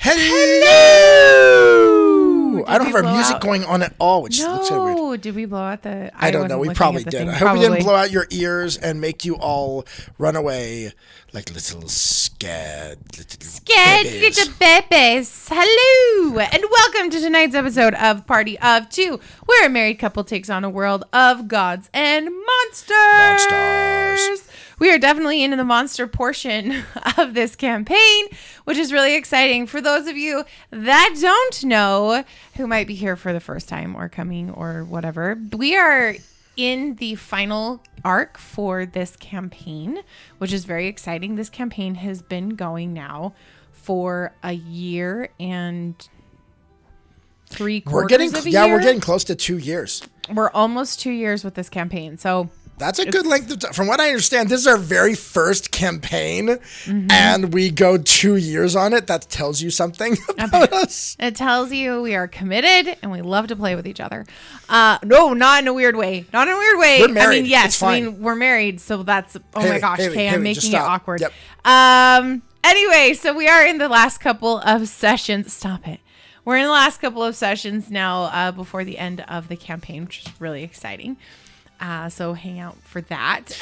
Hello! I don't have our music going on at all, which looks so weird. No, did we blow out the... I don't know. We probably did. I hope we didn't blow out your ears and make you all run away like little scared little babies. Hello! And welcome to tonight's episode of Party of Two, where a married couple takes on a world of gods and monsters. We are definitely into the monster portion of this campaign, which is really exciting. For those of you that don't know, who might be here for the first time or coming or whatever, we are in the final arc for this campaign, which is very exciting. This campaign has been going now for a year and 3/4 of a year. We're getting close to 2 years. We're almost 2 years with this campaign. So that's a good length of time. From what I understand, this is our very first campaign, and we go 2 years on it. That tells you something about us. It tells you we are committed and we love to play with each other. No, not in a weird way. Not in a weird way. We're married. I mean, yes, it's fine. we're married, so that's, Haley, my gosh, Haley, I'm making it awkward. Yep. Anyway, so we are in the last couple of sessions. Stop it. We're in the last couple of sessions now before the end of the campaign, which is really exciting. So hang out for that.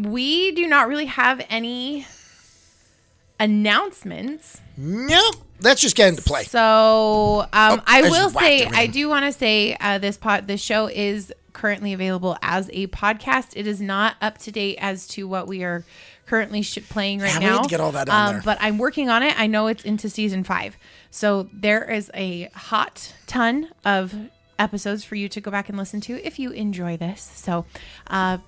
We do not really have any announcements. Nope. Let's just get into play. So I do want to say this show is currently available as a podcast. It is not up to date as to what we are currently playing right now. We need to get all that on there. But I'm working on it. I know it's into season 5. So there is a hot ton of episodes for you to go back and listen to if you enjoy this. So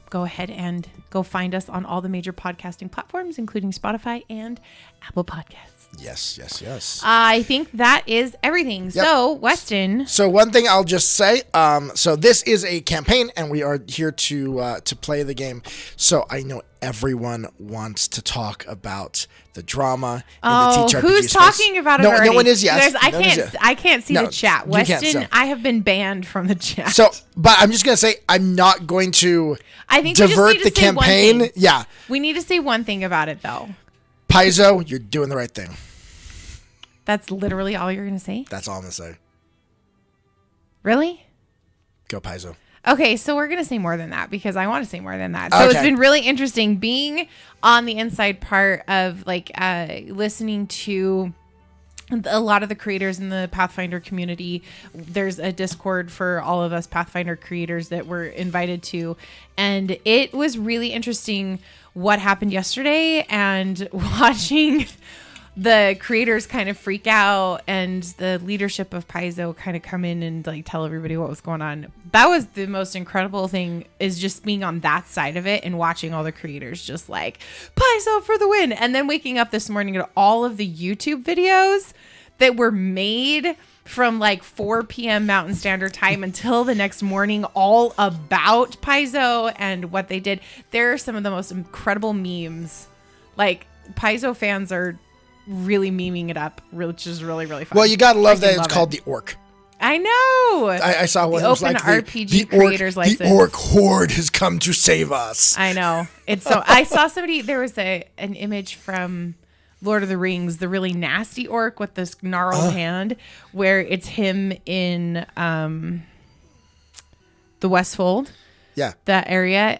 go ahead and go find us on all the major podcasting platforms, including Spotify and Apple Podcasts. Yes. I think that is everything. Yep. So, Weston. So one thing I'll just say, so this is a campaign and we are here to play the game. So I know everyone wants to talk about the drama in the TTRPG who's space. Talking about it already? No one is yet. Guys, I can't see the chat. Weston, I have been banned from the chat. So, but I'm just going to say I'm not going to divert the campaign. Yeah. We need to say one thing about it, though. Paizo, you're doing the right thing. That's literally all you're going to say? That's all I'm going to say. Really? Go Paizo. Okay, so we're going to say more than that because I want to say more than that. So It's been really interesting being on the inside part of listening to a lot of the creators in the Pathfinder community. There's a Discord for all of us Pathfinder creators that we're invited to. And it was really interesting what happened yesterday and watching the creators kind of freak out and the leadership of Paizo kind of come in and tell everybody what was going on. That was the most incredible thing, is just being on that side of it and watching all the creators just Paizo for the win. And then waking up this morning to all of the YouTube videos that were made from 4 p.m. Mountain Standard Time until the next morning, all about Paizo and what they did. There are some of the most incredible memes. Paizo fans are really memeing it up, which is really, really fun. Well, you gotta love that it's called the Orc. I know. I saw one. The open RPG creators license. The Orc Horde has come to save us. I know. It's so. I saw somebody. There was an image from Lord of the Rings, the really nasty orc with this gnarled hand, where it's him in the Westfold. Yeah. That area.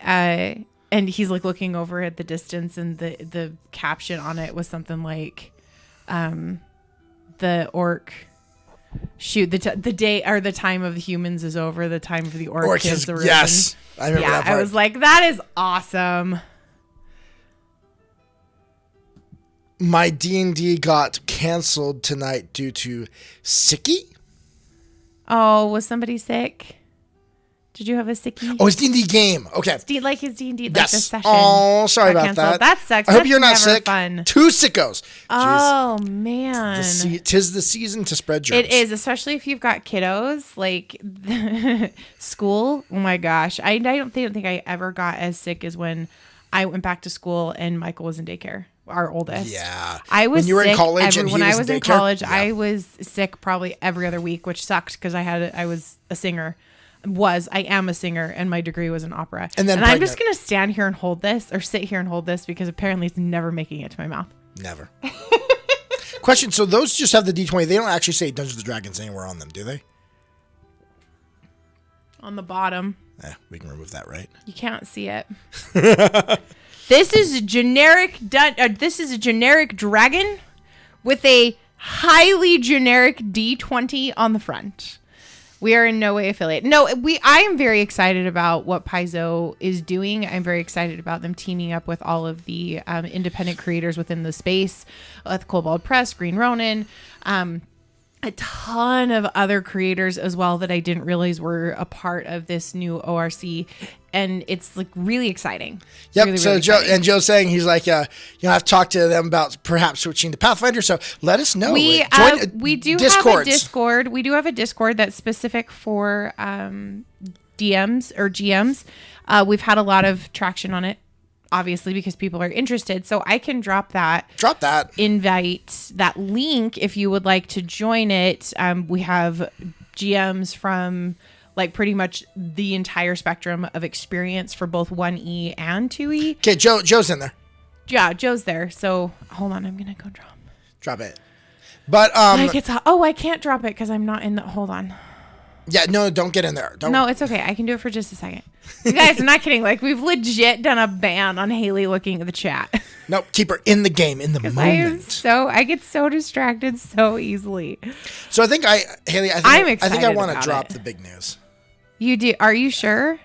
And he's looking over at the distance, and the caption on it was something like, the orc the day or the time of the humans is over, the time of the orc has arisen. Yes, I remember that part. I was like, that is awesome. My D&D got canceled tonight due to sicky. Oh, was somebody sick? Did you have a sickie? Oh, it's D&D game. Okay. His D&D, yes. the session. Oh, sorry about that. That sucks. I hope you're not sick. Fun. 2 sickos. Oh, man. Tis the season to spread germs. It is, especially if you've got kiddos. School. Oh, my gosh. I don't think I ever got as sick as when I went back to school and Michael was in daycare. Our oldest. Yeah. I was when you were sick in college and when he was I was in in college, yeah. I was sick probably every other week, which sucked because I was a singer. I am a singer, and my degree was in opera. And I'm just going to stand here and hold this, or sit here and hold this, because apparently it's never making it to my mouth. Never. Question. So those just have the D20. They don't actually say Dungeons and Dragons anywhere on them, do they? On the bottom. We can remove that, right? You can't see it. This is a generic. This is a generic dragon with a highly generic D20 on the front. We are in no way affiliated. No, I am very excited about what Paizo is doing. I'm very excited about them teaming up with all of the independent creators within the space, with Kobold Press, Green Ronin, a ton of other creators as well that I didn't realize were a part of this new ORC, and it's like really exciting. Yep. Really, so really exciting. Joe's saying he's like, I've talked to them about perhaps switching to Pathfinder. So let us know. We do have a Discord. We do have a Discord that's specific for DMs or GMs. We've had a lot of traction on it, obviously, because people are interested. So I can drop that invite, that link if you would like to join it. We have GMs from like pretty much the entire spectrum of experience for both 1E and 2E. Okay, Joe's in there. Yeah, Joe's there. So hold on, I'm gonna go drop it. But I can't drop it because I'm not in the. Hold on. Yeah, no, don't get in there. Don't. No, it's okay. I can do it for just a second. You guys, I'm not kidding. Like, we've legit done a ban on Hayley looking at the chat. Nope, keep her in the game, in the moment. I get so distracted so easily. So I think Hayley, I think I want to drop the big news. You do? Are you sure?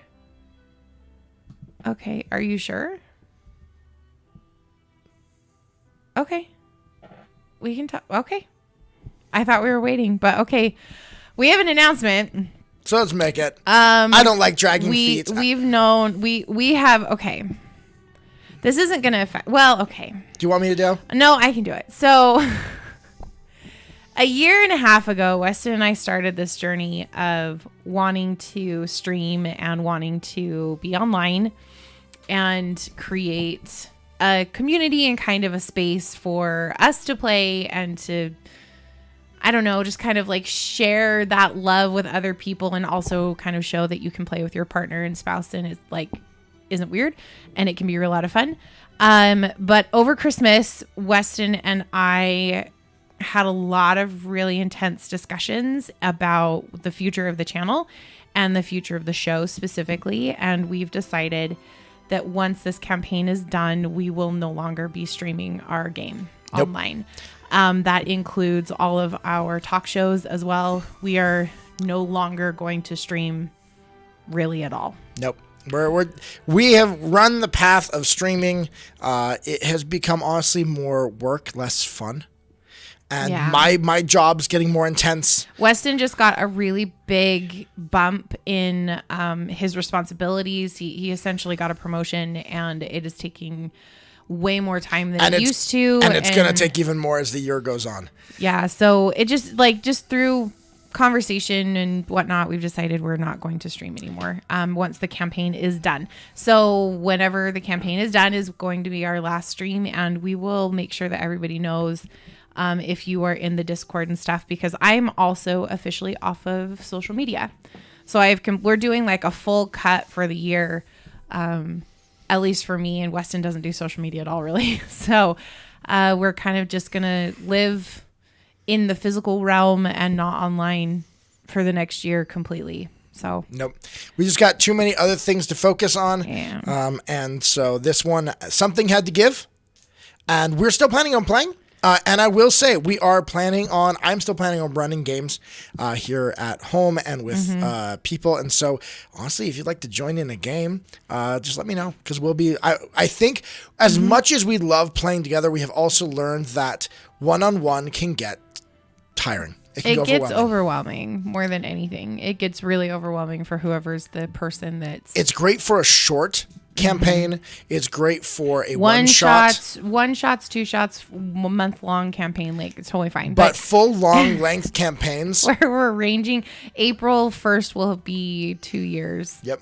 Okay, are you sure? Okay. We can talk. Okay. I thought we were waiting, but okay. We have an announcement. So let's make it. I don't like dragging feet. We have, okay. This isn't going to affect, well, okay. Do you want me to do? No, I can do it. So a year and a half ago, Weston and I started this journey of wanting to stream and wanting to be online and create a community and kind of a space for us to play and to, I don't know, just kind of like share that love with other people and also kind of show that you can play with your partner and spouse and it's like isn't weird and it can be a lot of fun. But over Christmas, Weston and I had a lot of really intense discussions about the future of the channel and the future of the show specifically. And we've decided that once this campaign is done, we will no longer be streaming our game online. That includes all of our talk shows as well. We are no longer going to stream really at all. Nope. We have run the path of streaming. It has become honestly more work, less fun. And my job's getting more intense. Weston just got a really big bump in his responsibilities. He essentially got a promotion and it is taking way more time than it used to. And it's going to take even more as the year goes on. Yeah. So it just through conversation and whatnot, we've decided we're not going to stream anymore once the campaign is done. So whenever the campaign is done is going to be our last stream, and we will make sure that everybody knows if you are in the Discord and stuff, because I'm also officially off of social media. So we're doing like a full cut for the year, at least for me, and Weston doesn't do social media at all, really. So we're kind of just going to live in the physical realm and not online for the next year completely. So nope, we just got too many other things to focus on. Yeah. And so this one, something had to give, and we're still planning on playing. And I will say I'm still planning on running games here at home and with people. And so honestly, if you'd like to join in a game, just let me know, because I think as much as we love playing together, we have also learned that one-on-one can get tiring. It gets overwhelming more than anything. It gets really overwhelming for whoever's the person that's... It's great for a short campaign. It's great for a one shots, 2 shots, month-long campaign. Like, it's totally fine. But full long-length campaigns... Where we're ranging... April 1st will be 2 years. Yep.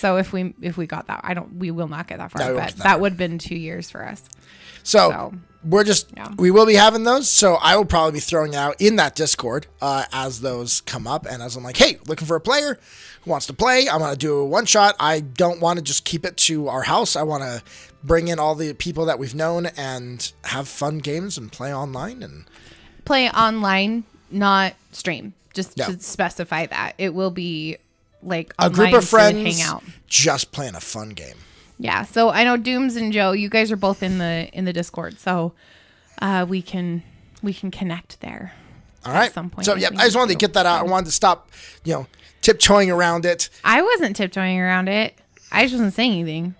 So if we got that, we will not get that far, No, but that would have been 2 years for us. So we will be having those. So I will probably be throwing out in that Discord as those come up. And as I'm like, hey, looking for a player who wants to play. I want to do a one shot. I don't want to just keep it to our house. I want to bring in all the people that we've known and have fun games and play online not stream. Just to specify that it will be like a group of friends hang out, just playing a fun game. Yeah. So I know Dooms and Joe, you guys are both in the Discord, so we can connect there. All right. At some point. So yeah, I just wanted to get that out. I wanted to stop, tiptoeing around it. I wasn't tiptoeing around it. I just wasn't saying anything.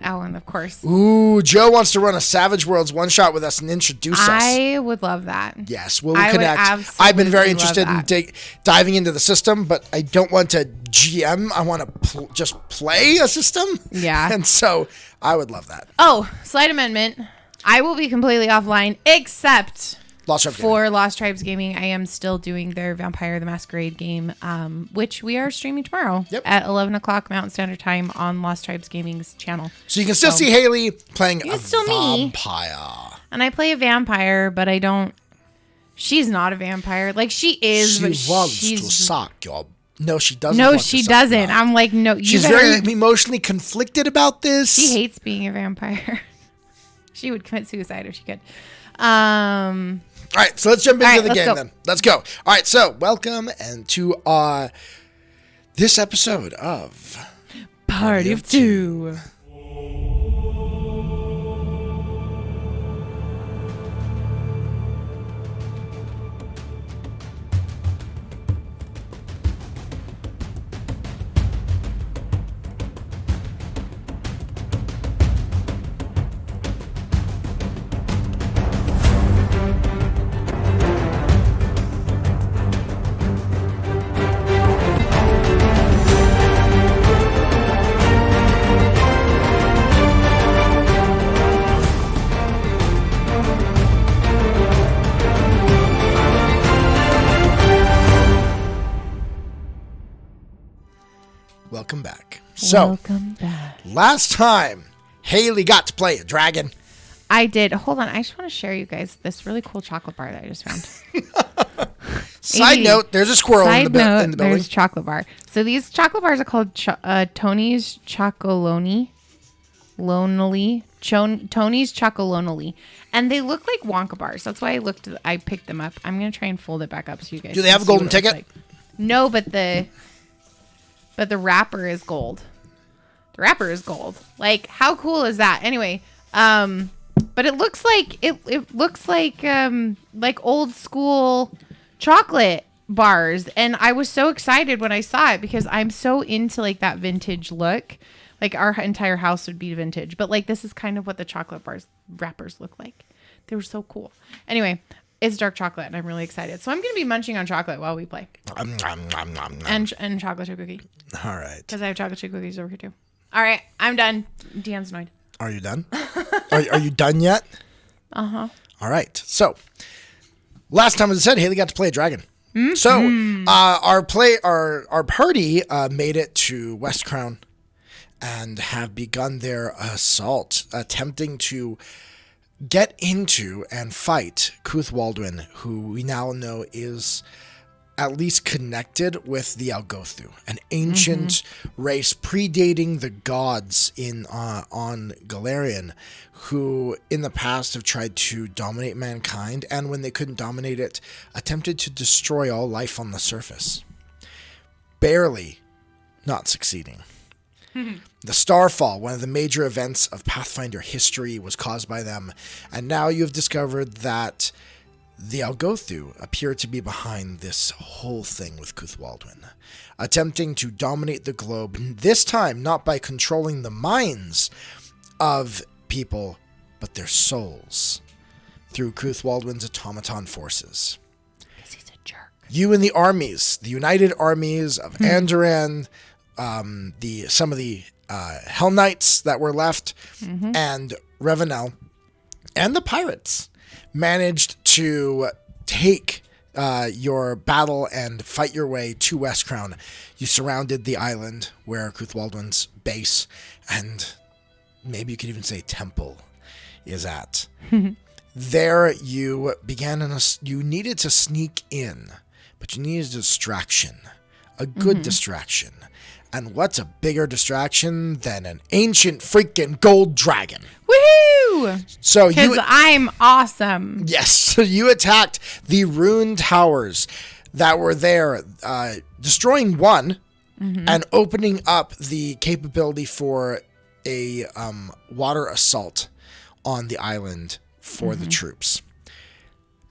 Oh, and of course. Ooh, Joe wants to run a Savage Worlds one shot with us and introduce us. I would love that. Yes, we'll connect. I've been very interested in diving into the system, but I don't want to GM. I want to just play a system. Yeah. And so I would love that. Oh, slight amendment. I will be completely offline except for Lost Tribes Gaming. I am still doing their Vampire the Masquerade game, which we are streaming tomorrow at 11 o'clock Mountain Standard Time on Lost Tribes Gaming's channel. So you can still see Hayley playing a vampire. And I play a vampire, but I don't... She's not a vampire. Like, she is, she wants to suck your... No, she doesn't. No, she doesn't. I'm like, no. She's very emotionally conflicted about this. She hates being a vampire. She would commit suicide if she could. All right, so let's jump into the game then. Let's go. All right, so welcome and to this episode of Party of Two. Welcome back. So, last time, Hayley got to play a dragon. I did. Hold on. I just want to share you guys this really cool chocolate bar that I just found. Side note, there's a squirrel in the building. There's a chocolate bar. So these chocolate bars are called Tony's Chocolonely. Tony's Chocolonely. And they look like Wonka bars. That's why I picked them up. I'm going to try and fold it back up so you guys Do they have a golden ticket? Like. No, but the wrapper is gold. The wrapper is gold. Like, how cool is that? Anyway, but it looks like old school chocolate bars, and I was so excited when I saw it because I'm so into like that vintage look. Like our entire house would be vintage, but like this is kind of what the chocolate bars wrappers look like. They were so cool. Anyway, it's dark chocolate, and I'm really excited. So I'm going to be munching on chocolate while we play. And chocolate chip cookie. All right. Because I have chocolate chip cookies over here too. All right, I'm done. Deanne's annoyed. Are you done? Are you done yet? Uh-huh. All right. So last time, as I said, Hayley got to play a dragon. Mm-hmm. So our party made it to West Crown and have begun their assault, attempting to get into and fight Cuthwaldwin, who we now know is at least connected with the Algothu, an ancient race predating the gods on Golarion, who in the past have tried to dominate mankind, and when they couldn't dominate it, attempted to destroy all life on the surface. Barely not succeeding. The Starfall, one of the major events of Pathfinder history, was caused by them, and now you have discovered that the Algothu appear to be behind this whole thing with Cuthwaldwin, attempting to dominate the globe, this time not by controlling the minds of people, but their souls, through Cuthwaldwin's automaton forces. Because he's a jerk. You and the armies, the united armies of Andoran, some of the Hell Knights that were left, and Revenel, and the pirates managed to take your battle and fight your way to Westcrown. You surrounded the island where Cruthwaldwin's base, and maybe you could even say temple, is at. There you began you needed to sneak in, but you needed a distraction, a good distraction. And what's a bigger distraction than an ancient freaking gold dragon? Woohoo! So because I'm awesome. Yes, so you attacked the ruined towers that were there, destroying one and opening up the capability for a water assault on the island for the troops.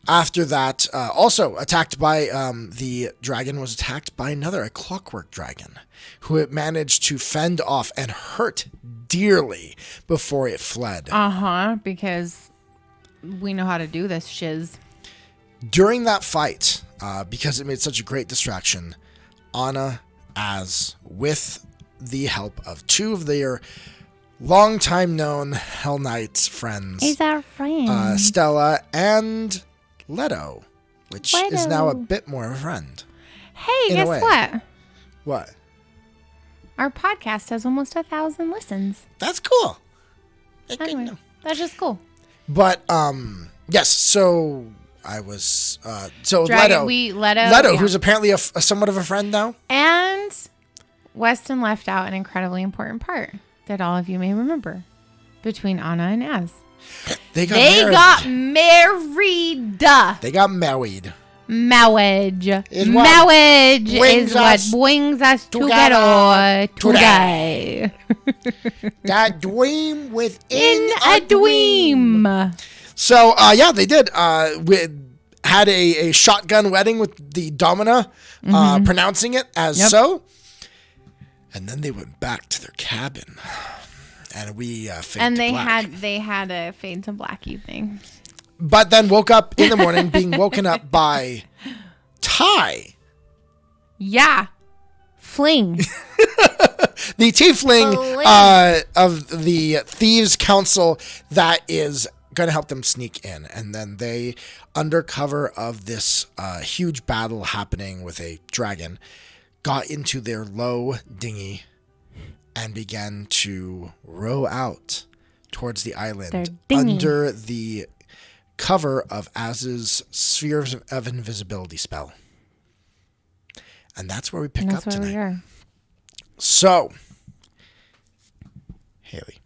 After that, also attacked by the dragon was attacked by a clockwork dragon, who it managed to fend off and hurt dearly before it fled. Because we know how to do this shiz. During that fight, because it made such a great distraction, Anna, with the help of two of their long-time known Hell Knights friends, He's our friend. Stella and Leto, which is now a bit more of a friend. Hey, guess what? What? Our podcast has almost 1,000 listens. That's cool. Anyway, that's just cool. But yes. So I was Leto, Leto, who's apparently a somewhat of a friend now, and Weston left out an incredibly important part that all of you may remember between Anna and Az. They got married. They got married. Marriage is what brings us together today. That dream within a dream. So, they did. We had a shotgun wedding with the Domina, pronouncing it as so. And then they went back to their cabin. And we faded to black. They had a fade to black evening. But then woke up in the morning being woken up by Ty. Yeah. Fling. The tiefling of the Thieves Council that is going to help them sneak in. And then they, under cover of this huge battle happening with a dragon, got into their low dinghy and began to row out towards the island under the cover of Az's sphere of invisibility spell. And that's where we pick up tonight. We are. So, Hayley,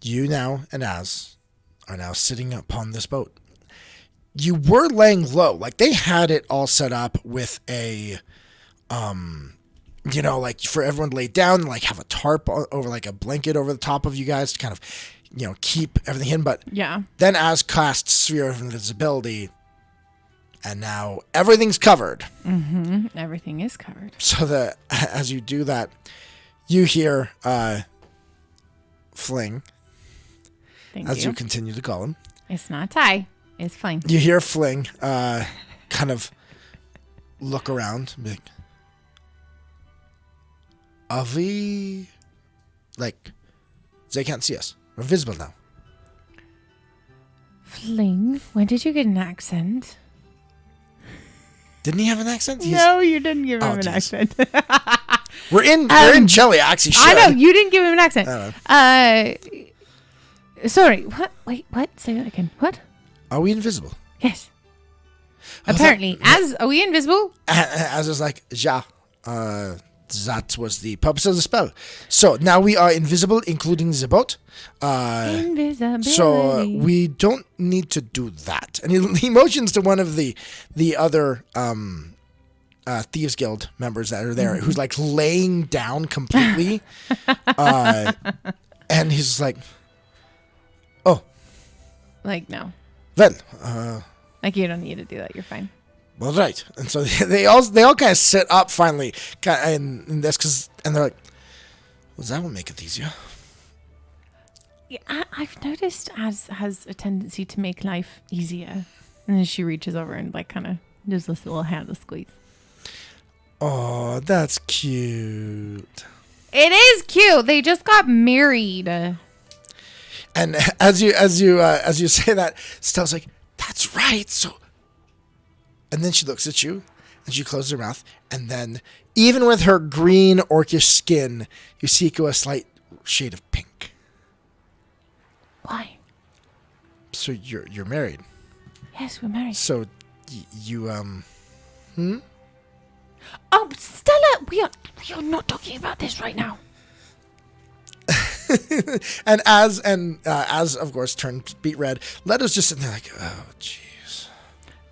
you now and Az are now sitting upon this boat. You were laying low. Like, they had it all set up with a, like for everyone to lay down, like have a tarp over, like a blanket over the top of you guys to kind of, keep everything in. But then Az casts Sphere of Invisibility, and now everything's covered. Everything is covered. So as you do that, you hear Fling. As you continue to call him. It's not Ty. It's Fling. You hear Fling kind of look around and be like, Avi, like, they can't see us. We're visible now. Fling, when did you get an accent? Didn't he have an accent? No, you didn't give him an accent. we're in Chile, actually. I know, you didn't give him an accent. Sorry, what? Wait, what? Say that again. What? Are we invisible? Yes. Apparently. Are we invisible? Az is like, ja. That was the purpose of the spell. So now we are invisible, including the boat. Invisibility. So we don't need to do that. And he motions to one of the other Thieves Guild members that are there, who's like laying down completely. And he's like, oh. Like, no. Well. Like, you don't need to do that. You're fine. Well, right. And so they all kind of sit up finally in this, and they're like, well, that will make it easier. Yeah, I've noticed Az has a tendency to make life easier. And then she reaches over and like kind of does this little hand to squeeze. Oh, that's cute. It is cute. They just got married. And as you say that, Stella's like, that's right. So And then she looks at you, and she closes her mouth. And then, even with her green orcish skin, you see it go a slight shade of pink. Why? So you're married. Yes, we're married. So you Oh, Stella, we are not talking about this right now. and as of course turns beet red, Leto's just sitting there like, oh jeez.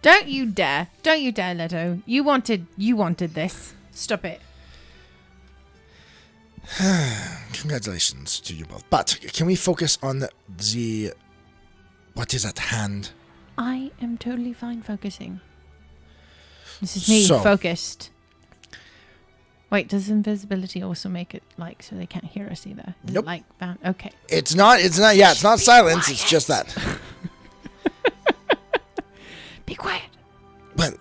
Don't you dare, Leto. You wanted this. Stop it. Congratulations to you both. But can we focus on the what is at hand? I am totally fine focusing. This is me focused. Wait, does invisibility also make it like so they can't hear us either? Is nope. It like that? Okay. It's not. Yeah, it's not silence. Quiet. It's just that. Be quiet. Well,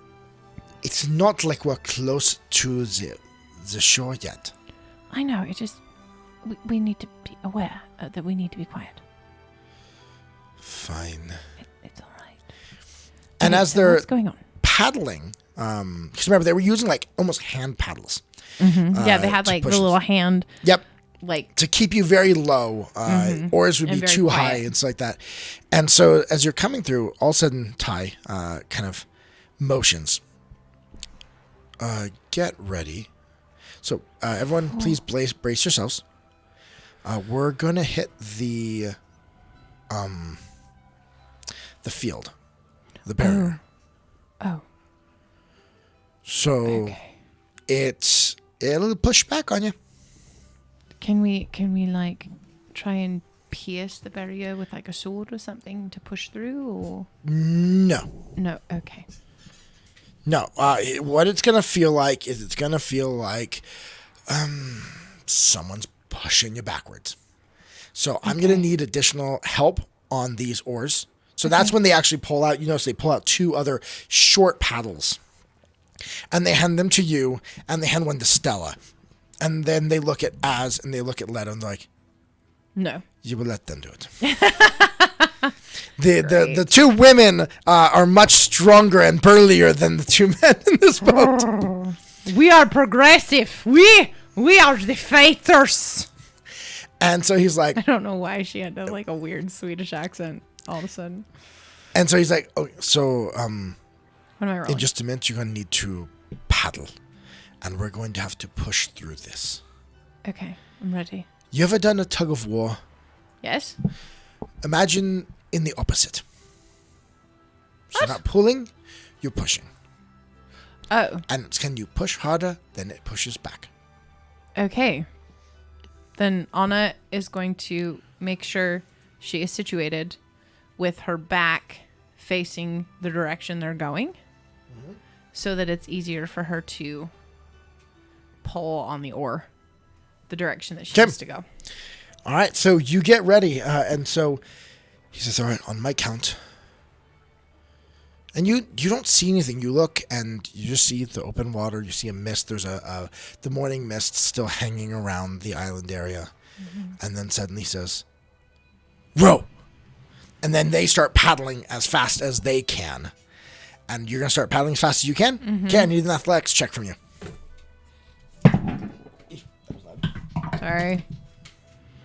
it's not like we're close to the shore yet. I know. It just we need to be aware that we need to be quiet. Fine. It's all right. And as they're what's going on? Paddling, because remember they were using like almost hand paddles. Mm-hmm. Yeah, they had like the little hand. Yep. Like to keep you very low, oars would be too high and stuff like that. And so as you're coming through, all of a sudden Ty kind of motions. Get ready. So everyone, please brace yourselves. We're gonna hit the field, the barrier. Oh. So okay. It'll push back on you. Can we like try and pierce the barrier with like a sword or something to push through, or no? Okay. No. What it's gonna feel like is someone's pushing you backwards. So I'm gonna need additional help on these oars. So that's when they actually pull out. You notice they pull out 2 other short paddles, and they hand them to you, and they hand one to Stella. And then they look at Az and they look at Leto and they're like, no. You will let them do it. The 2 women are much stronger and burlier than the 2 men in this boat. We are progressive. We are the fighters. And so he's like, I don't know why she had like a weird Swedish accent all of a sudden. And so he's like, oh, so what am I rolling? In just a minute you're going to need to paddle. And we're going to have to push through this. Okay, I'm ready. You ever done a tug of war? Yes. Imagine in the opposite. So What? you're not pulling, you're pushing. Oh. And can you push harder, then it pushes back. Okay. Then Anna is going to make sure she is situated with her back facing the direction they're going, so that it's easier for her to pull on the oar the direction that she needs to go. All right, so you get ready, and so he says, all right, on my count. And you don't see anything. You look, and you just see the open water. You see a mist. There's the morning mist still hanging around the island area. And then suddenly says, row! And then they start paddling as fast as they can. And you're going to start paddling as fast as you can? Okay, I need an athletics check from you. Sorry.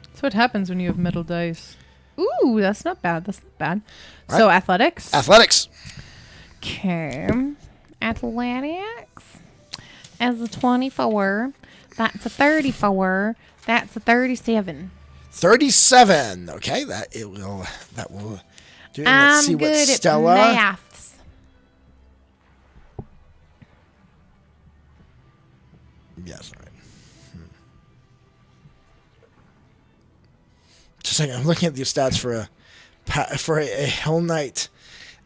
That's what happens when you have metal dice. Ooh, that's not bad. All So right. athletics? Athletics. Okay. Athletics as a 24. That's a 34. That's a 37. 37. Okay, that will do. I'm Let's see good what at Stella. maths. Yes, all right. Just a second. I'm looking at the stats for a Hell Knight,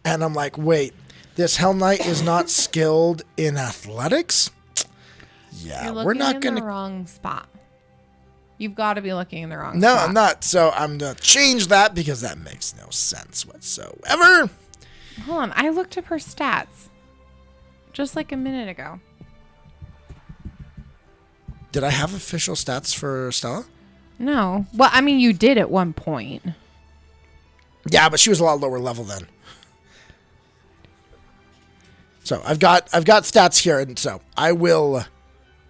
and I'm like, wait, this Hell Knight is not skilled in athletics? Yeah, You're we're not in gonna. the wrong spot. You've got to be looking in the wrong No, spot. I'm not. So I'm gonna change that because that makes no sense whatsoever. Hold on. I looked up her stats just like a minute ago. Did I have official stats for Stella? No. Well, I mean, you did at one point. Yeah, but she was a lot lower level then. So I've got stats here, and so I will.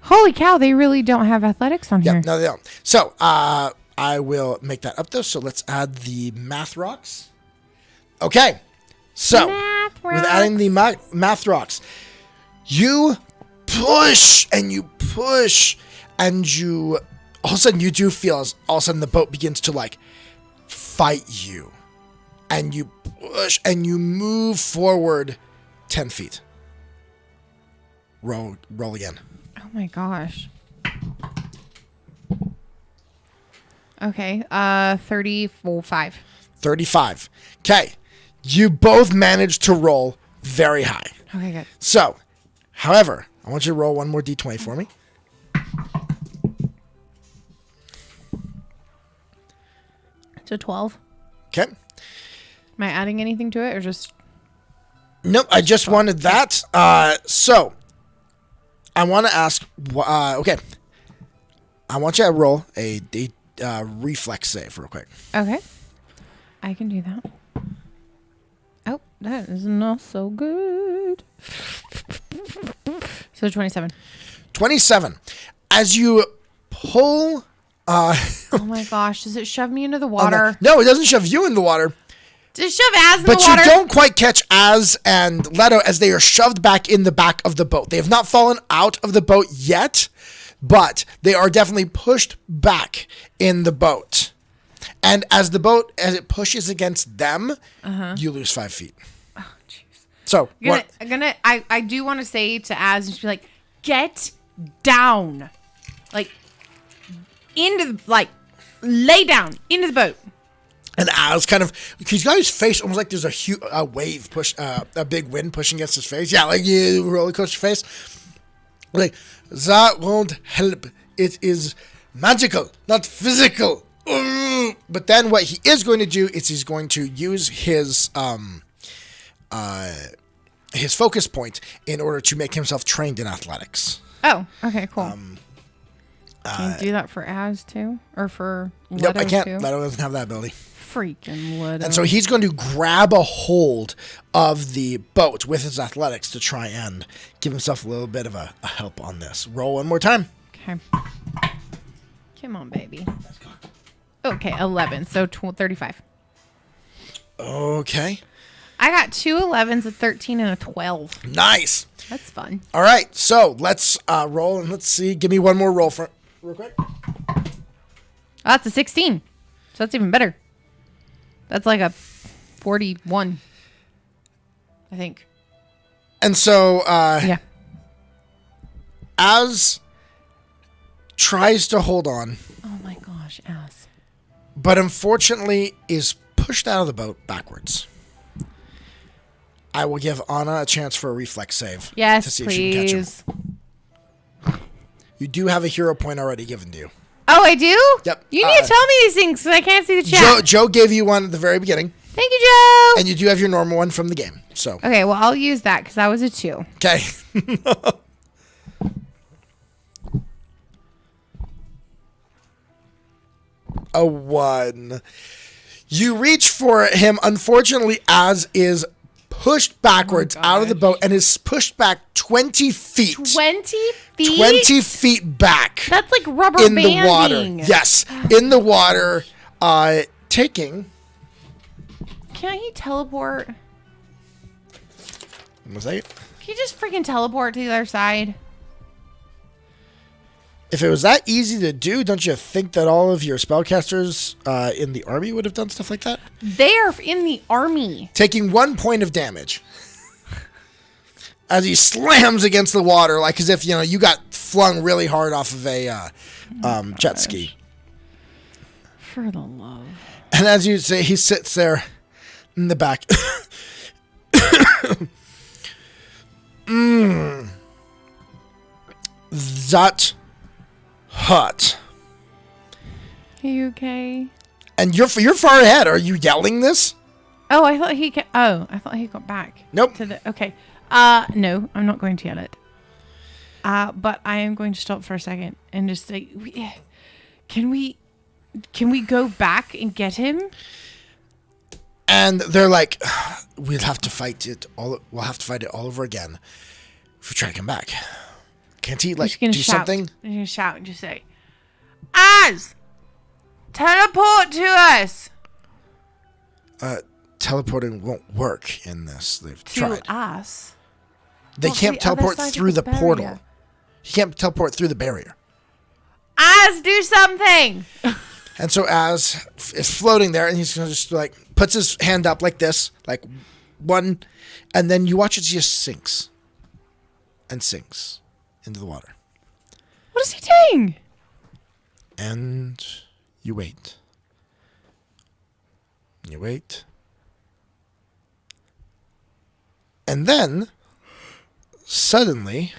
Holy cow! They really don't have athletics on here. No, they don't. So I will make that up though. So let's add the math rocks. Okay. So with adding the math rocks, you push and you push, and you all of a sudden you do feel as all of a sudden the boat begins to like fight you, and you push and you move forward 10 feet. Roll again. Oh my gosh. Okay, 35. 35. Okay. You both managed to roll very high. Okay, good. So, however, I want you to roll one more d20 for me. It's a 12. Okay. Am I adding anything to it or just... Nope, I just wanted that. So, I want to ask... okay. I want you to roll a reflex save real quick. Okay. I can do that. Oh, that is not so good. So 27. 27. As you pull... oh my gosh, does it shove me into the water? No, it doesn't shove you in the water. Does it shove Az in the water? But you don't quite catch Az and Leto as they are shoved back in the back of the boat. They have not fallen out of the boat yet, but they are definitely pushed back in the boat. And as it pushes against them, you lose 5 feet. Oh, jeez. So I do want to say to Az, just be like, get down, like lay down into the boat. And Az kind of, he's got his face almost like there's a wave a big wind pushing against his face. Yeah, like roller coaster face. Like, that won't help. It is magical, not physical. But then what he is going to do is he's going to use his focus point in order to make himself trained in athletics. Oh, okay, cool. Can you do that for Az too? Or for Leto Nope, I can't. too? Leto doesn't have that ability. Freaking Leto. And so he's going to grab a hold of the boat with his athletics to try and give himself a little bit of a help on this. Roll one more time. Okay. Come on, baby. Okay, 11. So 35. Okay. I got 2 11s, a 13, and a 12. Nice. That's fun. All right. So let's roll and let's see. Give me one more roll for real quick. Oh, that's a 16. So that's even better. That's like a 41, I think. And so yeah. Az tries to hold on. Oh my gosh, Az. But unfortunately is pushed out of the boat backwards. I will give Anna a chance for a reflex save. Yes, to see please. if she can catch him. You do have a hero point already given to you. Oh, I do? Yep. You need to tell me these things because I can't see the chat. Joe gave you one at the very beginning. Thank you, Joe. And you do have your normal one from the game. So. Okay, well, I'll use that because that was a 2. Okay. A 1. You reach for him. Unfortunately, Az is pushed backwards out of the boat and is pushed back 20 feet. 20 feet? 20 feet back. That's like rubber in banding. the water. Yes. In the water, taking. Can't he teleport? Was that? Can you just freaking teleport to the other side? If it was that easy to do, don't you think that all of your spellcasters in the army would have done stuff like that? They're in the army. Taking 1 point of damage as he slams against the water, like as if you got flung really hard off of a jet ski. For the love. And as you say, he sits there in the back. That hut. Are you okay? And you're far ahead. Are you yelling this? Oh, I thought he. I thought he got back. Nope. Okay. No, I'm not going to yell it. But I am going to stop for a second and just say, can we go back and get him? And they're like, we'll have to fight it all over again if we try to come back. Can't he do something? You're gonna shout and just say, Az! Teleport to us! Teleporting won't work in this. They've tried. To us? They can't teleport through the portal. He can't teleport through the barrier. Az, do something! And so Az is floating there, and he's gonna just puts his hand up like this, one, and then you watch it just sinks and sinks into the water. What is he doing? And you wait. You wait. And then, suddenly...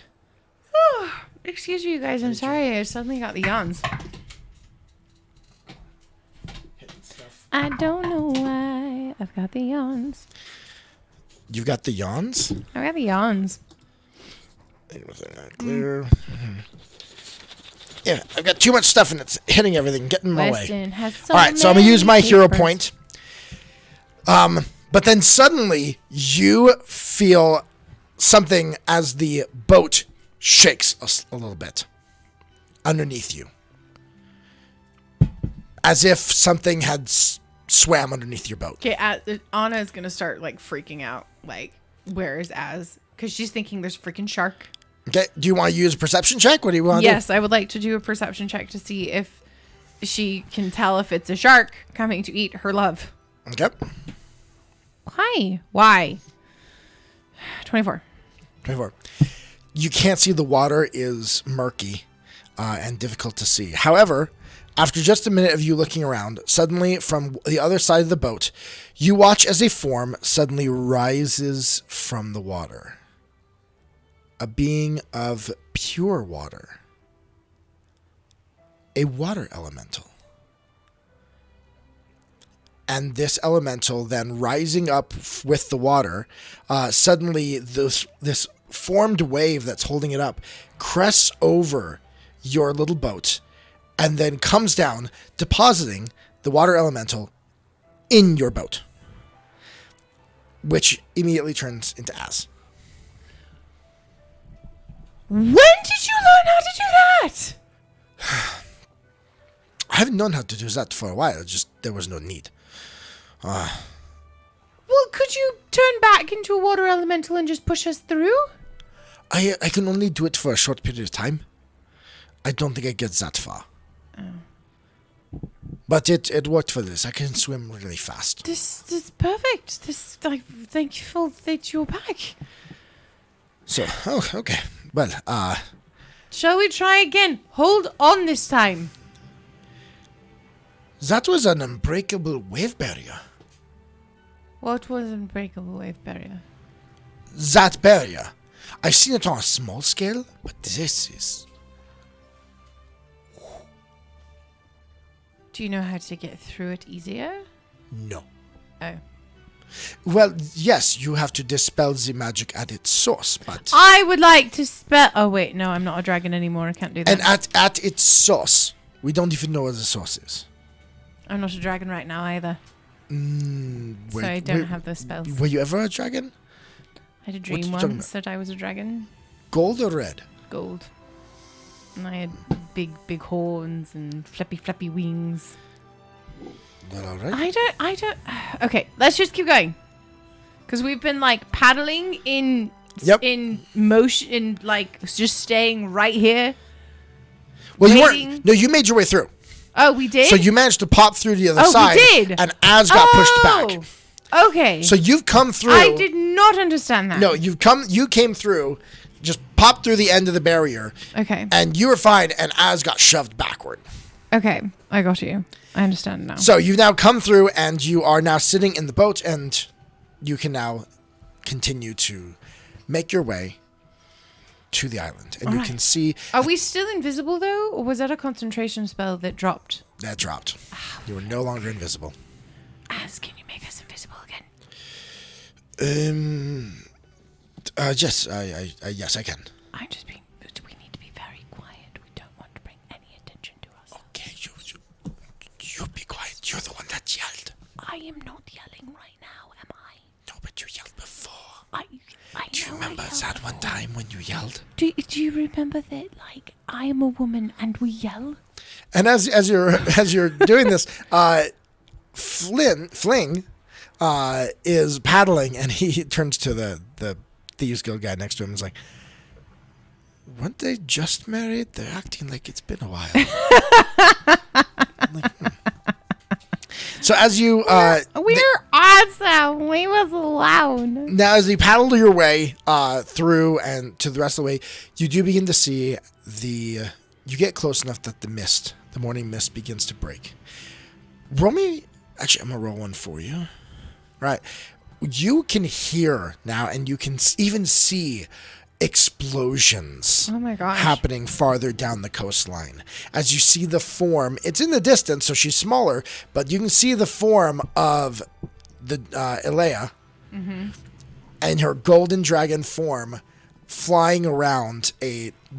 Excuse me, you guys. I'm sorry. I suddenly got the yawns. I don't know why I've got the yawns. You've got the yawns? I've got the yawns. Clear. Yeah, I've got too much stuff and it's hitting everything, getting in my Weston way. Has so All right, so I'm going to use my hero papers. point. But then suddenly you feel something as the boat shakes a little bit underneath you. As if something had swam underneath your boat. Okay, Anna is going to start freaking out. Where is Az? Because she's thinking there's a freaking shark. Okay, do you want to use a perception check? What do you want to do? Yes, I would like to do a perception check to see if she can tell if it's a shark coming to eat her love. Okay. Why? 24. You can't see. The water is murky and difficult to see. However, after just a minute of you looking around, suddenly from the other side of the boat, you watch as a form suddenly rises from the water. A being of pure water. A water elemental. And this elemental then rising up with the water, suddenly this formed wave that's holding it up crests over your little boat and then comes down, depositing the water elemental in your boat, which immediately turns into Az. When did you learn how to do that? I haven't known how to do that for a while. Just there was no need. Well, could you turn back into a water elemental and just push us through? I can only do it for a short period of time. I don't think I get that far. Oh. But it worked for this. I can swim really fast. This is perfect. Thankful that you're back. So, okay. Well, shall we try again? Hold on this time. That was an unbreakable wave barrier. What was an unbreakable wave barrier? That barrier. I've seen it on a small scale, but this is... Do you know how to get through it easier? No. Oh. Well, yes, you have to dispel the magic at its source, but... I would like to spell... Oh, wait, no, I'm not a dragon anymore. I can't do that. And at its source, we don't even know where the source is. I'm not a dragon right now either. So I don't have those spells. Were you ever a dragon? I had a dream once that I was a dragon. Gold or red? Gold. And I had big horns and flappy wings. Well, all right. I don't... Okay, let's just keep going. Because we've been, paddling in motion, just staying right here. Well, you weren't... No, you made your way through. Oh, we did? So you managed to pop through the other side. We did? And Az got pushed back. Okay. So you've come through... I did not understand that. No, you came through, just popped through the end of the barrier. Okay. And you were fine, and Az got shoved backward. Okay, I got you. I understand now. So you've now come through, and you are now sitting in the boat, and you can now continue to make your way to the island. And you can see... Are we still invisible, though? Or was that a concentration spell that dropped? That dropped. You are no longer invisible. Az, can you make us invisible again? Yes, yes, I can. I'm just being... We need to be very quiet. We don't want to bring any attention to us. Okay, you be quiet. You're the one that yelled. I am not yelling right now, am I? No, but you remember that one time when you yelled? Do you remember that? Like, I am a woman and we yell. And as you're doing this, Fling is paddling, and he turns to the Thieves Guild guy next to him and is like, weren't they just married? They're acting like it's been a while. I'm like, So as you... we're awesome. Leave us alone. Now, as you paddle your way through and to the rest of the way, you do begin to see you get close enough that the morning mist begins to break. Roll me... Actually, I'm going to roll one for you. Right. You can hear now, and you can even see explosions happening farther down the coastline. As you see the form, it's in the distance, so she's smaller, but you can see the form of the Elea and her golden dragon form flying around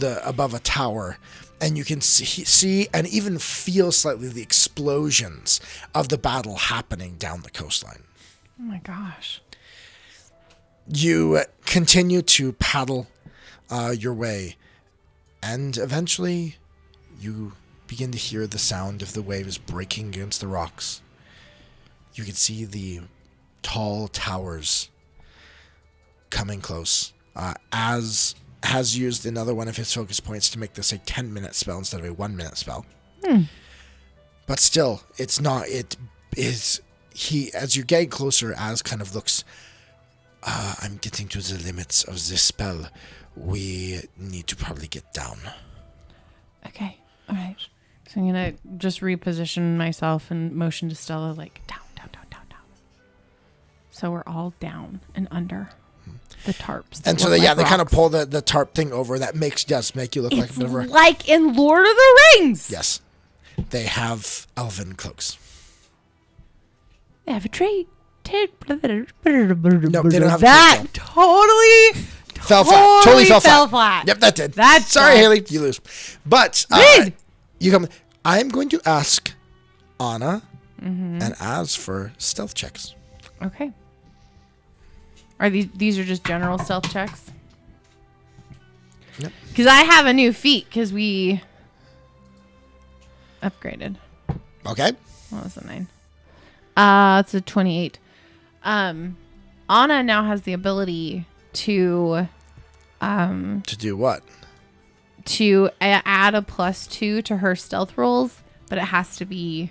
above a tower. And you can see and even feel slightly the explosions of the battle happening down the coastline. Oh my gosh. You continue to paddle your way, and eventually you begin to hear the sound of the waves breaking against the rocks. You can see the tall towers coming close. As has used another one of his focus points to make this a 10-minute spell instead of a 1-minute spell. But still, it's not. It is... As you get closer, Az kind of looks... I'm getting to the limits of this spell. We need to probably get down. Okay. All right. So I'm going to just reposition myself and motion to Stella, like, down. So we're all down and under the tarps. And so they kind of pull the tarp thing over. That does make you look like a bit of a... like in Lord of the Rings. Yes. They have elven cloaks. They have a trade. No, they don't have that. Totally fell flat. Totally fell flat. Yep, that did. That's sorry, Hayley. You lose. But you come. I'm going to ask Anna and Az for stealth checks. Okay. Are these are just general stealth checks? Yep. Because I have a new feat because we upgraded. Okay. What was the 9? It's a 28. Anna now has the ability to do what? To add a +2 to her stealth rolls, but it has to be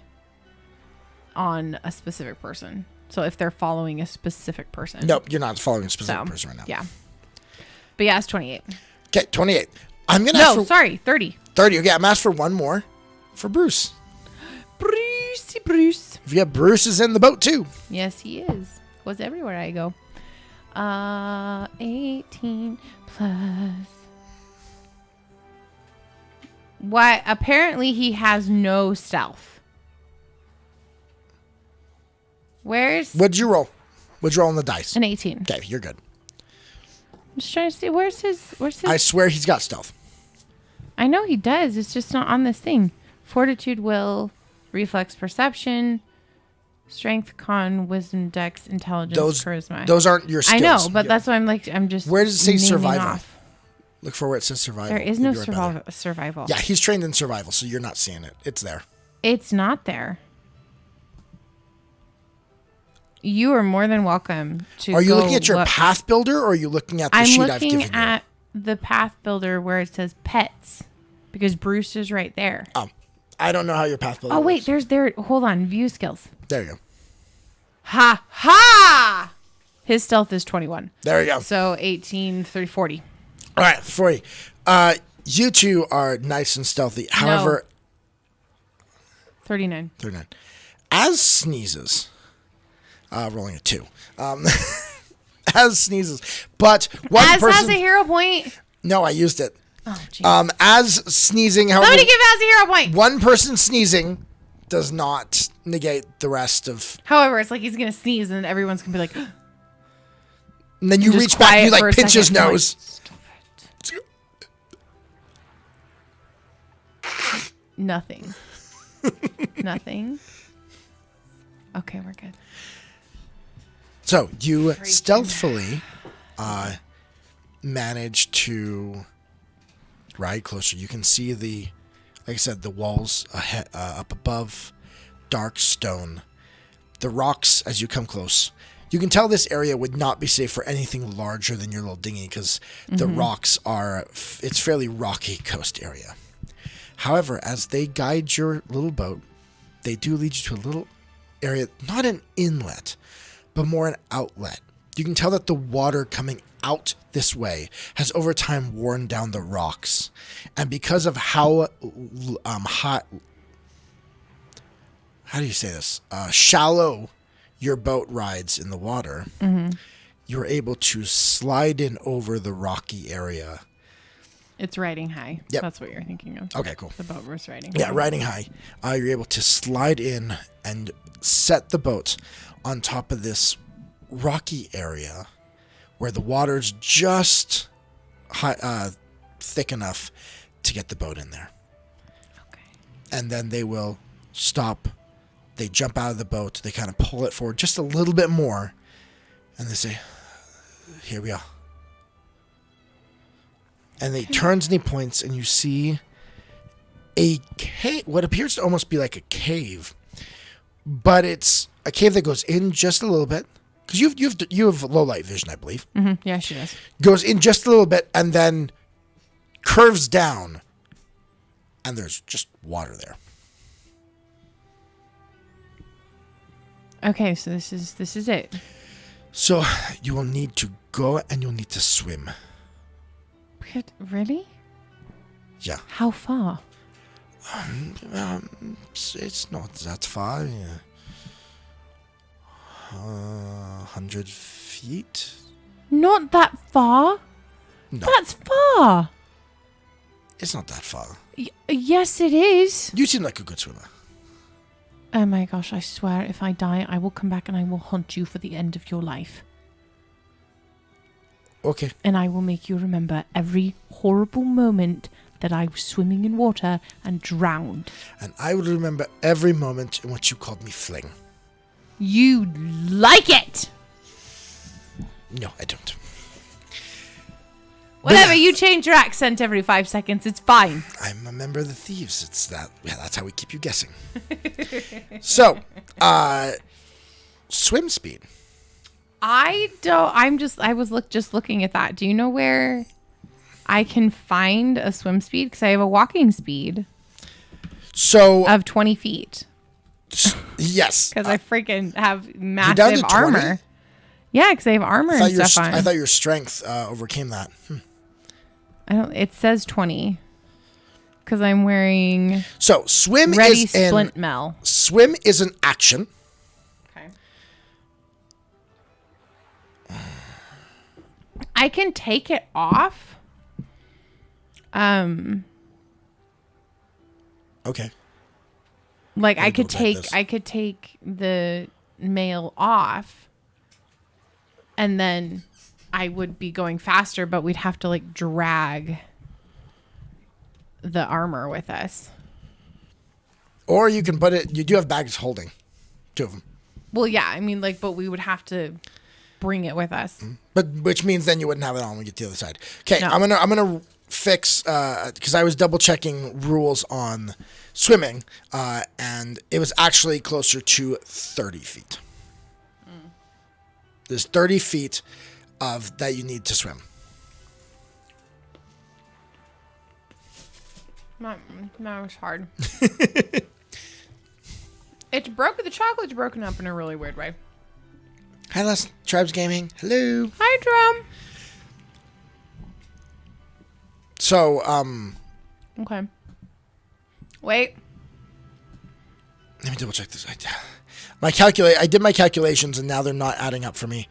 on a specific person. So if they're following a specific person. Nope, you're not following a specific person right now. Yeah. But yeah, it's 28. Okay, 28. I'm going to ask for... 30. 30. Okay, I'm asked for one more for Bruce. Bruce. Yeah, Bruce is in the boat too. Yes, he is. Goes everywhere I go. 18 plus. Why? Apparently he has no stealth. What'd you roll? What'd you roll on the dice? An 18. Okay, you're good. I'm just trying to see where's his. I swear he's got stealth. I know he does. It's just not on this thing. Fortitude, will, reflex, perception, strength, con, wisdom, dex, intelligence, charisma. Those aren't your skills. I know, but that's why I'm just. Where does it say survival? Off. Look for where it says survival. There is no survival. Yeah, he's trained in survival, so you're not seeing it. It's there. It's not there. You are more than welcome to. Are you looking at your path builder, or are you looking at the sheet I've given you? I'm looking at the path builder where it says pets, because Bruce is right there. Oh, I don't know how your path builder. Oh wait, works. Hold on, view skills. There you go. Ha ha! His stealth is 21. There you go. So 18, 30, 40. All right, 40. You two are nice and stealthy. However, 39. 39. Az sneezes. Rolling a 2. Az sneezes. But one person... Az has a hero point? No, I used it. Oh, jeez. Az sneezing... However, somebody give Az a hero point! One person sneezing does not negate the rest of... However, it's like he's going to sneeze and everyone's going to be like... And then you reach back and you like pinch his nose. Stop it. Nothing. Nothing. Okay, we're good. So you stealthily manage to ride closer, you can see like I said, the walls up above, dark stone. The rocks, as you come close, you can tell this area would not be safe for anything larger than your little dinghy because the rocks it's fairly rocky coast area. However, as they guide your little boat, they do lead you to a little area, not an inlet, but more an outlet. You can tell that the water coming out this way has over time worn down the rocks. And because of how hot, how do you say this? Shallow your boat rides in the water, you're able to slide in over the rocky area. It's riding high. Yep. That's what you're thinking of. Okay, cool. The boat was riding high. Yeah, riding high. You're able to slide in and set the boat on top of this rocky area where the water's just thick enough to get the boat in there. Okay. And then they will stop. They jump out of the boat. They kind of pull it forward just a little bit more. And they say, here we are. And he turns and he points, and you see a cave, what appears to almost be like a cave. But it's a cave that goes in just a little bit. Because you have low light vision, I believe. Mm-hmm. Yeah, she does. Goes in just a little bit and then curves down. And there's just water there. Okay, so this is it. So you will need to go and you'll need to swim. Really? Yeah. How far? It's not that far. Yeah. 100 feet? Not that far? No. That's far. It's not that far. Yes, it is. You seem like a good swimmer. Oh my gosh, I swear if I die, I will come back and I will haunt you for the end of your life. Okay. And I will make you remember every horrible moment that I was swimming in water and drowned. And I will remember every moment in which you called me Fling. You like it! No, I don't. Whatever, you change your accent every 5 seconds, it's fine. I'm a member of the Thieves. That's how we keep you guessing. So, swim speed. I was just looking at that. Do you know where I can find a swim speed? Because I have a walking speed. Of 20 feet. Yes. Because I freaking have massive armor. Yeah, because I have armor and stuff on. I thought your strength overcame that. It says 20. Because I'm wearing. So swim Ready is Splint Mel. Swim is an action. Okay. I can take it off. Okay. Like I could take the mail off, and then I would be going faster, but we'd have to like drag the armor with us. Or you can put it. You do have bags holding, 2 of them. Well, yeah, I mean, but we would have to bring it with us. But which means then you wouldn't have it on when we get to the other side. Okay, No. I'm gonna fix because I was double checking rules on swimming, and it was actually closer to 30 feet. There's 30 feet of that you need to swim. No, it's hard. It's broken. The chocolate's broken up in a really weird way. Hi, Les. Tribes Gaming. Hello. Hi, Drum. So, Okay. Wait. let me double check this. I did my calculations, and now they're not adding up for me.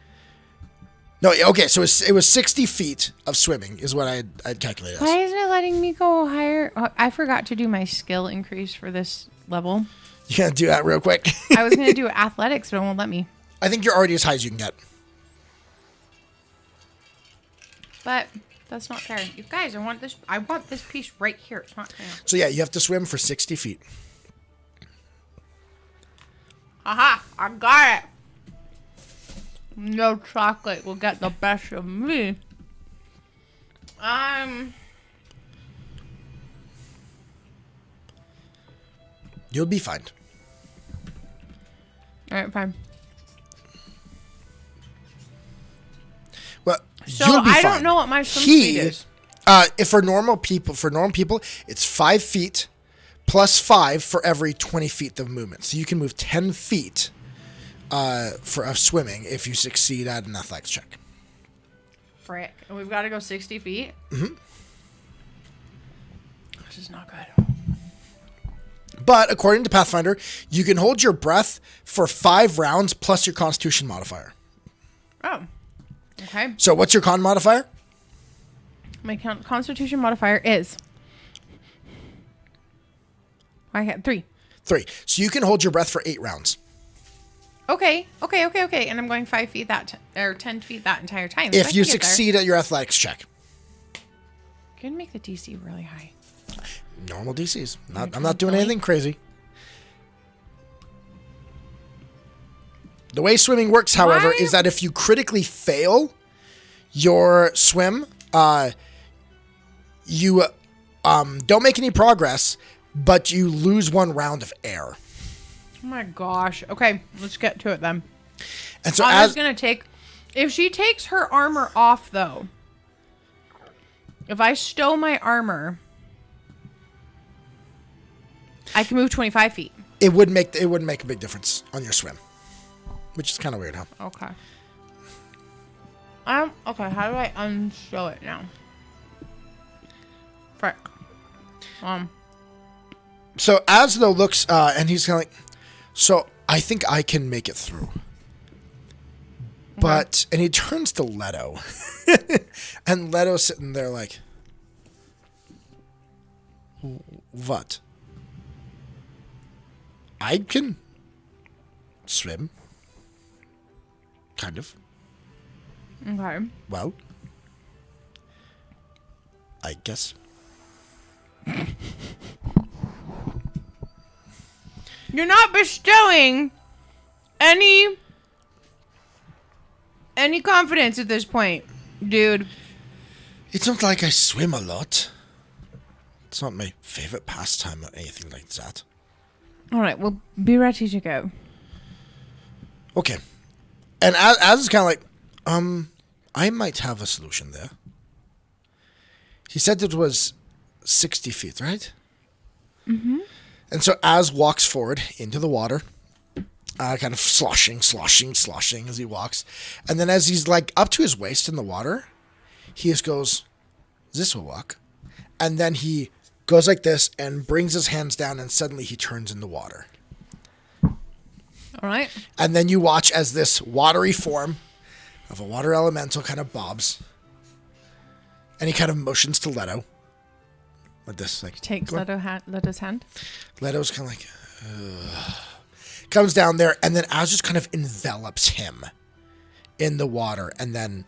No, okay, so it was 60 feet of swimming is what I'd calculated. Why isn't it letting me go higher? Oh, I forgot to do my skill increase for this level. You gonna do that real quick? I was going to do athletics, but it won't let me. I think you're already as high as you can get. But that's not fair. You guys, I want this piece right here. It's not fair. So yeah, you have to swim for 60 feet. Aha! I got it. No chocolate will get the best of me. You'll be fine. All right, fine. Well, so you'll be I fine. don't know what my swim speed is. If for normal people, it's 5 feet plus 5 for every 20 feet of movement. So you can move 10 feet for swimming if you succeed at an athletics check. Frick. And we've got to go 60 feet? Mm-hmm. This is not good. But according to Pathfinder, you can hold your breath for 5 rounds plus your Constitution modifier. Oh. Okay. So what's your con modifier? My Constitution modifier is... I had 3. 3. So you can hold your breath for 8 rounds. Okay. And I'm going 5 feet or 10 feet that entire time. If you succeed at your athletics check. Can you make the DC really high? Normal DCs. I'm not doing anything crazy. The way swimming works, however, is that if you critically fail your swim, you don't make any progress, but you lose 1 round of air. Oh my gosh. Okay, let's get to it then. And so I'm just going to take... If she takes her armor off, though, if I stow my armor, I can move 25 feet. It wouldn't make a big difference on your swim, which is kind of weird, huh? Okay. Okay, how do I unshow it now? Frick. So Asno looks, and he's kind of like, so I think I can make it through. But, and he turns to Leto. And Leto's sitting there like, what? I can swim. Kind of. Okay. Well, I guess. You're not bestowing any confidence at this point, dude. It's not like I swim a lot. It's not my favorite pastime or anything like that. All right, well, be ready to go. Okay. And Az is kind of like, I might have a solution there. He said it was 60 feet, right? Mm-hmm. And so Az walks forward into the water, kind of sloshing as he walks. And then as he's like up to his waist in the water, he just goes, this will walk. And then he goes like this and brings his hands down, and suddenly he turns in the water. All right. And then you watch as this watery form of a water elemental kind of bobs. And he kind of motions to Leto. Like this. Like, takes Leto's hand. Leto's kind of like, ugh. Comes down there, and then Az just kind of envelops him in the water. And then,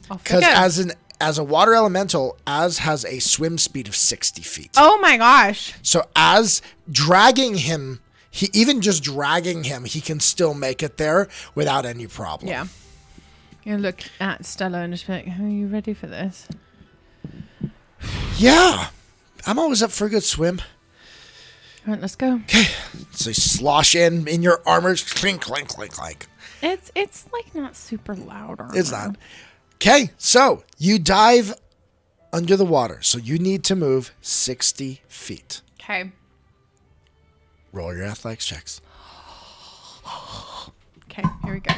because as a water elemental, Az has a swim speed of 60 feet. Oh my gosh. So as dragging him, even just dragging him, he can still make it there without any problem. Yeah. You look at Stella and just be like, are you ready for this? Yeah. I'm always up for a good swim. All right, let's go. Okay. So you slosh in your armor. Clink, clink, clink, clink. It's like not super loud armor. It's not. Okay. So you dive under the water. So you need to move 60 feet. Okay. Roll your athletics checks. Okay, here we go.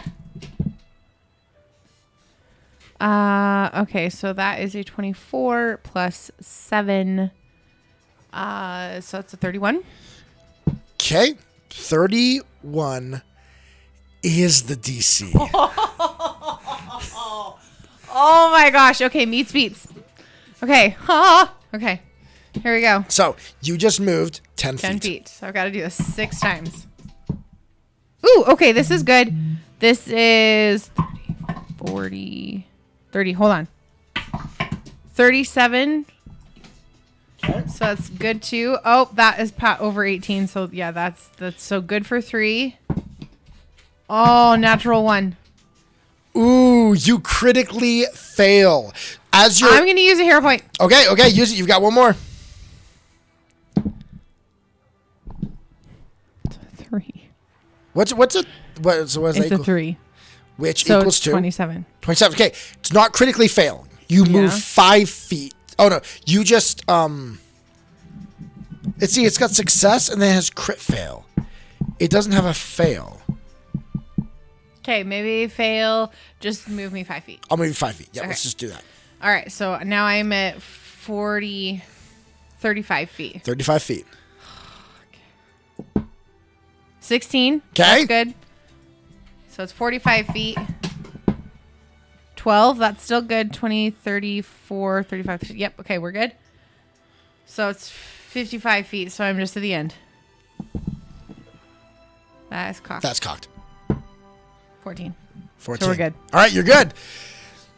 Okay, so that is a 24 plus 7. So that's a 31. Okay. 31 is the DC. Oh my gosh. Okay, meets beats. Okay. Okay. Here we go. So you just moved 10 feet. 10 feet. So I've got to do this 6 times. Ooh, okay, this is good. This is 30, 40, hold on. 37. Okay. So that's good too. Oh, that is over 18. So yeah, that's so good for 3. Oh, natural 1. Ooh, you critically fail. I'm going to use a hero point. Okay, use it. You've got one more. It's a 3. What's it? It's a 3. Which so equals it's to 27. 27. Okay, it's not critically fail. You move 5 feet. Oh no, you just it's got success and then it has crit fail. It doesn't have a fail. Okay, maybe fail. Just move me 5 feet. I'll move you 5 feet. Yeah, Okay. Let's just do that. All right, so now I'm at 35 feet. 35 feet. 16. Okay. That's good. So it's 45 feet. 12. That's still good. 20, 34, 35. Yep. Okay, we're good. So it's 55 feet. So I'm just at the end. That is cocked. That's cocked. 14. 14. So we're good. All right, you're good.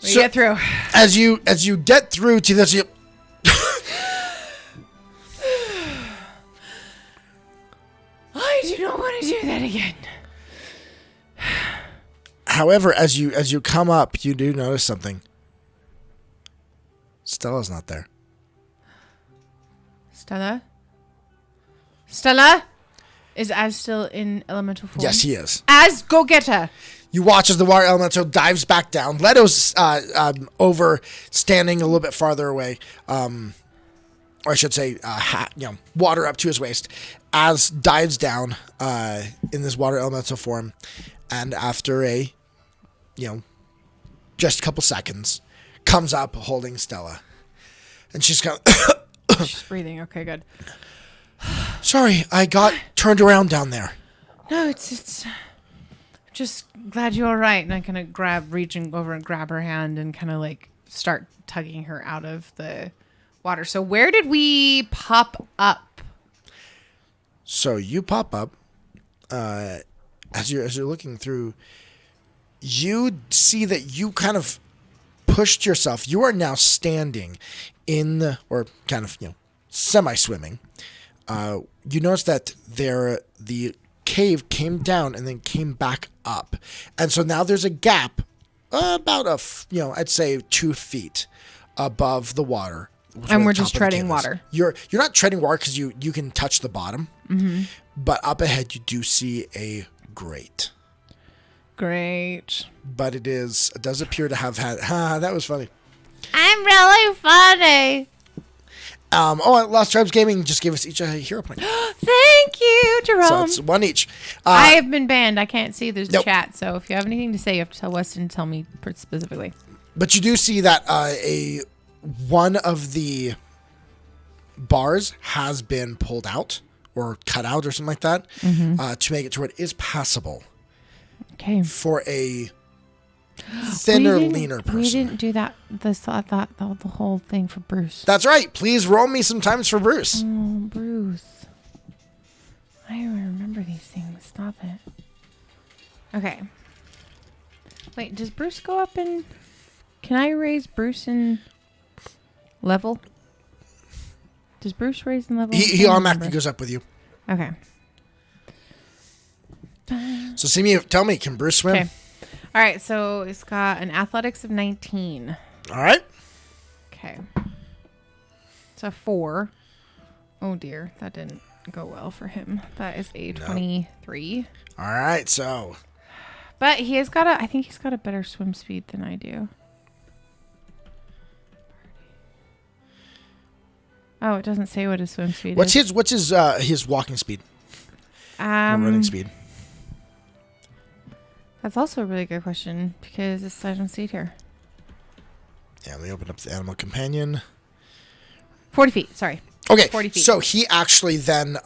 We get through. As you get through to this, I do not want to do that again. however, as you come up, you do notice something. Stella's not there. Stella? Stella? Is Az still in elemental form? Yes, he is. Az, go get her. You watch as the water elemental dives back down. Leto's over, standing a little bit farther away. Or I should say, water up to his waist. Az dives down in this water elemental form. And after just a couple seconds, comes up holding Stella. And she's kind of... She's breathing. Okay, good. Sorry, I got turned around down there. No, it's just glad you're all right. And I kind of reaching over and grab her hand and kind of like start tugging her out of the water. So where did we pop up? So you pop up, as you're looking through, you see that you kind of pushed yourself. You are now standing in, or kind of, semi-swimming. You notice that the cave came down and then came back up. And so now there's a gap about I'd say 2 feet above the water. And we're just treading water. You're not treading water because you can touch the bottom. Mm-hmm. But up ahead you do see a grate. Great. But it does appear to have had... that was funny. I'm really funny. Lost Tribes Gaming just gave us each a hero point. Thank you, Jerome. So it's 1 each. I have been banned. I can't see. There's nope. chat. So if you have anything to say, you have to tell Weston and tell me specifically. But you do see that one of the bars has been pulled out or cut out or something like that to make it to where it is passable. Okay. For a thinner, leaner person. We didn't do that. The whole thing for Bruce. That's right. Please roll me some times for Bruce. Oh, Bruce. I don't remember these things. Stop it. Okay. Wait, does Bruce go up in... Can I raise Bruce in level? Does Bruce raise in level? He automatically goes up with you. Okay. So tell me, can Bruce swim? Okay. All right, so it's got an athletics of 19. All right. Okay. It's a 4. Oh, dear. That didn't go well for him. That is a 23. All right, so. But I think he's got a better swim speed than I do. Oh, it doesn't say what his swim speed is. What's his walking speed? Or running speed? That's also a really good question because I don't see it here. Yeah, let me open up the animal companion. 40 feet, sorry. Okay, 40 feet. So he actually then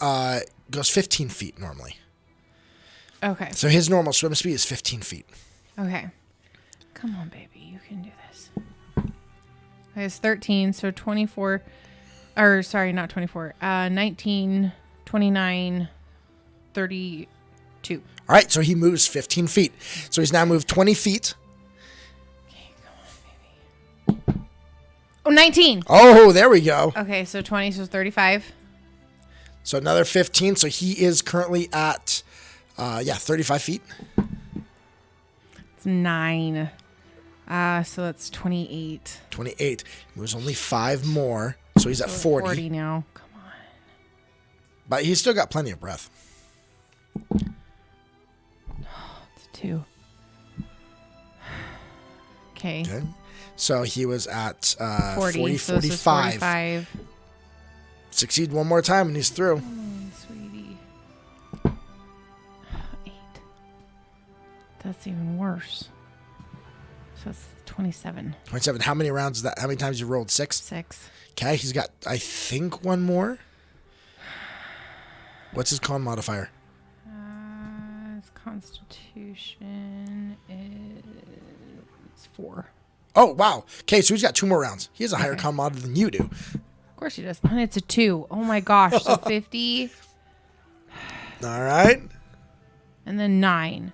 goes 15 feet normally. Okay. So his normal swim speed is 15 feet. Okay. Come on, baby. You can do this. Okay, it's 13, so 24... Or, sorry, not 24. 19, 29, 32. All right, so he moves 15 feet. So he's now moved 20 feet. Okay, come on, baby. Oh, 19. Oh, there we go. Okay, so 20, so 35. So another 15. So he is currently at, 35 feet. That's 9. So that's 28. 28. There's only 5 more, so he's at 40. 40 now. Come on. But he's still got plenty of breath. It's 2. Okay. So he was at 40, 45. Succeed one more time and he's through. Sweetie. 8. That's even worse. So it's 27. 27. How many rounds is that? How many times you rolled? 6? 6. Okay, he's got, I think, 1 more. What's his con modifier? His constitution is 4. Oh, wow. Okay, so he's got 2 more rounds. He has a higher con mod than you do. Of course he does. And it's a 2. Oh my gosh. So 50. All right. And then 9.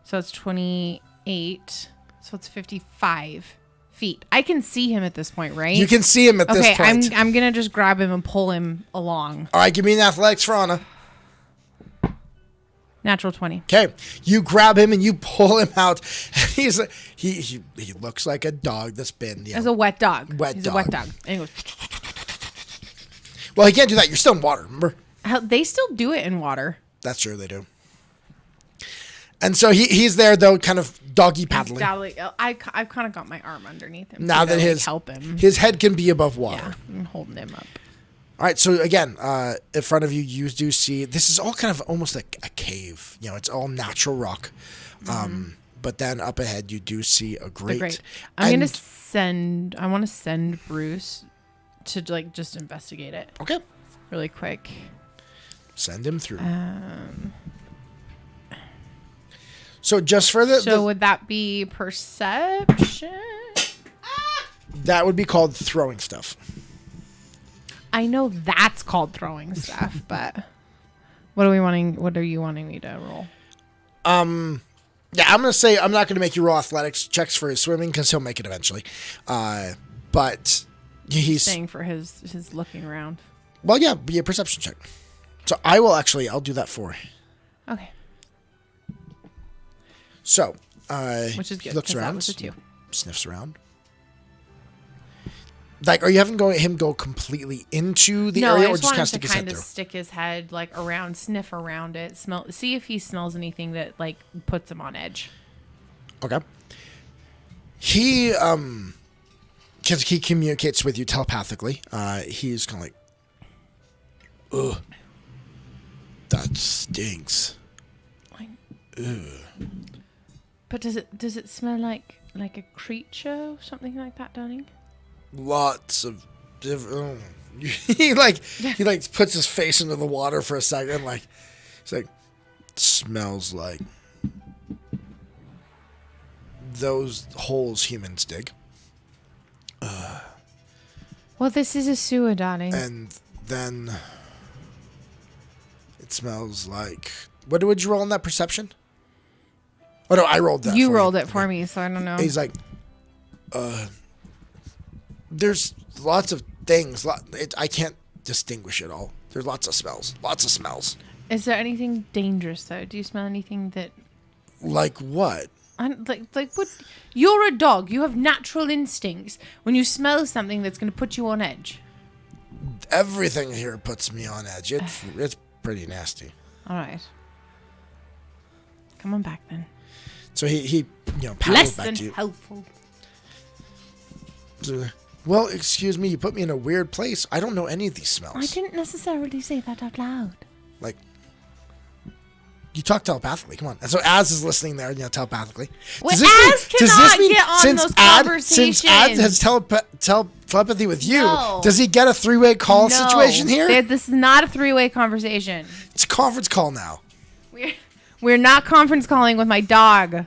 So it's 28. So it's 55 feet. I can see him at this point, right? You can see him at this point. Okay, I'm going to just grab him and pull him along. All right, give me an athletics for Anna. Natural 20. Okay, you grab him and you pull him out. He looks like a dog that's been... He's a wet dog. He's a wet dog. And he goes... Well, he can't do that. You're still in water, remember? They still do it in water. That's true, they do. And so he's there, though, kind of doggy paddling. I've kind of got my arm underneath him. Now that help him. His head can be above water. Yeah, I'm holding him up. All right, so again, in front of you, you do see, this is all kind of almost like a cave. You know, it's all natural rock. But then up ahead, you do see a grate. I want to send Bruce to, like, just investigate it. Okay. Really quick. Send him through. So just for would that be perception? That would be called throwing stuff. I know that's called throwing stuff, but what are you wanting me to roll? Yeah, I'm gonna say I'm not gonna make you roll athletics checks for his swimming because he'll make it eventually. But he's staying for his looking around. Well, yeah, be a perception check. So I'll do that for. Okay. So, which is good. Looks around. That was a 2. Sniffs around. Like, are you having him go completely into the area, or just kind of stick his head through? Stick his head like around, sniff around it, see if he smells anything that like puts him on edge. Okay. He because he communicates with you telepathically. He's kind of like, ugh, that stinks. Ugh. But does it smell like a creature or something like that, darling? Lots of different. He puts his face into the water for a second. Like, he's like, smells like those holes humans dig. Well, this is a sewer, darling. And then it smells like. What would you roll on that perception? Oh no, I rolled that. You rolled it for me, so I don't know. He's like, there's lots of things. I can't distinguish it all. There's lots of smells. Lots of smells. Is there anything dangerous though? Do you smell anything that? Like what? Like what? You're a dog. You have natural instincts. When you smell something that's going to put you on edge. Everything here puts me on edge. It's pretty nasty. All right. Come on back then. So he paddles back to you. Less than helpful. Well, excuse me, you put me in a weird place. I don't know any of these smells. I didn't necessarily say that out loud. Like, you talk telepathically. Come on. And so Az is listening there, telepathically. Well, Az cannot get on those conversations. Since Az has telepathy with you, does he get a 3-way call situation here? This is not a 3-way conversation. It's a conference call now. We're not conference calling with my dog.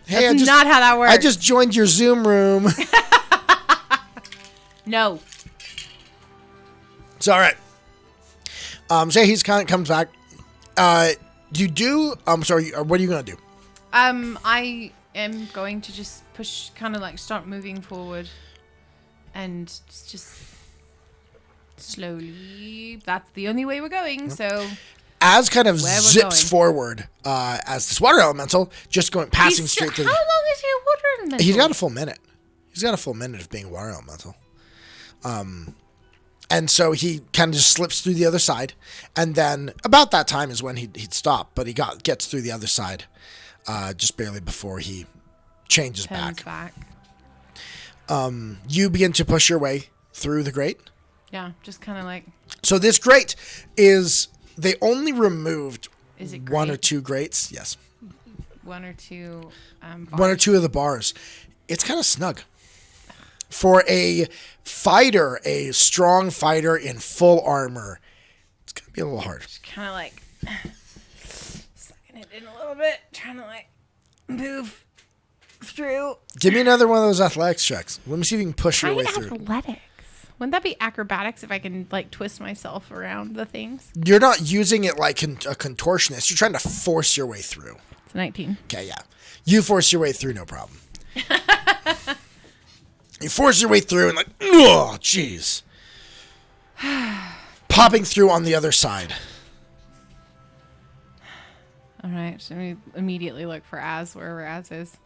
Hey, That's not how that works. I just joined your Zoom room. No. It's all right. So he's kind of comes back. You do. I'm sorry. What are you gonna do? I am going to just push, kind of like start moving forward, and just slowly. That's the only way we're going. So. Az kind of zips forward as this water elemental, just passing straight through. How long is he a water elemental? He's got a full minute. He's got a full minute of being a water elemental. And so he kind of just slips through the other side. And then about that time is when he'd stop. But he gets through the other side just barely before he changes back. You begin to push your way through the grate. Yeah, just kind of like... So this grate is... They only removed one or two grates. Yes. One or two bars. One or two of the bars. It's kind of snug. For a fighter, a strong fighter in full armor, it's going to be a little hard. Just kind of like sucking it in a little bit, trying to like move through. Give me another one of those athletics checks. Let me see if you can push your way through. Athletics. Wouldn't that be acrobatics if I can like twist myself around the things? You're not using it like a contortionist. You're trying to force your way through. It's 19. Okay, yeah. You force your way through, no problem. You force your way through and like, oh, jeez. Popping through on the other side. All right, so we immediately look for Az, wherever Az is.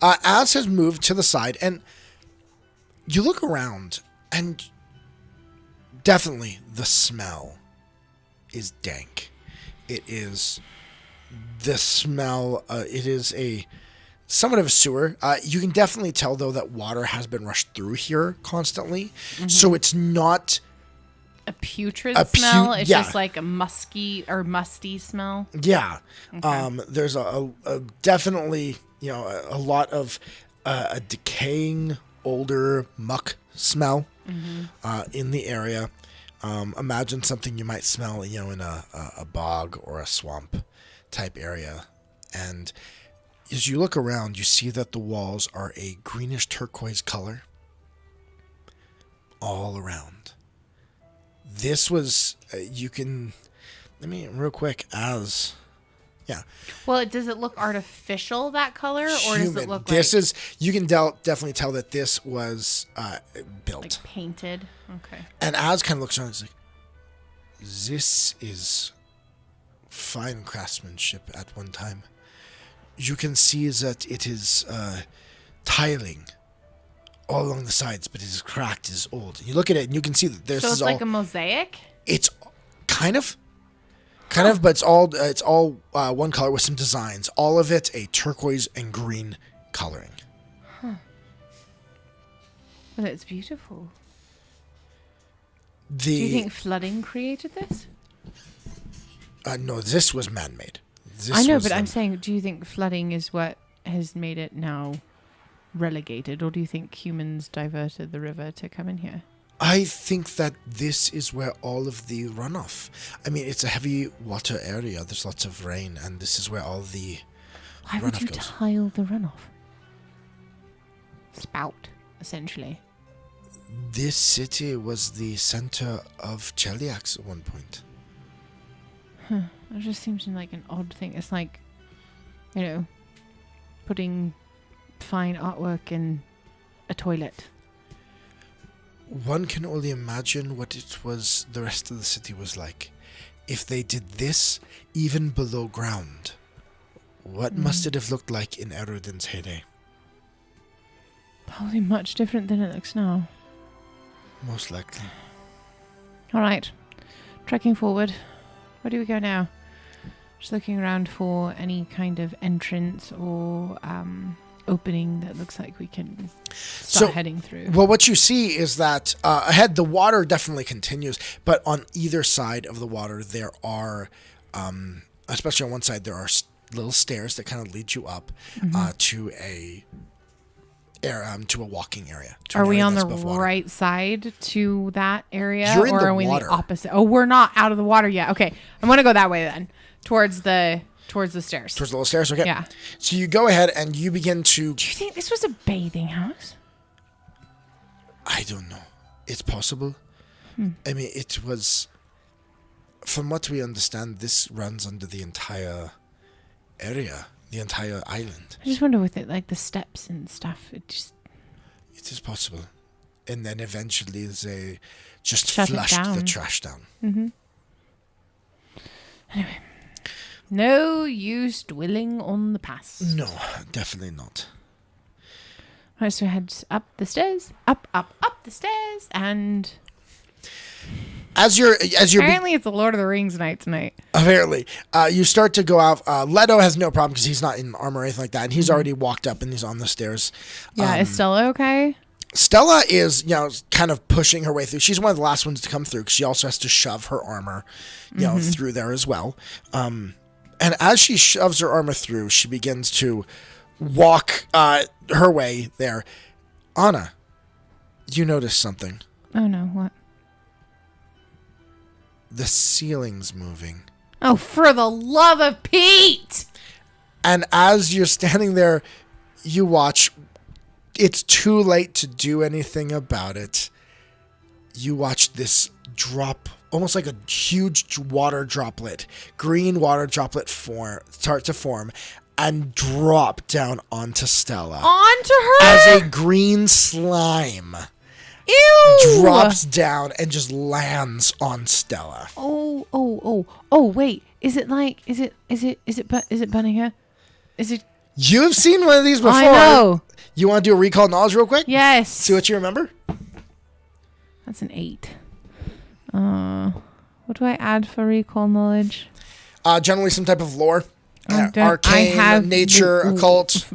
Az has moved to the side, and you look around, and definitely the smell is dank. It is the smell, it is somewhat of a sewer. You can definitely tell, though, that water has been rushed through here constantly. Mm-hmm. So it's not... A putrid smell? It's just like a musty smell? Yeah. Okay. There's a definitely, a lot of a decaying, older muck smell in the area. Imagine something you might smell, in a bog or a swamp type area. And as you look around, you see that the walls are a greenish turquoise color all around. This was, real quick, yeah. Well, does it look artificial, that color, or does it look you can definitely tell that this was built. Like painted? Okay. And Az kind of looks around and is like, this is fine craftsmanship at one time. You can see that it is tiling all along the sides, but it is cracked, it is old. You look at it and you can see that there's... So it's like a mosaic? It's kind of, but it's all one color with some designs. All of it a turquoise and green coloring. Huh. Well, it's beautiful. Do you think flooding created this? No, this was man-made. I know, but I'm saying, do you think flooding is what has made it now relegated, or do you think humans diverted the river to come in here? I think that this is where all of the runoff... I mean, it's a heavy water area. There's lots of rain, and this is where all the Why would you tile the runoff? Spout, essentially. This city was the center of Cheliax at one point. Huh. It just seems like an odd thing. It's like, putting fine artwork in a toilet. One can only imagine what the rest of the city was like. If they did this even below ground, what must it have looked like in Erudin's heyday? Probably much different than it looks now. Most likely. Alright. Trekking forward. Where do we go now? Just looking around for any kind of entrance or opening that looks like we can start heading through. Well, what you see is that ahead, the water definitely continues, but on either side of the water, there are, especially on one side, there are little stairs that kind of lead you up to a walking area. Are we on the right side to that area? You're in the are we water. In the opposite? Oh, we're not out of the water yet. Okay. I'm going to go that way then. Towards the stairs. Towards the little stairs? Okay. Yeah. So you go ahead and you begin to... Do you think this was a bathing house? I don't know. It's possible. I mean, it was... From what we understand, this runs under the entire area. The entire island. I just wonder with it, like the steps and stuff, it is possible. And then eventually they just shut flushed the trash down. Mm-hmm. Anyway. No use dwelling on the past. No, definitely not. All right, so head up the stairs, up the stairs, and as you're apparently it's a Lord of the Rings night tonight. Apparently, you start to go out. Leto has no problem because he's not in armor or anything like that, and he's already walked up and he's on the stairs. Yeah, is Stella okay? Stella is, kind of pushing her way through. She's one of the last ones to come through because she also has to shove her armor, through there as well. And as she shoves her armor through, she begins to walk her way there. Anna, you notice something. Oh no, what? The ceiling's moving. Oh, for the love of Pete! And as you're standing there, you watch. It's too late to do anything about it. You watch this drop, almost like a huge water droplet, green water droplet start to form and drop down onto Stella. Onto her? As a green slime. Ew! Drops down and just lands on Stella. Oh, wait. Is it bunny here? Is it? You've seen one of these before. I know. You want to do a recall knowledge real quick? Yes. See what you remember? That's an 8. What do I add for recall knowledge? Generally some type of lore. Arcane, nature, occult.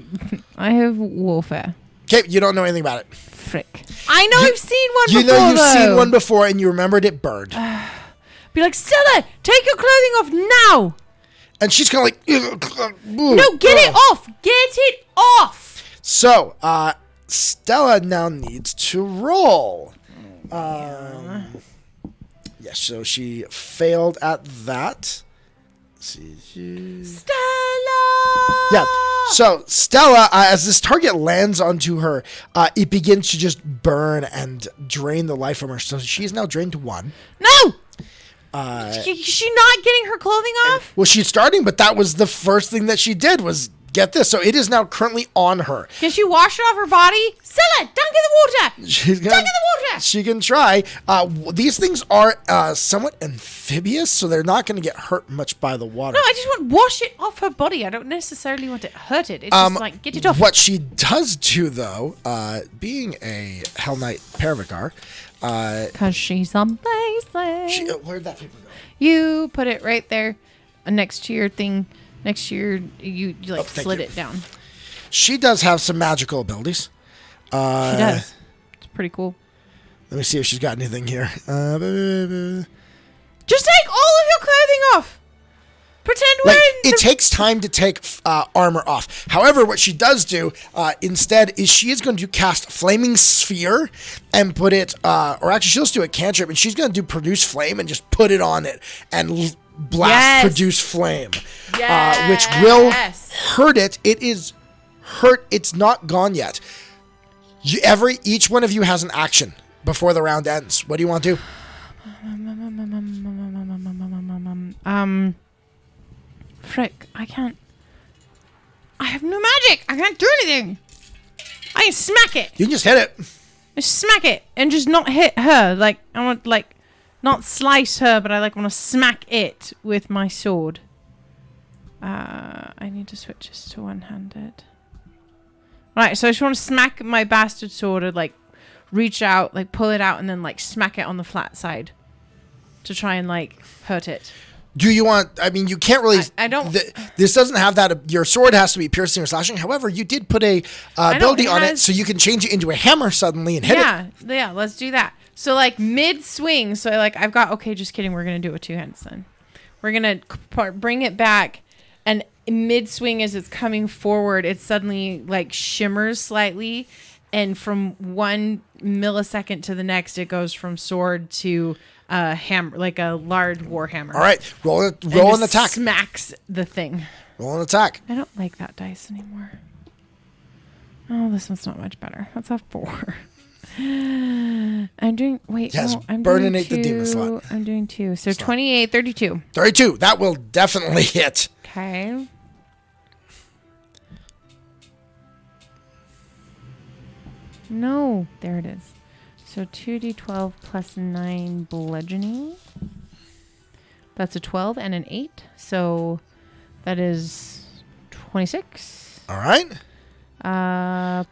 I have warfare. Okay, you don't know anything about it. Frick. I know I've seen one before, You know you've seen one before and you remembered it burned. Be like, Stella, take your clothing off now! And she's kind of like... No, get it off! Get it off! So, Stella now needs to roll. So she failed at that. Let's see. Stella! Yeah. So Stella, as this target lands onto her, it begins to just burn and drain the life from her. So she is now drained to 1. No! Is she not getting her clothing off? Well, she's starting, but that was the first thing that she did was get this. So it is now currently on her. Can she wash it off her body? Stella, dunk in the water! Dunk in the water! She can try. These things are somewhat amphibious, so they're not going to get hurt much by the water. No, I just want to wash it off her body. I don't necessarily want to hurt it. It's just like, get it off. What she does do, though, being a Hell Knight Paravicar... Because she's amazing. Where'd that paper go? You put it right there next to your thing. Next to your... You slid it down. She does have some magical abilities. She does. It's pretty cool. Let me see if she's got anything here. Just take all of your clothing off. Pretend we're in it takes time to take armor off. However, what she does do instead is she is going to cast Flaming Sphere and put it, or actually she'll just do a cantrip and she's going to do Produce Flame and just put it on it and blast Produce Flame, which will hurt it. It is hurt. It's not gone yet. Each one of you has an action before the round ends. What do you want to do? Frick, I can't. I have no magic. I can't do anything. I can smack it. You can just hit it. Just smack it and just not hit her. Like, I want, not slice her, but I, want to smack it with my sword. I need to switch this to one-handed. Right, so I just want to smack my bastard sword and, reach out, pull it out and then, smack it on the flat side to try and, hurt it. Do you want... I mean, you can't really... I don't... This doesn't have that... Your sword has to be piercing or slashing. However, you did put a ability on it, so you can change it into a hammer suddenly and hit it. Yeah, let's do that. So, mid-swing, so, I've got... Okay, just kidding. We're going to do it with 2 hands then. We're going to bring it back, and mid-swing as it's coming forward, it suddenly, shimmers slightly, and from 1 millisecond to the next, it goes from sword to... hammer, a large war hammer. All right, roll an attack. Smacks the thing. Roll an attack. I don't like that dice anymore. Oh, this one's not much better. That's a 4. I'm doing. Wait, yes, no, I'm burn doing 2. The demon slot. I'm doing 2. So 28, 32. 32. That will definitely hit. Okay. No, there it is. So 2d12 plus 9 bludgeoning. That's a 12 and an 8. So that is 26. All right.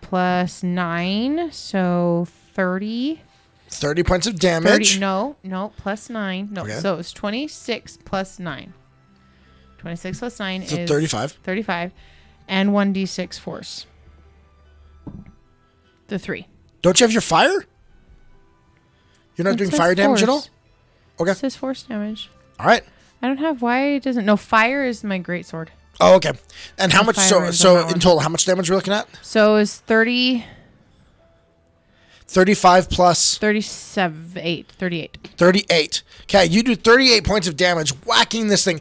Plus 9. So 30. 30 points of damage. 30, no, plus 9. No, okay. So it's 26 plus 9. 26 plus 9 so is 35. 35. And 1d6 force. The 3. Don't you have your fire? You're not doing fire damage at all? Okay. It says force damage. All right. I don't have why it doesn't. No, fire is my greatsword. Oh, okay. And how much? So in total, how much damage we're looking at? So it's 30. 35 plus 38. 38. Okay, you do 38 points of damage whacking this thing.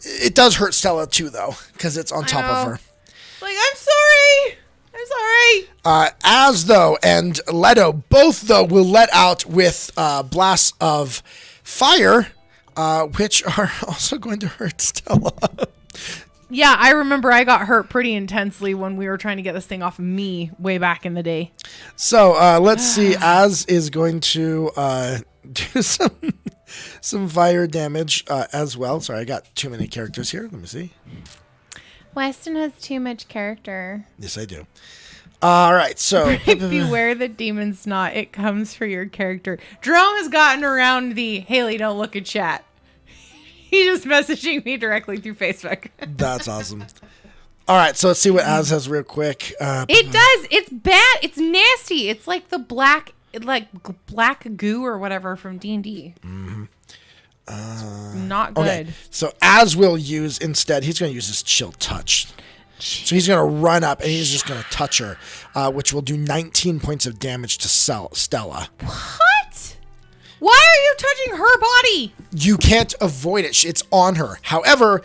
It does hurt Stella too, though, because it's on top of her. Like, I'm sorry. Az, though, and Leto, both, though, will let out with blasts of fire, which are also going to hurt Stella. Yeah, I remember I got hurt pretty intensely when we were trying to get this thing off of me way back in the day. So let's see. Az is going to do some fire damage as well. Sorry, I got too many characters here. Let me see. Weston has too much character. Yes, I do. All right, so beware the demon snot. It comes for your character. Jerome has gotten around the Hayley, don't look at chat. He's just messaging me directly through Facebook. That's awesome. All right, so let's see what Az has real quick. It does. It's bad. It's nasty. It's like the black goo or whatever from D&D. Mm-hmm. Not good. Okay. So Az will use instead. He's going to use his chill touch. So he's going to run up and he's just going to touch her, which will do 19 points of damage to Stella. What? Why are you touching her body? You can't avoid it. It's on her. However,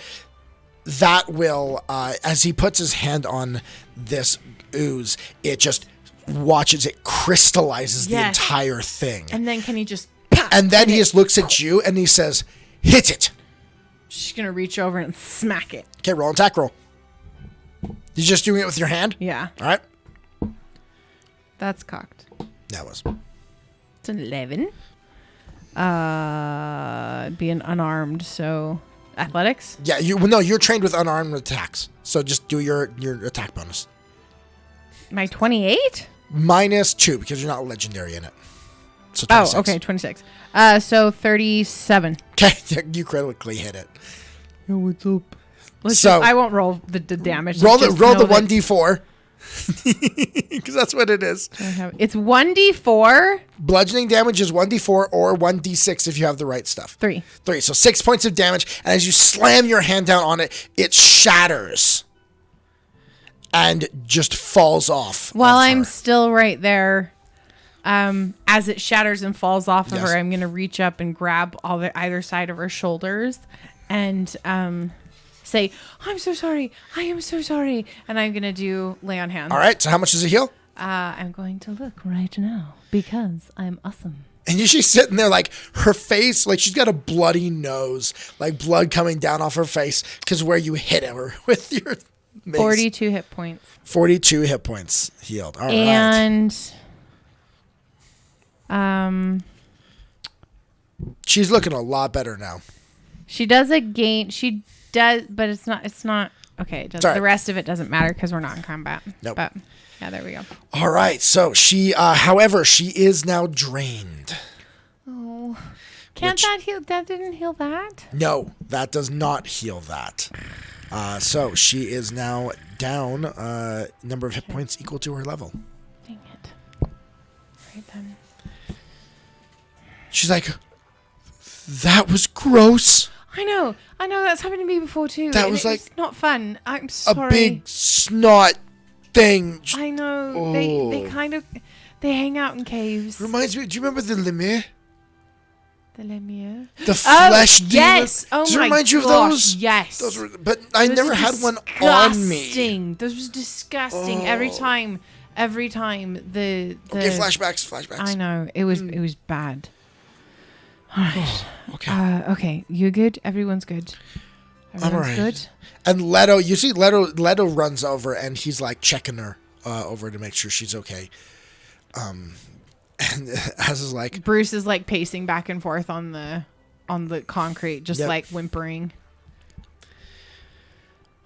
that will, as he puts his hand on this ooze, it just watches it crystallizes the entire thing. And then can he just... And then he just looks at you and he says, hit it. She's going to reach over and smack it. Okay, roll an attack roll. You're just doing it with your hand? Yeah. All right. That's cocked. That was. It's an 11. Being unarmed, so athletics? Yeah, you're trained with unarmed attacks. So just do your attack bonus. My 28? -2 because you're not legendary in it. So 26. Oh, okay, 26. So 37. Okay, you critically hit it. Yo, what's up? I won't roll the damage. Roll the 1d4. Because that's what it is. It's 1d4. Bludgeoning damage is 1d4 or 1d6 if you have the right stuff. 3. So 6 points of damage. And as you slam your hand down on it, it shatters. And just falls off. While I'm still right there, as it shatters and falls off of her, I'm going to reach up and grab either side of her shoulders and say, I'm so sorry. I am so sorry. And I'm going to do lay on hands. All right. So how much does it heal? I'm going to look right now because I'm awesome. And she's sitting there like her face, like she's got a bloody nose, like blood coming down off her face because where you hit her with your mace. 42 hit points. 42 hit points healed. All right. And she's looking a lot better now. She does a gain. She does, but it's not okay. It doesn't. The rest of it doesn't matter because we're not in combat. Nope. But yeah, there we go. All right. So she, however, she is now drained. Oh, can't that heal? That didn't heal that. No, that does not heal that. So she is now down. Number of hit points equal to her level. Dang it. Right then. She's like, that was gross. I know. That's happened to me before too. That was like it's not fun. I'm sorry. A big snot thing. I know. Oh. They hang out in caves. Reminds me. Do you remember the Lemire? The Lemire? The flesh demon? Yes. Oh, does it remind you of those? Yes. Those were, but I never had one on me. Those was disgusting. Oh. Every time the okay, flashbacks. I know. It was bad. All right. Oh, okay. Okay. You good? Everyone's good. Everyone's good. And Leto, you see Leto runs over and he's like checking her over to make sure she's okay. And Az is like... Bruce is like pacing back and forth on the on the concrete, just like whimpering.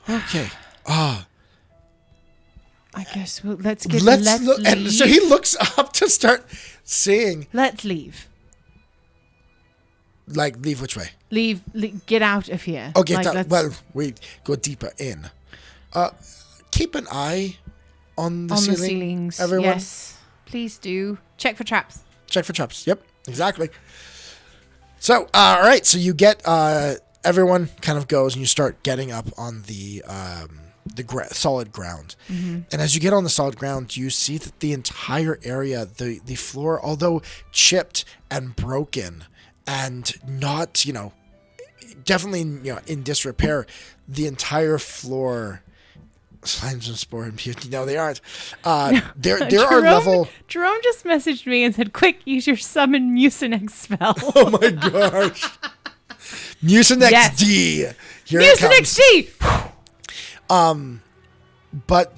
Okay. I guess let's look. leave. And so he looks up to start seeing. Let's leave. Like, leave which way? Leave. Get out of here. Okay. Well, we go deeper in. Keep an eye on the ceiling. The ceilings. Everyone. Yes. Please do. Check for traps. Check for traps. Yep. Exactly. So, all right. So you get everyone kind of goes and you start getting up on the solid ground. Mm-hmm. And as you get on the solid ground, you see that the entire area, the floor, although chipped and broken and not, definitely in disrepair, the entire floor. Slimes and spore and beauty. No, they aren't. There are level. Jerome just messaged me and said, "Quick, use your summon Mucinex spell." Oh my gosh. Mucinex D. Here Mucinex D. But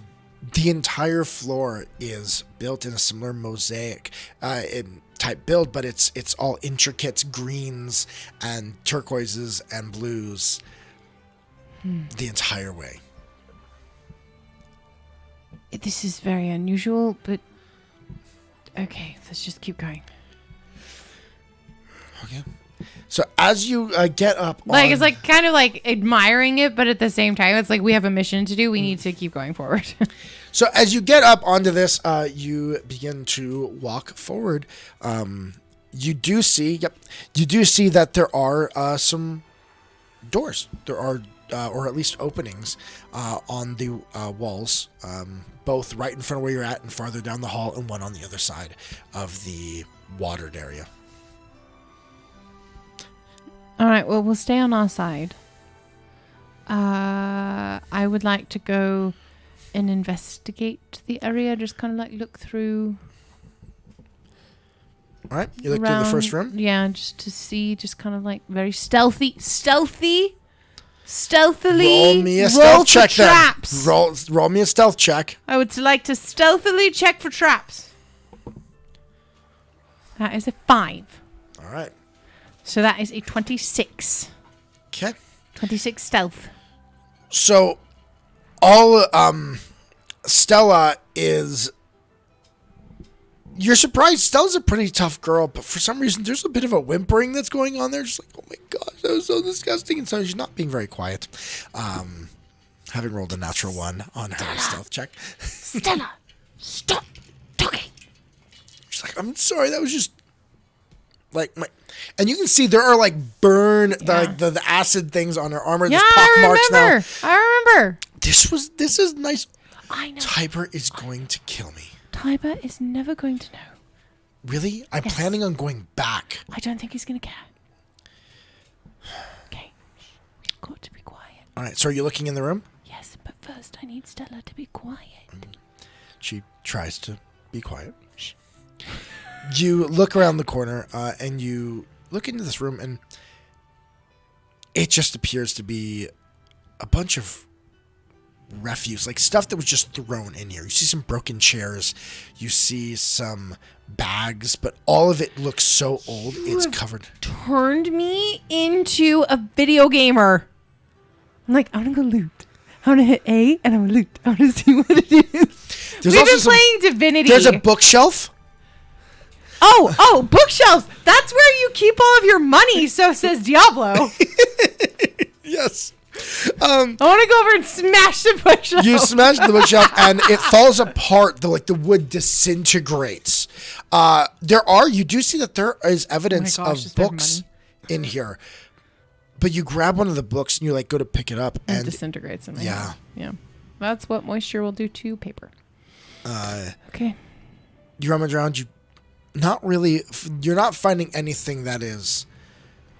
the entire floor is built in a similar mosaic in type build, but it's all intricate greens and turquoises and blues the entire way. This is very unusual, but okay, let's just keep going. Okay. So as you get up, it's like kind of like admiring it, but at the same time, it's like we have a mission to do. We need to keep going forward. So as you get up onto this, you begin to walk forward. You do see that there are some doors. There are, or at least openings, on the walls, both right in front of where you're at and farther down the hall, and one on the other side of the watered area. All right, well, we'll stay on our side. I would like to go and investigate the area, just kind of like look through. All right, you look through the first room? Yeah, just to see, just kind of like very stealthily. Roll me a stealth check then. Roll me a stealth check. I would like to stealthily check for traps. That is a 5. All right. So that is a 26. Okay. 26 stealth. So, all Stella is. You're surprised. Stella's a pretty tough girl, but for some reason, there's a bit of a whimpering that's going on there. Just like, oh my gosh, that was so disgusting. And so she's not being very quiet. Having rolled a natural 1 on her stealth check. Stella, stop talking. She's like, I'm sorry, that was just like my. And you can see there are like the acid things on her armor. Yeah, There's pock marks now. I remember. This is nice. I know. Tiber is going to kill me. Tiber is never going to know. Really? I'm planning on going back. I don't think he's going to care. Okay. You've got to be quiet. All right. So are you looking in the room? Yes, but first I need Stella to be quiet. She tries to be quiet. Shh. You look around the corner and you look into this room, and it just appears to be a bunch of refuse, like stuff that was just thrown in here. You see some broken chairs, you see some bags, but all of it looks so old. It's covered. Turned me into a video gamer. I'm like, I'm gonna go loot. I'm gonna hit A and I'm gonna loot. I'm gonna see what it is. We've been playing Divinity. There's a bookshelf. Oh, bookshelves. That's where you keep all of your money, so says Diablo. Yes. I want to go over and smash the bookshelf. You smash the bookshelf and it falls apart. The wood disintegrates. You do see that there is evidence of books in here. But you grab one of the books and you go to pick it up and it disintegrates in my hand. Yeah. That's what moisture will do to paper. Okay. You rummage around, you're not finding anything that is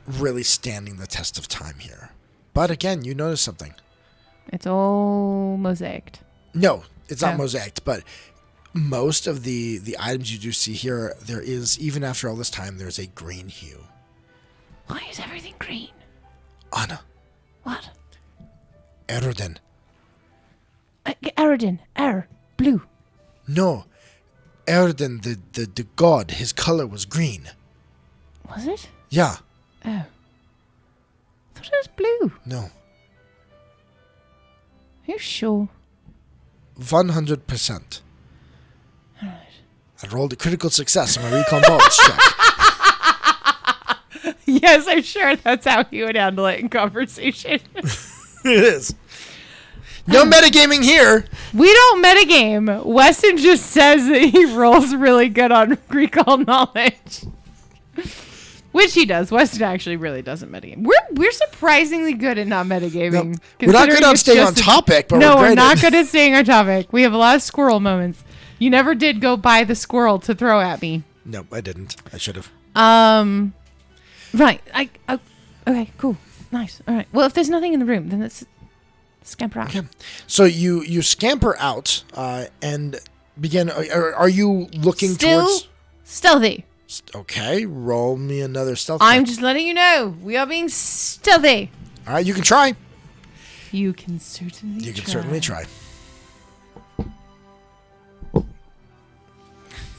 really standing the test of time here. But again, you notice something. It's all mosaiced. No, it's not mosaiced, but most of the items you do see here, there is, even after all this time, there's a green hue. Why is everything green? Anna. What? Erodin. Erodin. Blue. No. Erodin, the god, his color was green. Was it? Yeah. Oh. thought it was blue. No. Are you sure? 100%. All right. I rolled a critical success on my recon bolts check. Yes, I'm sure that's how he would handle it in conversation. It is. No metagaming here. We don't metagame. Weston just says that he rolls really good on recall knowledge. Which he does. Weston actually really doesn't metagame. We're surprisingly good at not metagaming. No, we're not good on staying on topic, but we're great we're not good at staying on topic. We have a lot of squirrel moments. You never did go buy the squirrel to throw at me. No, I didn't. I should have. Right. Okay, cool. Nice. All right. Well, if there's nothing in the room, then let's scamper out. Okay. So you scamper out and begin. Are you looking towards stealthy? Okay. Roll me another stealth. I'm just letting you know we are being stealthy. All right. You can try. You can certainly try.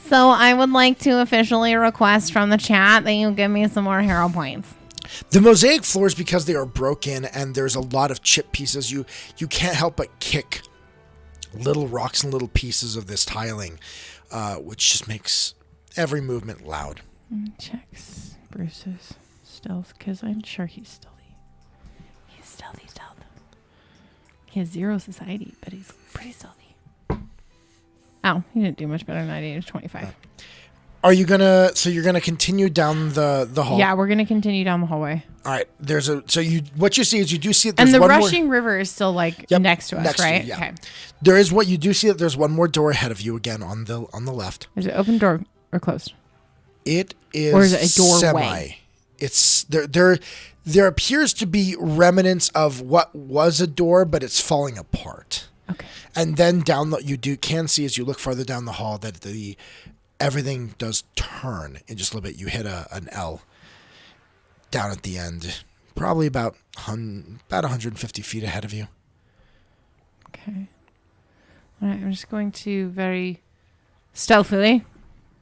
So I would like to officially request from the chat that you give me some more hero points. The mosaic floors, because they are broken and there's a lot of chip pieces, you can't help but kick little rocks and little pieces of this tiling, which just makes every movement loud. Checks Bruce's stealth, because I'm sure he's stealthy. He's stealthy. He has 0 society, but he's pretty stealthy. Oh, he didn't do much better than I did. He was 25. Are you gonna? So you're gonna continue down the hall? Yeah, we're gonna continue down the hallway. All right. What you see is you do see that and there's the one rushing river is still next to us, right? Yeah. Okay. There is what you do see that there's one more door ahead of you again on the left. Is it open door or closed? It is. Or is it a doorway? Semi. It's there. There appears to be remnants of what was a door, but it's falling apart. Okay. And then can see as you look farther down the hall that everything does turn in just a little bit. You hit an L down at the end, probably about 150 feet ahead of you. Okay. All right. I'm just going to very stealthily.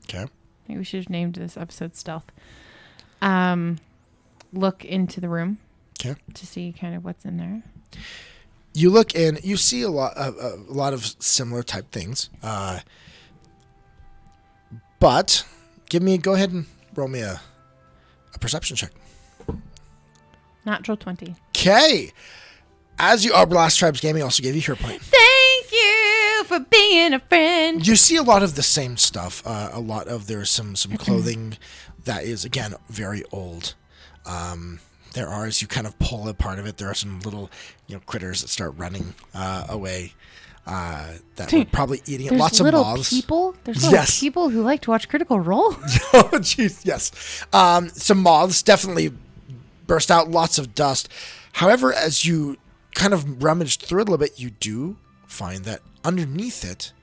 Okay. I think we should have named this episode Stealth. Look into the room. Okay. To see kind of what's in there. You look in. You see a lot of similar type things. But go ahead and roll me a perception check. Natural 20. Okay. As you Last Tribes Gaming also gave you hero point. Thank you for being a friend. You see a lot of the same stuff. There's some clothing that is again very old. There are, as you kind of pull a part of it, there are some little, critters that start running away that were probably eating it. Lots of moths. There's little people who like to watch Critical Role. Oh, jeez, yes. Some moths definitely burst out. Lots of dust. However, as you kind of rummage through it a little bit, you do find that underneath it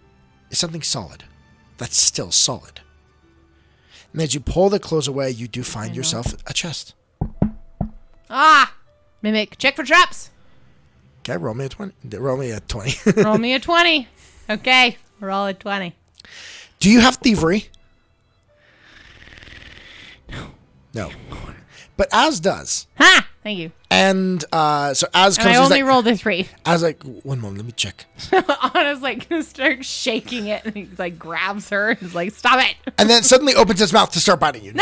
is something solid. That's still solid. And as you pull the clothes away, you do find yourself a chest. Mimic. Check for traps. Okay, roll me a 20. Roll me a 20. Roll me a 20. Okay, roll a 20. Do you have thievery? No. But Az does. Ha! Thank you. And so Az comes. And I only rolled a 3. Az one moment, let me check. Anna's gonna start shaking it, and he grabs her and is stop it. And then suddenly opens his mouth to start biting you.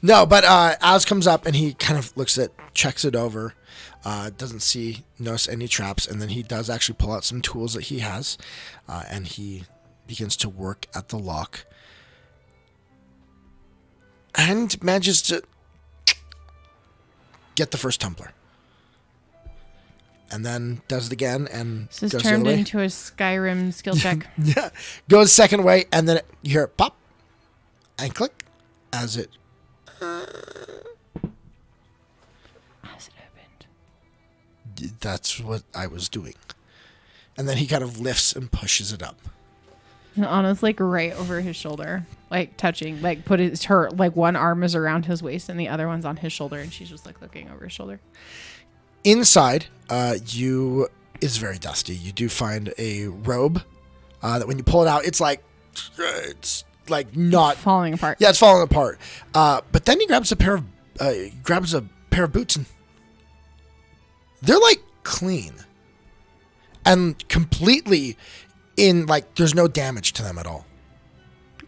No, but Az comes up and he kind of looks at, checks it over, doesn't notice any traps, and then he does actually pull out some tools that he has, and he begins to work at the lock, and manages to get the first tumbler, and then does it again, and this goes turned the other way. into a Skyrim skill check. Yeah, goes second way, and then you hear it pop and click as it. As it opened. That's what I was doing. And then he kind of lifts and pushes it up. And Anna's right over his shoulder, touching, her one arm is around his waist and the other one's on his shoulder, and she's just looking over his shoulder. Inside, is very dusty. You do find a robe that when you pull it out, it's not falling apart. Yeah, it's falling apart. But then he grabs a pair of boots and They're like clean and completely in like there's no damage to them at all.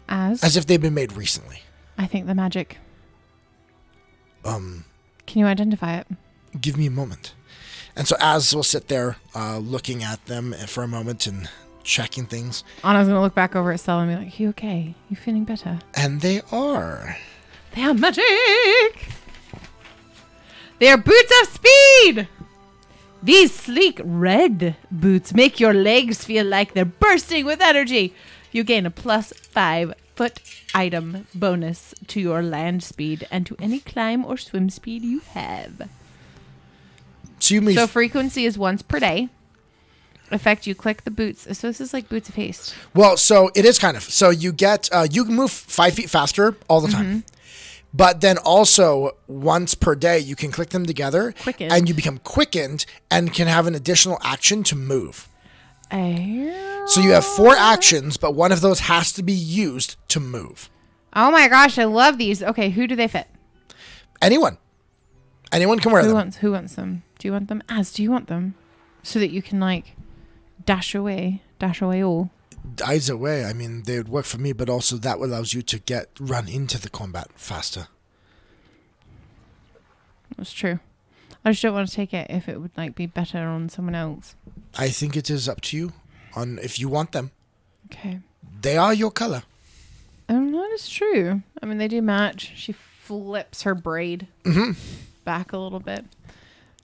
As if they've been made recently. I think the magic. Can you identify it? Give me a moment. And so Az will sit there looking at them for a moment and checking things. Anna's going to look back over at Stella and be like, you okay? You feeling better? And they are. They are magic. They are boots of speed. These sleek red boots make your legs feel like they're bursting with energy. You gain a +5 foot item bonus to your land speed and to any climb or swim speed you have. So frequency is once per day. Effect, you click the boots. So this is like boots of haste. Well, so it is kind of. So you get, you can move 5 feet faster all the time. But then also once per day, you can click them together. Quickened. And you become quickened and can have an additional action to move. So you have 4 actions, but one of those has to be used to move. Oh my gosh, I love these. Okay, who do they fit? Anyone can wear them. Who wants them? Do you want them? Do you want them? So that you can like dash away all. Either way, I mean, they would work for me, but also that allows you to run into the combat faster. That's true. I just don't want to take it if it would like be better on someone else. I think it is up to you on if you want them. Okay. They are your color. That is true. I mean, they do match. She flips her braid back a little bit.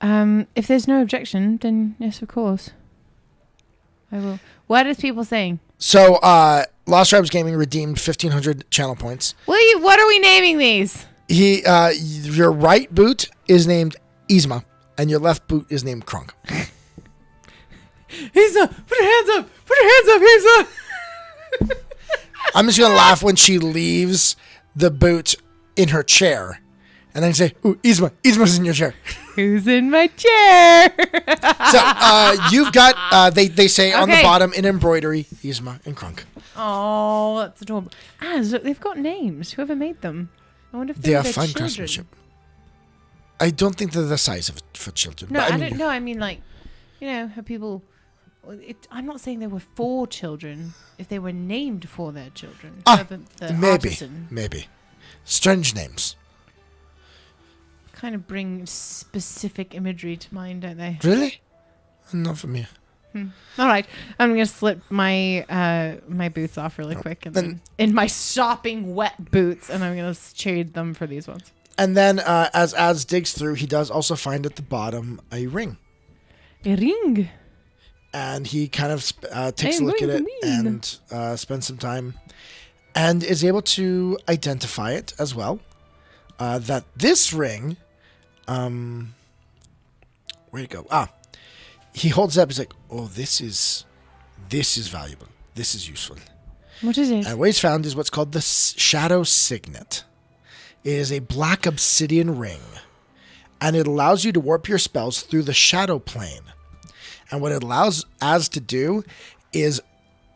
If there's no objection, then yes, of course. I will. What is people saying? So, Lost Tribes Gaming redeemed 1,500 channel points. What are we naming these? Your right boot is named Yzma, and your left boot is named Kronk. Yzma, put your hands up! Put your hands up, Yzma! I'm just gonna laugh when she leaves the boot in her chair, and then say, "Ooh, Yzma's in your chair." Who's in my chair? So you've got they say on the bottom in embroidery, Yzma and Kronk. Oh, that's adorable. They've got names. Whoever made them? I wonder if they are fine craftsmanship. I don't think they're the size of it for children. No, I don't know. I mean, like, you know, how people. I'm not saying they were for children. If they were named for their children, maybe strange names. Kind of bring specific imagery to mind, don't they? Really? Not for me. All right, I'm gonna slip my my boots off really quick, and then in my sopping wet boots, and I'm gonna trade them for these ones. And then as digs through, he does also find at the bottom a ring. A ring. And he kind of takes a look at it and spends some time and is able to identify it as well. That this ring, where'd it go? He holds it up. He's like, "Oh, this is valuable. This is useful." What is it? And what he's found is what's called the Shadow Signet. It is a black obsidian ring, and it allows you to warp your spells through the shadow plane. And what it allows Az to do is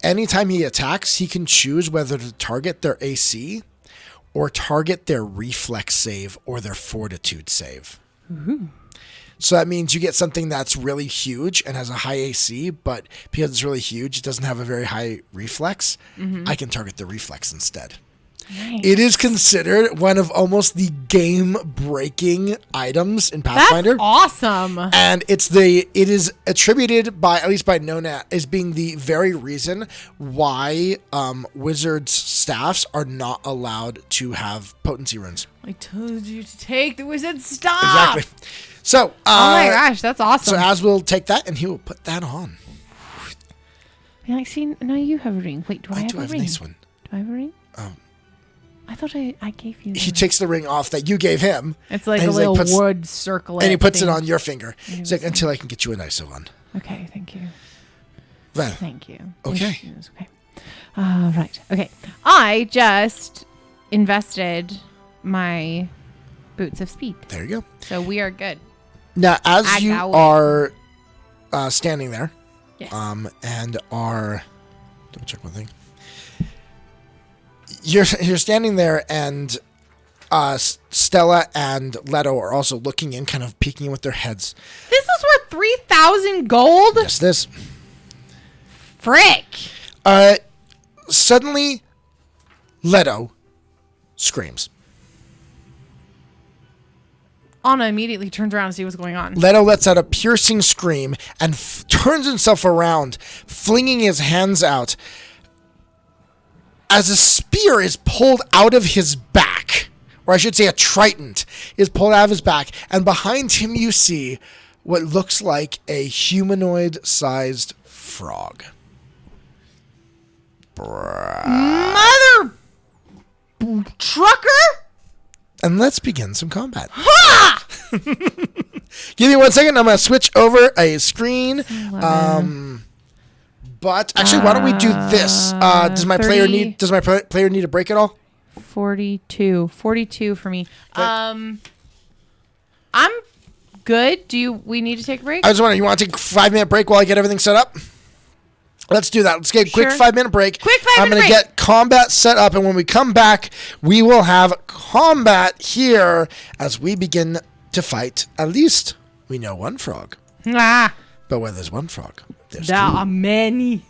anytime he attacks, he can choose whether to target their AC or target their reflex save or their fortitude save. Ooh. So that means you get something that's really huge and has a high AC, but because it's really huge, it doesn't have a very high reflex. I can target the reflex instead. Nice. It is considered one of almost the game-breaking items in Pathfinder. That's awesome. And it is attributed by, at least by Nona, as being the very reason why wizards' staffs are not allowed to have potency runes. I told you to take the wizard's staff. Exactly. So, oh my gosh, that's awesome. So Az will take that and he will put that on. Be like, see, now you have a ring. Wait, do I have a ring? I do have a nice one. Do I have a ring? I thought I gave you. He takes the ring off that you gave him. It's like a little wood circle. And he puts it on your finger. He's like, until I can get you a nicer one. Okay, thank you. Well, thank you. Okay. Okay. Right. Okay. I just invested my boots of speed. There you go. So we are good. Now, as you are standing there, yes. And are double check one thing. You're standing there, and Stella and Leto are also looking in, kind of peeking in with their heads. This is where 3,000 gold? Yes, this. Frick. Suddenly, Leto screams. Anna immediately turns around to see what's going on. Leto lets out a piercing scream and turns himself around, flinging his hands out as a spear is pulled out of his back, or I should say a trident is pulled out of his back, and behind him you see what looks like a humanoid-sized frog. Mother trucker? And let's begin some combat. Ha! Give me 1 second. I'm going to switch over a screen. But actually, why don't we do this? Does my player need a break at all? 42 for me. I'm good. We need to take a break? I was wondering, you want to take a 5-minute break while I get everything set up? Let's do that. Let's get a quick 5-minute break. I'm going to get combat set up, and when we come back, we will have combat here as we begin to fight. At least we know one frog. Ah. But where there's one frog, there's there are many.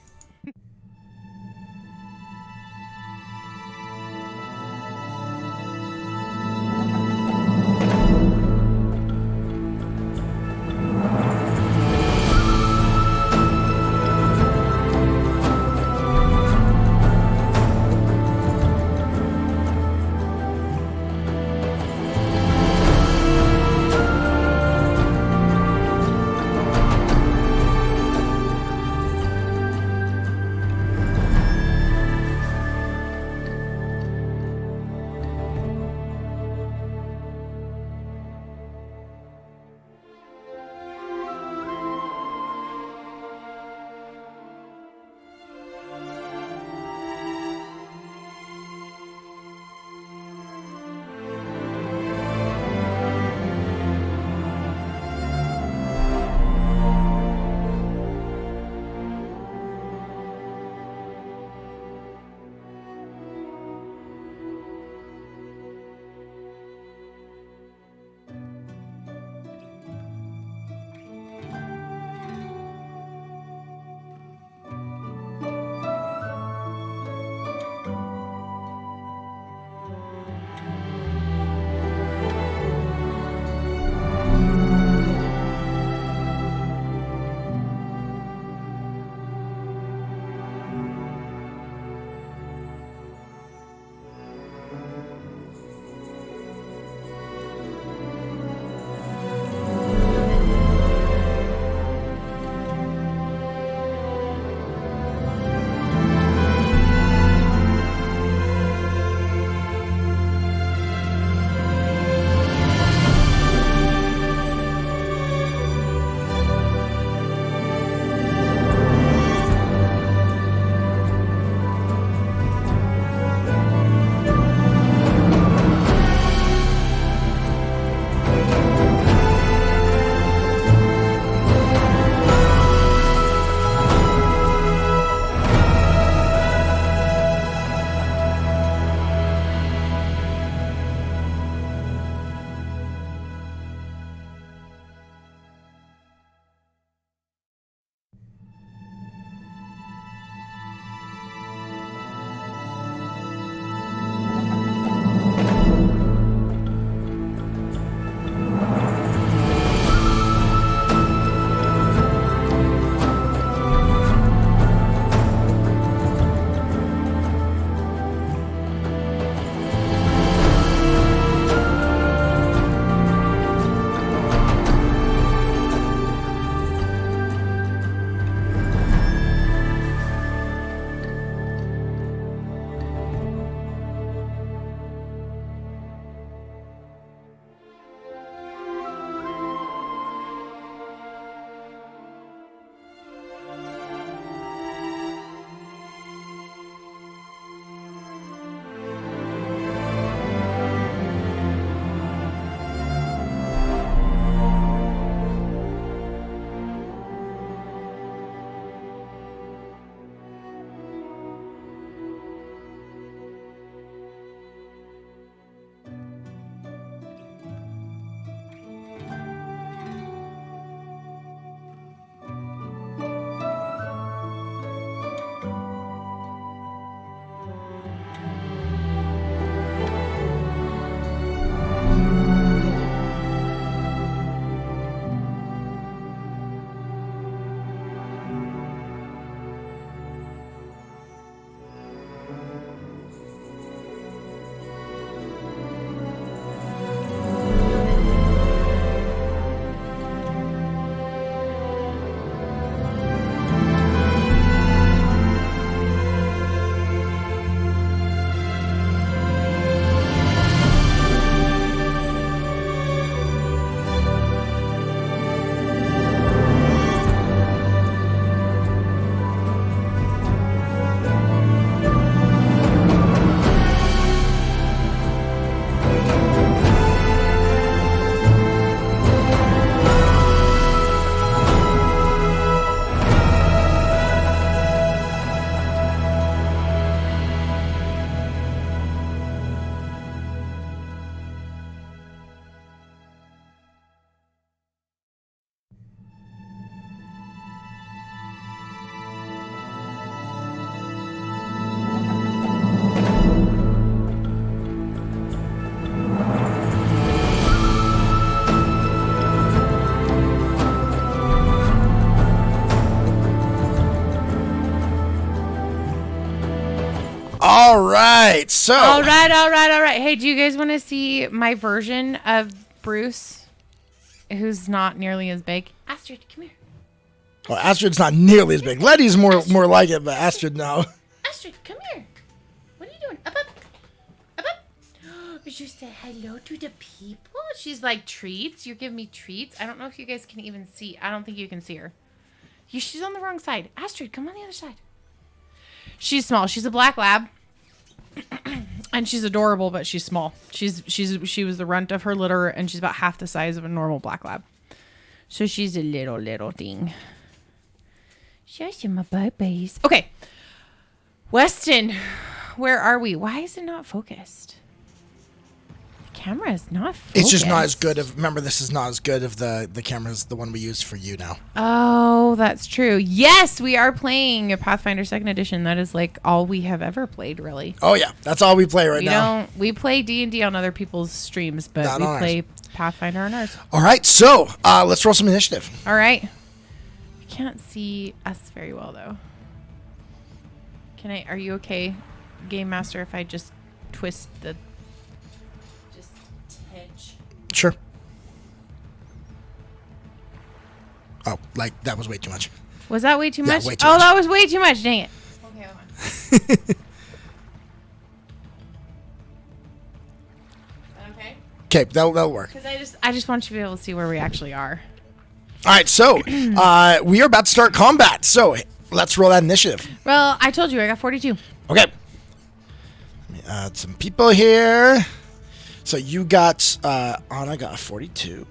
right. So. All right. Hey, do you guys want to see my version of Bruce, who's not nearly as big? Astrid, come here. Well, Astrid's not nearly as big. Letty's more like it, but Astrid, no. Astrid, come here. What are you doing? Up. You say hello to the people? She's like, treats? You're giving me treats? I don't know if you guys can even see. I don't think you can see her. She's on the wrong side. Astrid, come on the other side. She's small. She's a black lab. And she's adorable, but she's small. She was the runt of her litter, and she's about half the size of a normal black lab. So she's a little thing. Show you my babies. Okay. Weston, where are we? Why is it not focused? Camera is not focused. It's just not as good of. Remember, this is not as good of the camera's the one we use for you now. Oh, that's true. Yes, we are playing a Pathfinder 2nd Edition. That is like all we have ever played, really. Oh yeah, that's all we play right now. We play D&D on other people's streams, but we play Pathfinder on ours. All right, so let's roll some initiative. All right. I can't see us very well though. Are you okay, Game Master, if I just twist the... Sure. Oh, like that was way too much. Was that way too much? Way too much. That was way too much. Dang it. Okay, hold on. Okay. Okay, that'll work. Because I just want you to be able to see where we actually are. All right, so we are about to start combat. So let's roll that initiative. Well, I told you I got 42. Okay. Let me add some people here. So you got, Anna got 42.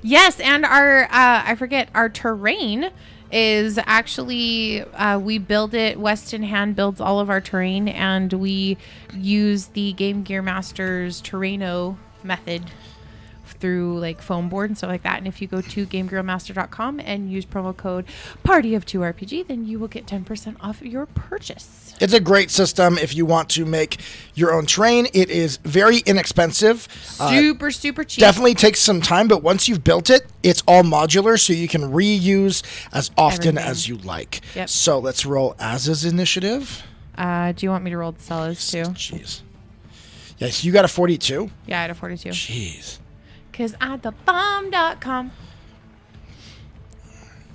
Yes, and our terrain is actually, we build it, Weston hand builds all of our terrain, and we use the Game Gear Master's Terraino method through like foam board and stuff like that. And if you go to GameGearMaster.com and use promo code PARTYOF2RPG, then you will get 10% off your purchase. It's a great system if you want to make your own terrain. It is very inexpensive. Super cheap. Definitely takes some time, but once you've built it, it's all modular, so you can reuse as often as you like. Yep. So let's roll Az's initiative. Do you want me to roll Stella's too? Jeez. Yes, you got a 42? Yeah, I had a 42. Jeez. Because I'm the bomb.com.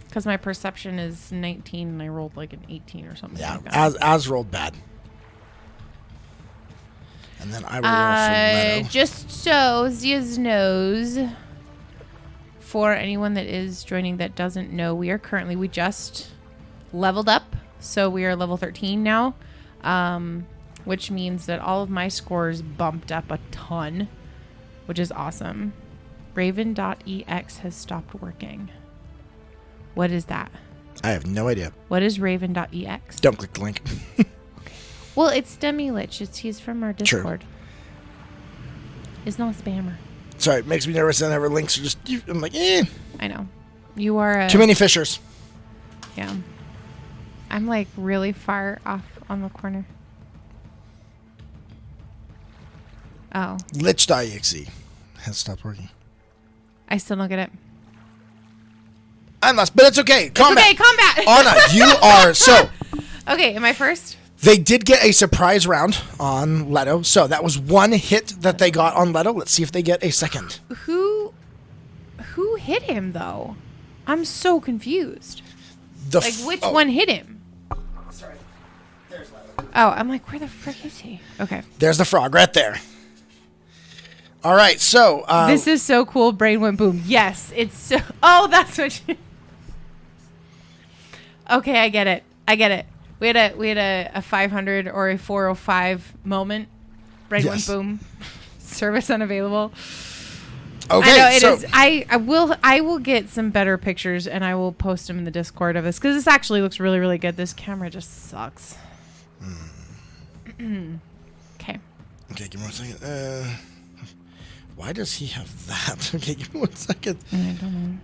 Because my perception is 19 and I rolled like an 18 or something. Yeah, like that. Az rolled bad. And then I will roll for Leto. Just so Ziaz knows, for anyone that is joining that doesn't know, we just leveled up. So we are level 13 now, which means that all of my scores bumped up a ton, which is awesome. Raven.ex has stopped working. What is that? I have no idea. What is Raven.ex? Don't click the link. Well, it's Demilich. He's from our Discord. True. He's not a spammer. Sorry, it makes me nervous whenever links are just... I'm like, I know. You are too many fishers. Yeah. I'm like really far off on the corner. Oh. Lich.exe has stopped working. I still don't get it. I'm lost, but it's okay. Combat. It's okay, combat. Anna, you are so. Okay, am I first? They did get a surprise round on Leto, so that was one hit that they got on Leto. Let's see if they get a second. Who hit him though? I'm so confused. Which one hit him? Sorry. There's Leto. Oh, I'm like, where the frick is he? Okay. There's the frog right there. All right, so this is so cool. Brain went boom. Yes, it's so. Oh, that's what. Okay, I get it. We had a 500 or a 405 moment. Brain went boom. Service unavailable. Okay, I know it is. I will get some better pictures and I will post them in the Discord of this because this actually looks really, really good. This camera just sucks. Okay. Okay, give me 1 second. Why does he have that? Okay, give me 1 second. I don't know.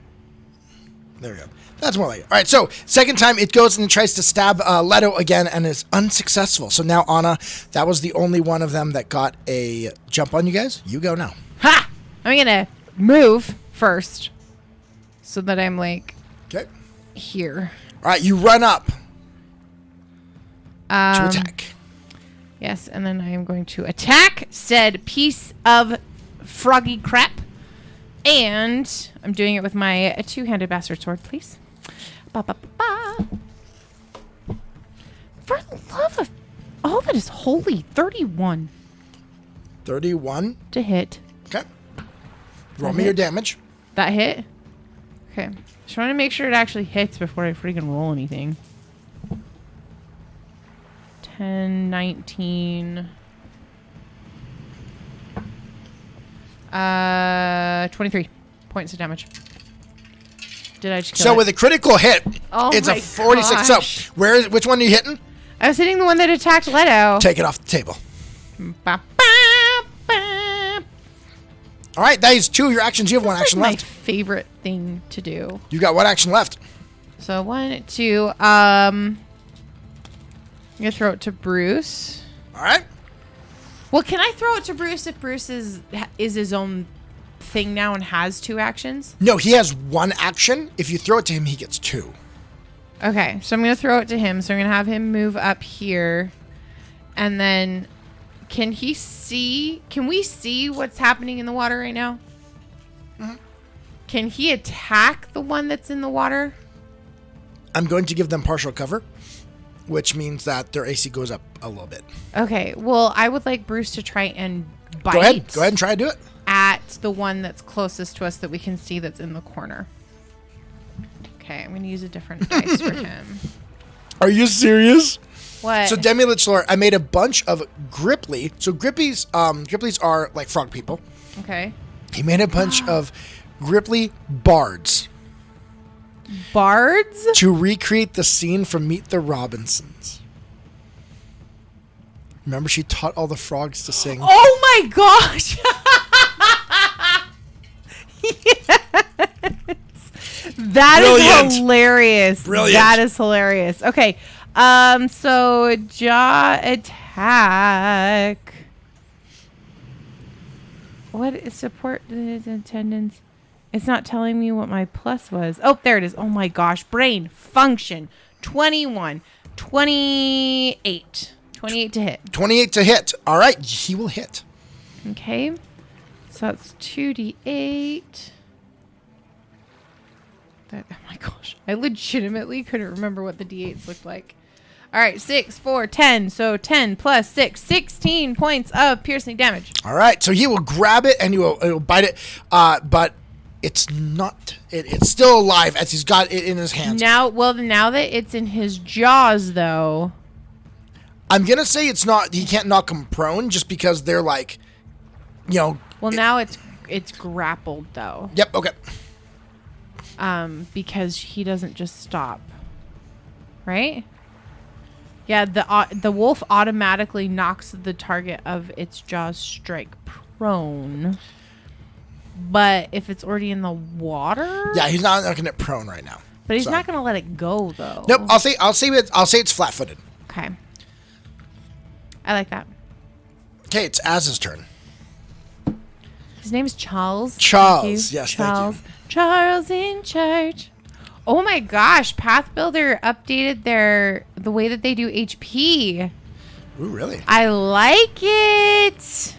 There we go. That's more like it. All right, so second time it goes and it tries to stab Leto again and is unsuccessful. So now, Anna, that was the only one of them that got a jump on you guys. You go now. Ha! I'm going to move first so that I'm like here. All right, you run up to attack. Yes, and then I am going to attack said piece of froggy crap. And I'm doing it with my two-handed bastard sword, please. Ba, ba, ba, ba. For the love of all that is holy, 31. 31. To hit. Okay. Roll me your damage. That hit? Okay. Just want to make sure it actually hits before I freaking roll anything. 10, 19... 23 points of damage. Did I just kill it? With a critical hit, oh it's a 46. Gosh. So, which one are you hitting? I was hitting the one that attacked Leto. Take it off the table. Ba, ba, ba. All right, that is 2 of your actions. You have 1 action left. My favorite thing to do. You got 1 action left. So 1, 2. I'm gonna throw it to Bruce. All right. Well, can I throw it to Bruce if Bruce is his own thing now and has 2 actions? No, he has 1 action. If you throw it to him, he gets 2. Okay, so I'm going to throw it to him. So I'm going to have him move up here. And then can we see what's happening in the water right now? Mm-hmm. Can he attack the one that's in the water? I'm going to give them partial cover, which means that their AC goes up a little bit. Okay, well, I would like Bruce to try and bite. Go ahead and try to do it. At the one that's closest to us that we can see that's in the corner. Okay, I'm going to use a different dice for him. Are you serious? What? So Demi-Lich Lore, I made a bunch of Gripply. So Gripplies are like frog people. Okay. He made a bunch of Gripply bards. Bards? To recreate the scene from Meet the Robinsons. Remember, she taught all the frogs to sing. Oh my gosh! Yes. That Brilliant. is hilarious. Brilliant. That is hilarious. Okay. So jaw attack. What is support attendance? It's not telling me what my plus was. Oh, there it is. Oh my gosh. Brain function. 21. 28. 28 to hit. 28 to hit. All right, he will hit. Okay. So that's 2d8. Oh my gosh. I legitimately couldn't remember what the d8s looked like. All right, 6, 4, 10. So 10 plus 6, 16 points of piercing damage. All right, so he will grab it and he will bite it, but it's not. It's still alive as he's got it in his hands. Now that it's in his jaws, though, I'm gonna say it's not. He can't knock him prone just because they're like, Well, now it's grappled though. Yep. Okay. Because he doesn't just stop, right? Yeah, the wolf automatically knocks the target of its jaws strike prone. But if it's already in the water, yeah, he's not knocking it prone right now. But he's not gonna let it go though. Nope. I'll say it's flat-footed. Okay. I like that. Okay, it's Az's turn. His name is Charles. Charles, yes, Charles. thank you. Charles in charge. Oh my gosh, Path Builder updated the way that they do HP. Ooh, really? I like it.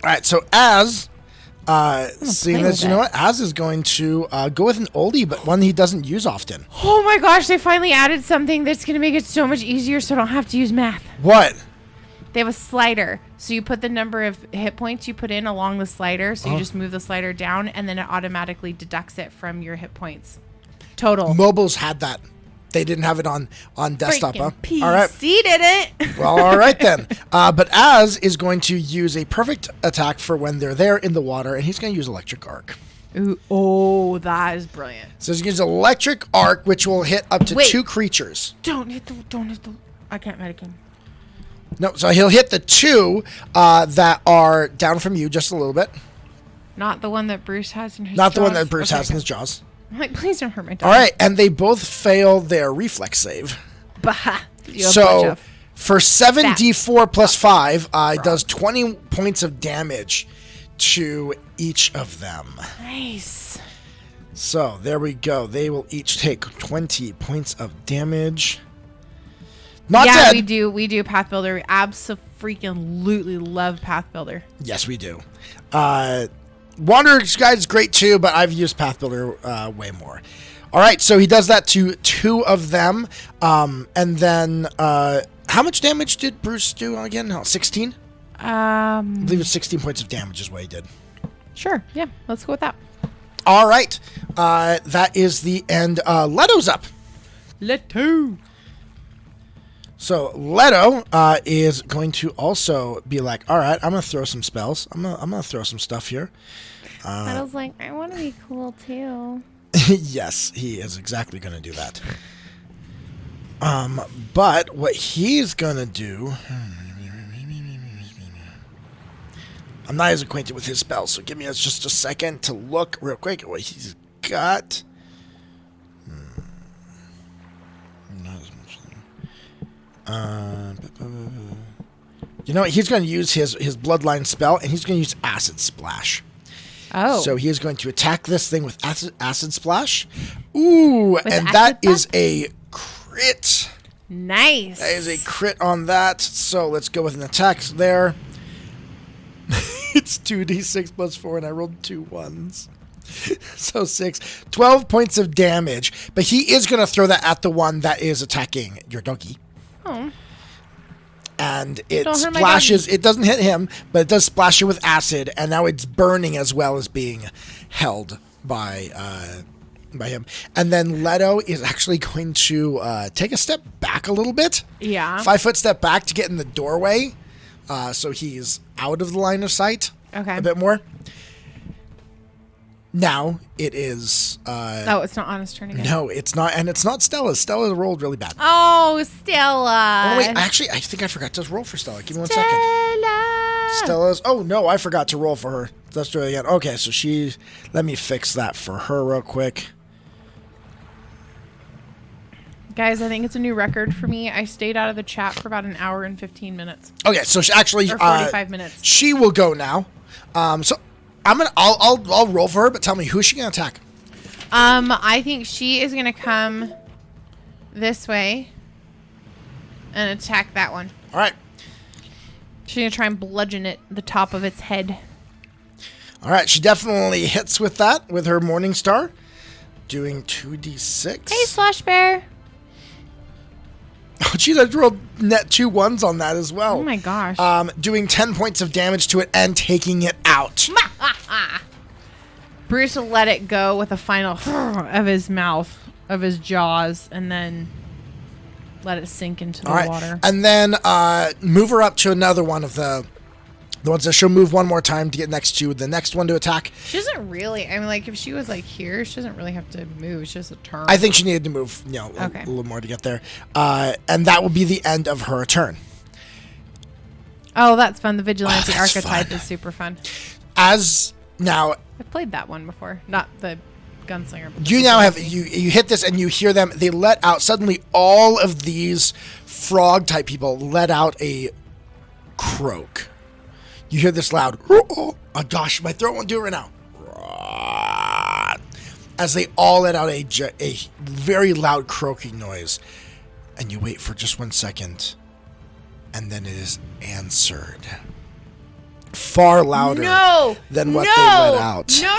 All right, so Az, seeing as you know what, Az is going to go with an oldie, but one he doesn't use often. Oh my gosh, they finally added something that's going to make it so much easier so I don't have to use math. What? They have a slider. So you put the number of hit points you put in along the slider. So you just move the slider down and then it automatically deducts it from your hit points. Total. Mobiles had that. They didn't have it on desktop, huh? PC All right. didn't. Well, all right then. But Az is going to use a perfect attack for when they're there in the water, and he's going to use Electric Arc. Ooh, oh, that is brilliant. So he's going to use Electric Arc, which will hit up to 2 creatures. Don't hit the. I can't medic him. No, so he'll hit the 2 that are down from you just a little bit. Not the one that Bruce has in his jaws? Not the one that Bruce has in his jaws. I'm like, please don't hurt my dog. All right, and they both fail their reflex save. Bah. So for 7d4 plus 5, it does 20 points of damage to each of them. Nice. So there we go. They will each take 20 points of damage. Not dead. We do Path Builder. freaking love Path Builder. Yes, we do. Wanderer's Guide is great too, but I've used Path Builder way more. All right, so he does that to 2 of them. And then how much damage did Bruce do again? No, 16? I believe it was 16 points of damage is what he did. Sure, yeah, let's go with that. All right, that is the end. Leto's up. Leto. So Leto is going to also be like, all right, I'm going to throw some spells. I'm gonna throw some stuff here. Leto's like, I want to be cool too. Yes, he is exactly going to do that. But what he's going to do... I'm not as acquainted with his spells, so give me just a second to look real quick at what he's got. You know what? He's going to use his bloodline spell, and he's going to use Acid Splash. Oh. So he is going to attack this thing with Acid Splash. Ooh, with and that is a crit. Nice. That is a crit on that. So let's go with an attack there. It's 2d6 plus 4, and I rolled 2 1s. So 6. 12 points of damage. But he is going to throw that at the one that is attacking your doggy. Oh. And it splashes. It doesn't hit him, but it does splash it with acid, and now it's burning as well as being held by him. And then Leto is actually going to take a step back a little bit. Yeah. 5-foot step back to get in the doorway. So he's out of the line of sight a bit more. Now it is... oh, it's not Anna's turn again. No, it's not. And it's not Stella's. Stella rolled really bad. Oh, Stella. Oh, wait. Actually, I think I forgot to roll for Stella. Give me 1 second. Stella's... Oh, no, I forgot to roll for her. Let's do it again. Okay, so she... Let me fix that for her real quick. Guys, I think it's a new record for me. I stayed out of the chat for about an hour and 15 minutes. Okay, so she actually... Or 45 minutes. She will go now. So I'll roll for her, but tell me, who's she going to attack? I think she is going to come this way and attack that one. All right. She's going to try and bludgeon it, the top of its head. All right, she definitely hits with that, with her Morning Star. Doing 2d6. Hey, Slush Bear. Oh, geez, I rolled net 2 1s on that as well. Oh, my gosh. Doing 10 points of damage to it and taking it out. Bruce will let it go with a final of his mouth, of his jaws, and then let it sink into the water. And then move her up to another one of the ones that she'll move one more time to get next to the next one to attack. She doesn't really, I mean, like, if she was, like, here, she doesn't really have to move. It's just a turn. I think she needed to move, a little more to get there. And that will be the end of her turn. Oh, that's fun. The Vigilante archetype is super fun. As now... I've played that one before. Not the Gunslinger. But you now have... You hit this and you hear them. They let out... Suddenly, all of these frog-type people let out a croak. You hear this loud, oh gosh, my throat won't do it right now. As they all let out a very loud croaking noise. And you wait for just 1 second. And then it is answered. Far louder than what they let out. No.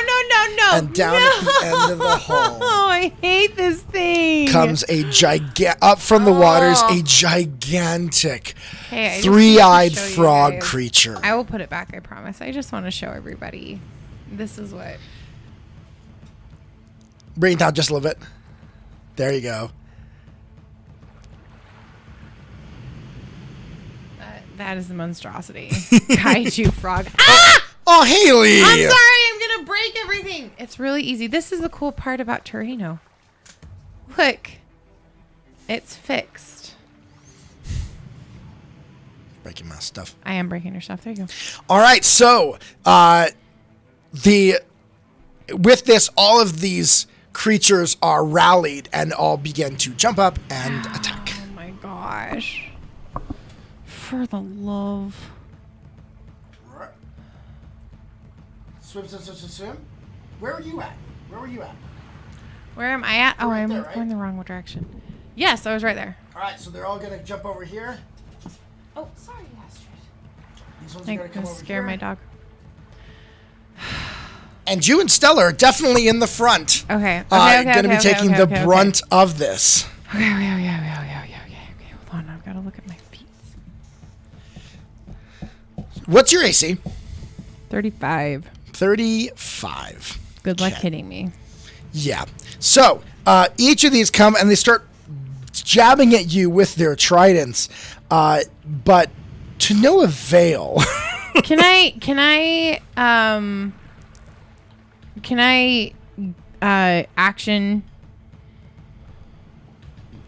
And down at the end of the hall. Oh, I hate this thing. Comes up from the waters, a gigantic three-eyed frog creature. I will put it back, I promise. I just want to show everybody. This is what. Bring it down just a little bit. There you go. That is the monstrosity. Kaiju frog. Ah! Oh, Hayley! I'm sorry, I'm going to break everything. It's really easy. This is the cool part about Torino. Look. It's fixed. Breaking my stuff. I am breaking your stuff. There you go. All right, so with this, all of these creatures are rallied and all begin to jump up and attack. Oh, my gosh. For the love. Swim. Where are you at? Where am I at? Oh, right I'm there, right? going the wrong direction. Yes, I was right there. All right, so they're all going to jump over here. Oh, sorry, Astrid. Like, gonna scare my dog. And you and Stella are definitely in the front. Okay. Going to be taking the brunt of this. Okay. Hold on. I've got to look at my feet. What's your AC? 35. 35. Good luck hitting me. Yeah. So each of these come and they start jabbing at you with their tridents, but to no avail. Can I action?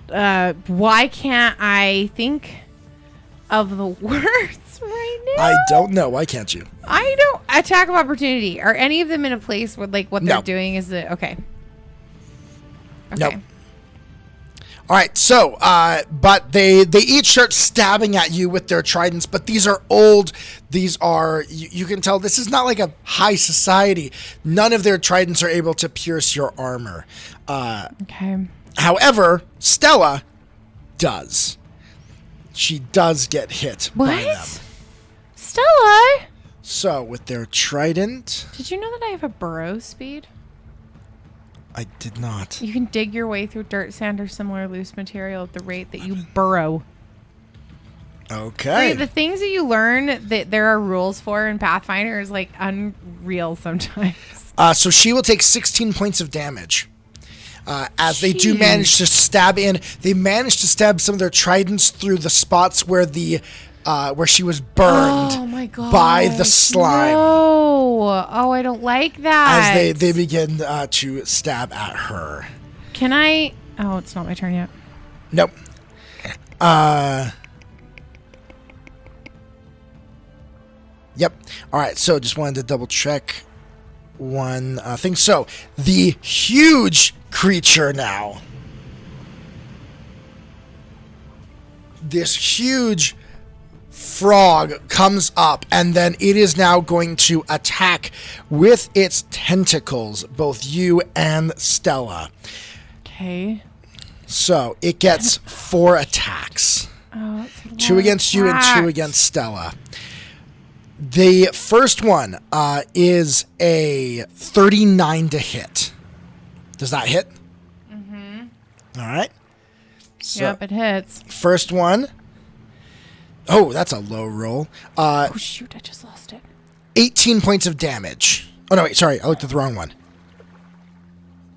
Why can't I think of the words right now? I don't know. Why can't you? I don't. Attack of opportunity. Are any of them in a place where like what they're No. doing is okay? Nope. All right, so, but they each start stabbing at you with their tridents, but these are old. These are, you can tell this is not like a high society. None of their tridents are able to pierce your armor. Okay. However, Stella does. She does get hit by them. Stella? So, with their trident... Did you know that I have a burrow speed? I did not. You can dig your way through dirt, sand, or similar loose material at the rate that you burrow. Okay. The things that you learn that there are rules for in Pathfinder is like unreal sometimes. So she will take 16 points of damage. As they do manage to stab in. They manage to stab some of their tridents through the spots where where she was burned by the slime. Oh, I don't like that. As they begin to stab at her. Can I... Oh, it's not my turn yet. Nope. Yep. All right, so just wanted to double check one thing. So, the huge creature now. This huge frog comes up, and then it is now going to attack with its tentacles both you and Stella. Okay. So it gets 4 attacks. Oh, 2 against you and 2 against Stella. The first one is a 39 to hit. Does that hit? Mm-hmm. All right. So yep, it hits. First one. Oh, that's a low roll. Oh, shoot, I just lost it. 18 points of damage. Oh, no, wait, sorry. I looked at the wrong one.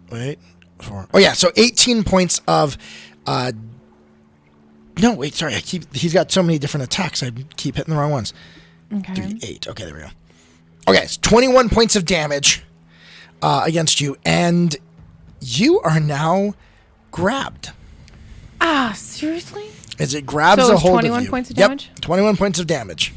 Wait. 4. Oh, yeah, so 18 points of... no, wait, sorry. He's got so many different attacks. I keep hitting the wrong ones. Okay. 3, 8. Okay, there we go. Okay, it's 21 points of damage against you, and you are now grabbed. Ah, seriously? As it grabs a hold of you. 21 points of damage? Yep, 21 points of damage.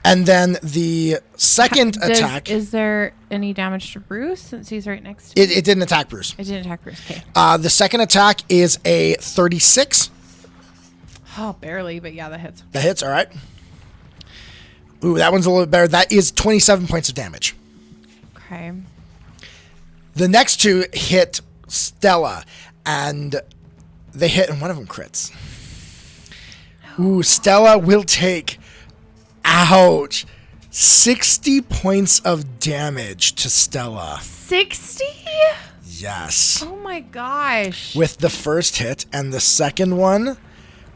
And then the second attack... Is there any damage to Bruce since he's right next to me? It didn't attack Bruce. It didn't attack Bruce, okay. The second attack is a 36. Oh, barely, but yeah, that hits. That hits, all right. Ooh, that one's a little bit better. That is 27 points of damage. Okay. The next 2 hit Stella, and they hit, and one of them crits. Ooh, Stella will take, ouch, 60 points of damage to Stella. 60? Yes. Oh my gosh. With the first hit, and the second one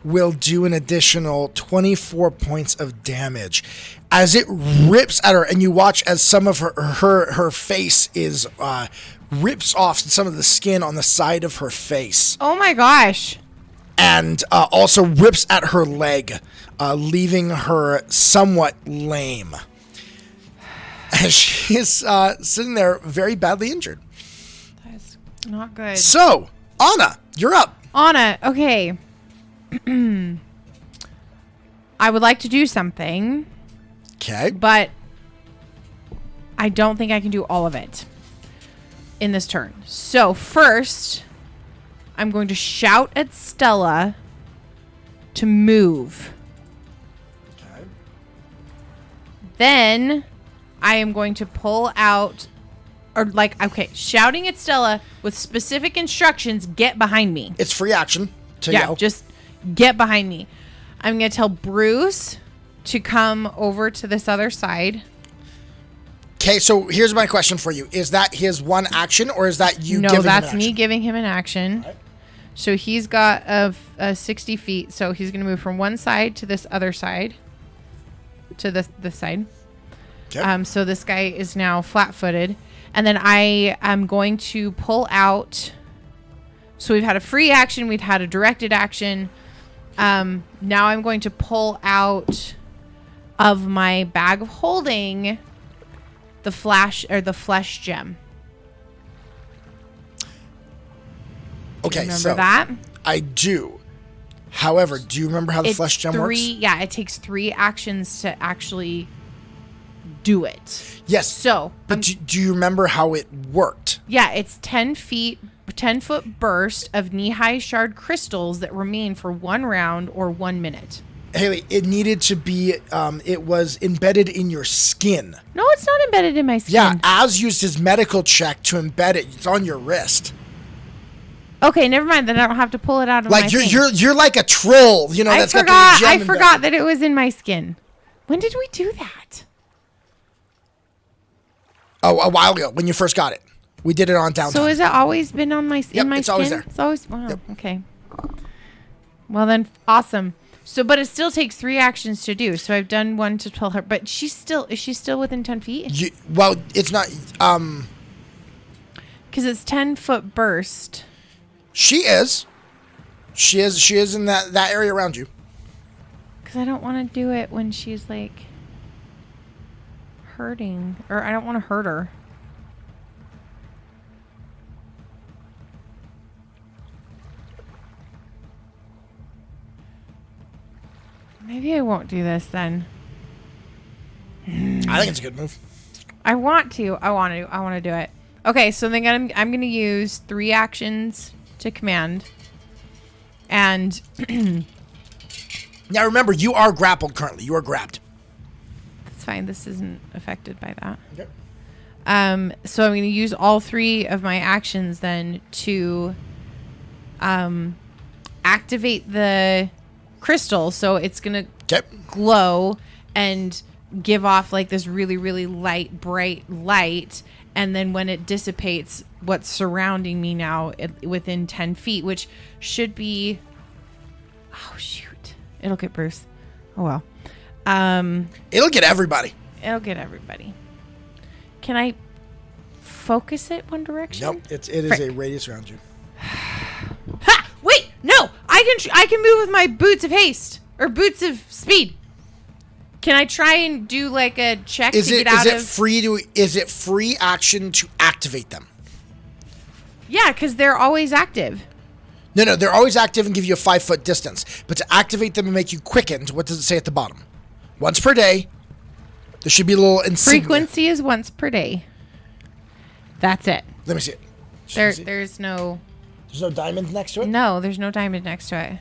will do an additional 24 points of damage as it rips at her, and you watch as some of her face is rips off some of the skin on the side of her face. Oh my gosh. And also rips at her leg, leaving her somewhat lame. As she is sitting there very badly injured. That's not good. So, Anna, you're up. Anna, okay. I would like to do something. Okay. But I don't think I can do all of it in this turn. So first, I'm going to shout at Stella to move. Okay. Then I am going to pull out, shouting at Stella with specific instructions, get behind me. It's free action to yell. Just get behind me. I'm going to tell Bruce to come over to this other side. Okay, so here's my question for you. Is that his one action, or is that you giving him an action? No, that's me giving him an action. Right. So he's got a 60 feet, so he's going to move from one side to this other side. To this side. Okay. So this guy is now flat-footed. And then I am going to pull out... So we've had a free action, we've had a directed action. Now I'm going to pull out of my bag of holding... the flesh gem. Okay, remember so that? I do. However, do you remember how the flesh gem works? Yeah, it takes 3 actions to actually do it. Yes. So, but do you remember how it worked? Yeah, it's 10-foot burst of knee-high shard crystals that remain for 1 round or 1 minute. Hayley, it needed to be, it was embedded in your skin. No, it's not embedded in my skin. Yeah, Az used his medical check to embed it. It's on your wrist. Okay, never mind. Then I don't have to pull it out of my skin. You're like a troll, you know. I forgot that it was in my skin. When did we do that? Oh, a while ago when you first got it. We did it on downtime. So has it always been on my in my it's skin? Always there. It's always wow. Yep. Okay. Well then, awesome. So, but it still takes 3 actions to do. So I've done 1 to tell her, but is she still within 10 feet? Well, it's not. Because it's 10-foot burst. She is. She is in that area around you. Because I don't want to do it when she's like hurting, or I don't want to hurt her. Maybe I won't do this then. I think it's a good move. I want to do it. Okay, so then I'm going to use 3 actions to command. And now remember, you are grappled currently. You are grabbed. That's fine. This isn't affected by that. Okay. So I'm going to use all 3 of my actions then to activate the crystal, so it's gonna glow and give off like this really, really bright light, and then when it dissipates, what's surrounding me now within 10 feet, which should be, oh shoot, it'll get Bruce. Oh well. It'll get everybody. Can I focus it one direction? Nope. It is a radius around you. Ha! Wait, no! I can move with my boots of haste or boots of speed. Can I try and do like a check to get out of? Is it free action to activate them? Yeah, because they're always active. No, they're always active and give you a 5-foot distance. But to activate them and make you quickened, what does it say at the bottom? Once per day. There should be a little insignia. Frequency is once per day. That's it. Let me see it. There's no... There's no diamond next to it? No, there's no diamond next to it.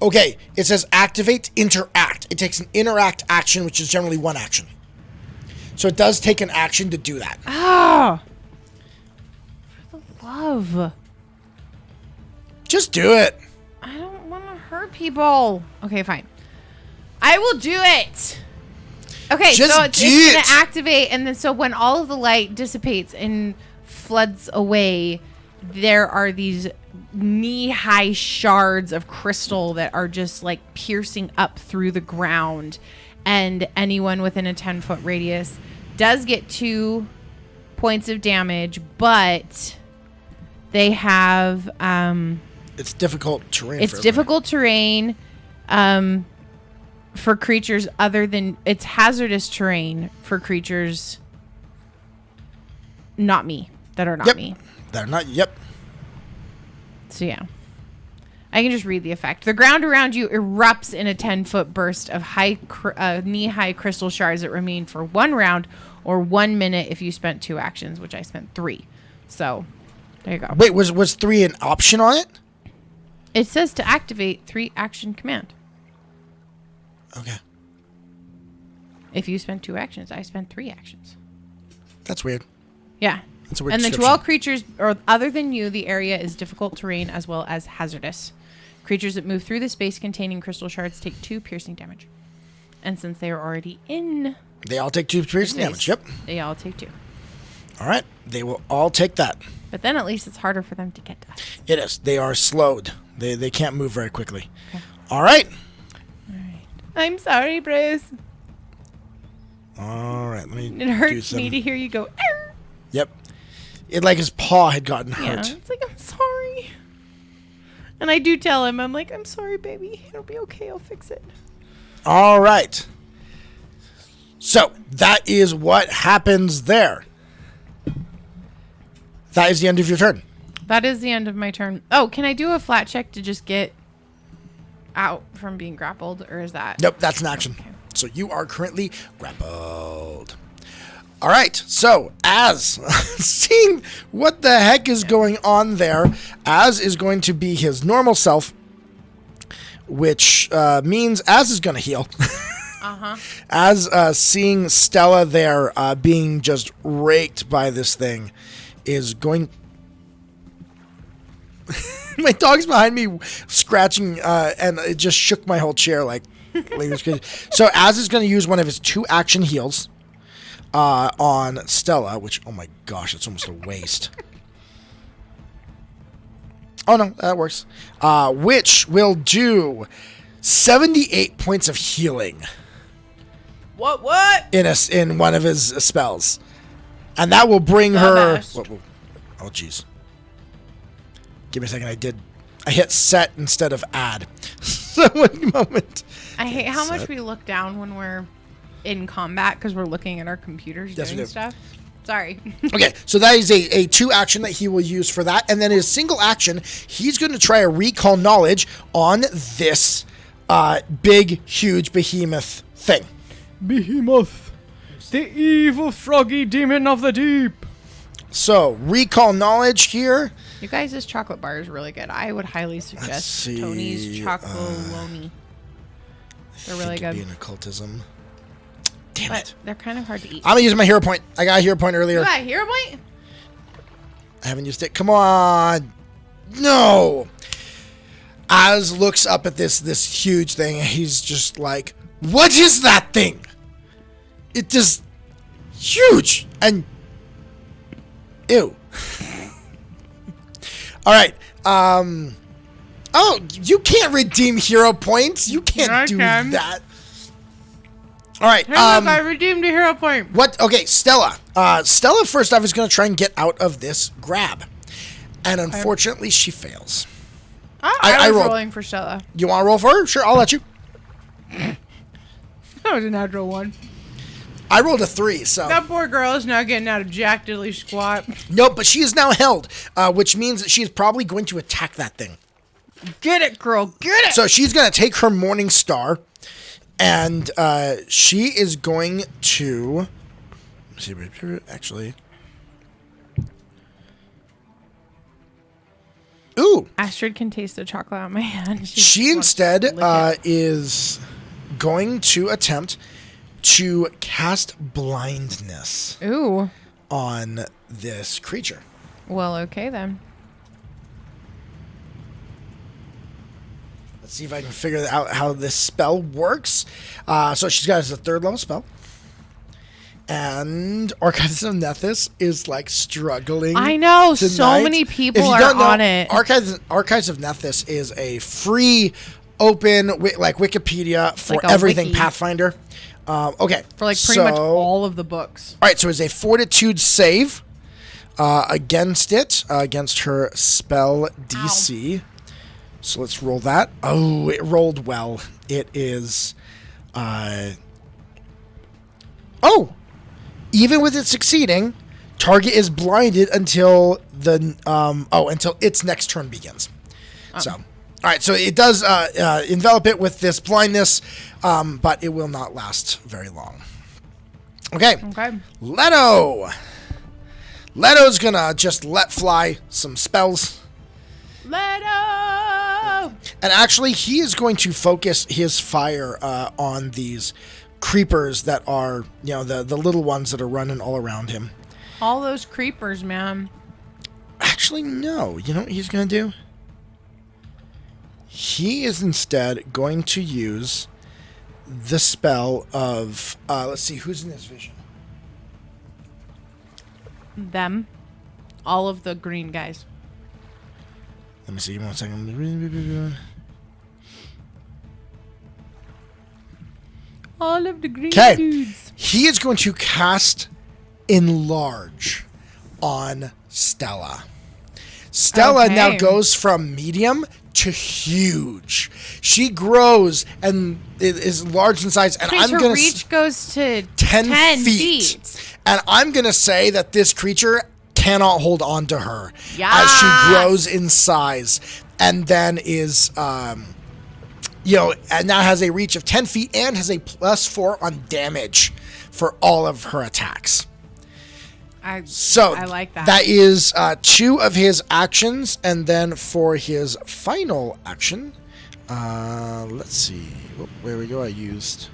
Okay, it says activate, interact. It takes an interact action, which is generally 1 action. So it does take an action to do that. Oh! For the love. Just do it. I don't want to hurt people. Okay, fine. I will do it. Okay, so it's going to activate, and then so when all of the light dissipates and floods away, there are these knee-high shards of crystal that are just like piercing up through the ground, and anyone within a 10-foot radius does get 2 points of damage, but they have it's difficult terrain. It's difficult terrain for creatures other than it's hazardous terrain for creatures not me that are not me. They're not. Yep. So yeah, I can just read the effect. The ground around you erupts in a 10-foot burst of knee-high crystal shards that remain for 1 round or 1 minute if you spent 2 actions, which I spent 3. So there you go. Wait, was 3 an option on it? It says to activate 3 action command. Okay. If you spent 2 actions, I spent 3 actions. That's weird. Yeah. That's a weird and then to all creatures or other than you, the area is difficult terrain as well as hazardous. Creatures that move through the space containing crystal shards take 2 piercing damage. And since they are already in... They all take 2 piercing damage, yep. They all take 2. All right. They will all take that. But then at least it's harder for them to get to us. It is. They are slowed. They can't move very quickly. Okay. All right. All right. I'm sorry, Bruce. All right. Let me It hurts me to hear you go, Arr! Yep. It like his paw had gotten hurt. Yeah, it's like, I'm sorry. And I do tell him, I'm like, I'm sorry, baby. It'll be okay. I'll fix it. All right. So that is what happens there. That is the end of your turn. That is the end of my turn. Oh, can I do a flat check to just get out from being grappled, or is that... Nope, that's an action. Okay. So you are currently grappled. All right, so Az, seeing what the heck is going on there, Az is going to be his normal self, which means Az is going to heal. Uh-huh. As seeing Stella there being just raked by this thing is going... My dog's behind me scratching, and it just shook my whole chair like... So Az is going to use one of his 2 action heals on Stella, which, oh my gosh, it's almost a waste. Oh no, that works. Which will do 78 points of healing. What? In one of his spells. And that will bring her... Oh, jeez. Give me a second. I hit set instead of add. So one moment. I hate how much we look down when we're in combat because we're looking at our computers doing stuff. Sorry. Okay, so that is a 2 action that he will use for that. And then his single action, he's going to try a recall knowledge on this big, huge behemoth thing. Behemoth, the evil froggy demon of the deep. So, recall knowledge here. You guys, this chocolate bar is really good. I would highly suggest Tony's Chocolonely. They're really good. It'd be an occultism. Damn it. They're kind of hard to eat. I'm going to use my hero point. I got a hero point earlier. You got a hero point? I haven't used it. Come on. No. Az looks up at this huge thing, and he's just like, what is that thing? It just huge and ew. All right. Oh, you can't redeem hero points. You can't do that. All right. Hey, look, I redeemed a hero point. What? Okay, Stella. Stella first off is going to try and get out of this grab, and unfortunately, she fails. I was rolling for Stella. You want to roll for her? Sure, I'll let you. That was a natural 1. I rolled a 3, so... That poor girl is now getting out of Jack Diddley squat. Nope, but she is now held, which means that she is probably going to attack that thing. Get it, girl, get it! So she's going to take her Morning Star, and she is going to... Actually... Ooh! Astrid can taste the chocolate on my hand. She instead is going to attempt to cast blindness. Ooh. On this creature. Well, okay then. Let's see if I can figure out how this spell works. So she's got it as a 3rd level spell. And Archives of Nethys is like struggling. I know, tonight. so many people are on it. Archives of Nethys is a free, open, like Wikipedia for like everything wiki. Pathfinder. Okay. For like pretty much all of the books. All right, so it's a Fortitude save against it, against her spell DC. Ow. So let's roll that. Oh, it rolled well. It is... Oh! Even with it succeeding, target is blinded until until its next turn begins. So, all right. So it does envelop it with this blindness, but it will not last very long. Okay. Leto. Leto's gonna just let fly some spells. Leto. And actually, he is going to focus his fire on these creepers that are, the little ones that are running all around him. All those creepers, man. Actually, no. You know what he's going to do? he is instead going to use the spell of, let's see, who's in his vision? Them. All of the green guys. Let me see, 1 second. All of the green dudes. He is going to cast Enlarge on Stella. Stella now goes from medium to huge. She grows and is large in size. And I'm her reach goes to 10 feet. And I'm going to say that this creature cannot hold on to her as she grows in size. And then is, and now has a reach of 10 feet and has a +4 on damage for all of her attacks. I like that. That is 2 of his actions, and then for his final action, let's see, where we go. I used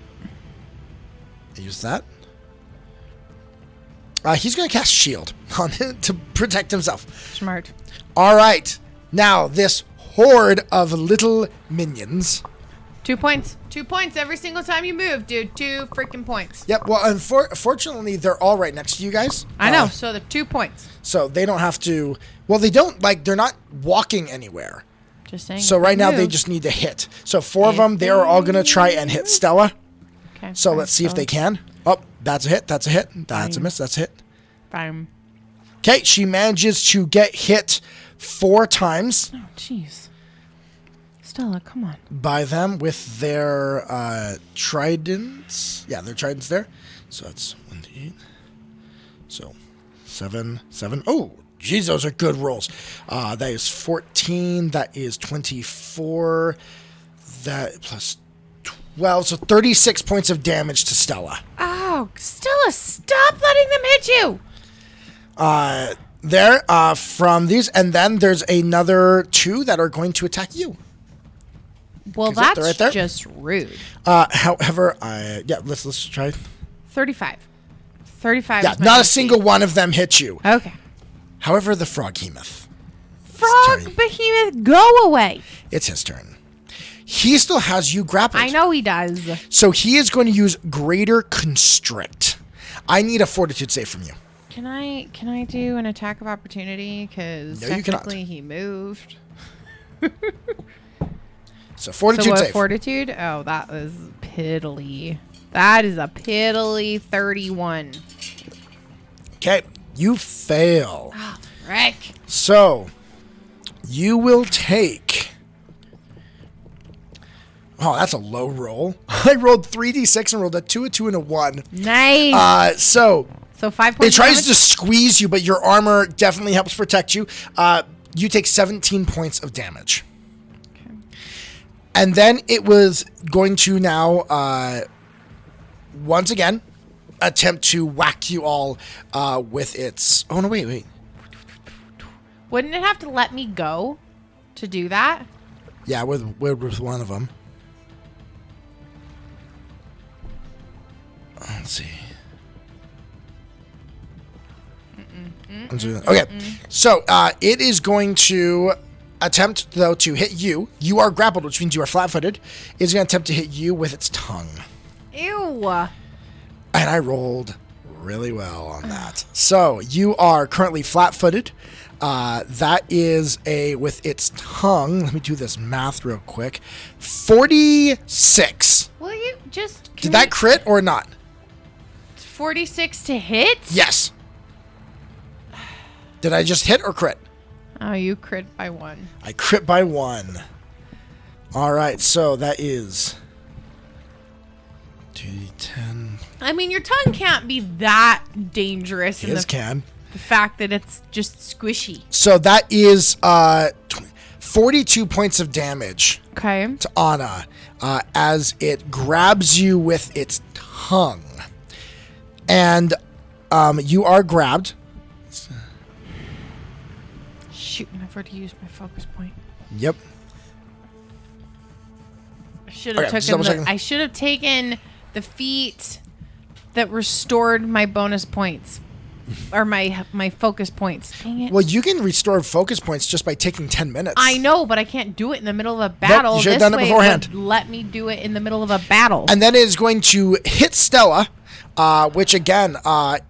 that. He's going to cast Shield on him to protect himself. Smart. All right, now this horde of little minions. 2 points. 2 points every single time you move, dude. 2 freaking points. Yep. Well, unfortunately, they're all right next to you guys. I know. So the 2 points. So they don't have to. Well, they don't they're not walking anywhere. Just saying. So right now they just need to hit. So 4 of them, they are all going to try and hit Stella. Okay. So let's see if they can. Oh, that's a hit. That's a hit. That's a miss. That's a hit. Fine. Okay, she manages to get hit 4 times. Oh, jeez. Stella, come on. By them with their tridents. Yeah, their tridents there. So that's 1d8. So 7. Oh, geez, those are good rolls. That is 14. That is 24. That plus 12. So 36 points of damage to Stella. Oh, Stella, stop letting them hit you. From these. And then there's another 2 that are going to attack you. Well, that's right just rude. However, let's try. 35. 35. Yeah, not a single one of them hit you. Okay. However, the Froghemoth. Frog Behemoth, go away. It's his turn. He still has you grappled. I know he does. So he is going to use Greater Constrict. I need a Fortitude save from you. Can I do an attack of opportunity? Because technically he moved. So Fortitude save. Fortitude? Oh, that was piddly. That is a piddly 31. Okay, you fail. Oh, frick. So you will take. Oh, that's a low roll. I rolled 3d6 and rolled a 2, a 2, and a 1. Nice. So 5 points. It tries to squeeze you, but your armor definitely helps protect you. You take 17 points of damage. Okay. And then it was going to now, once again, attempt to whack you all with its... Oh, no, wait. Wouldn't it have to let me go to do that? Yeah, with one of them. Let's see. Okay, so it is going to attempt, though, to hit you. You are grappled, which means you are flat-footed. It's going to attempt to hit you with its tongue. Ew. And I rolled really well on that. So you are currently flat-footed. That is with its tongue. Let me do this math real quick. 46. Will you just... Did that crit or not? 46 to hit? Yes. Did I just hit or crit? Oh, you crit by 1. I crit by 1. All right, so that is 2d10. I mean, your tongue can't be that dangerous. His can. The fact that it's just squishy. So that is 42 points of damage. Okay. To Anna as it grabs you with its tongue. And you are grabbed. Shoot, I've already used my focus point. Yep. I should have taken the feat that restored my bonus points. or my focus points. Dang it. Well, you can restore focus points just by taking 10 minutes. I know, but I can't do it in the middle of a battle. You should have done it beforehand. Let me do it in the middle of a battle. And then it is going to hit Stella, which again,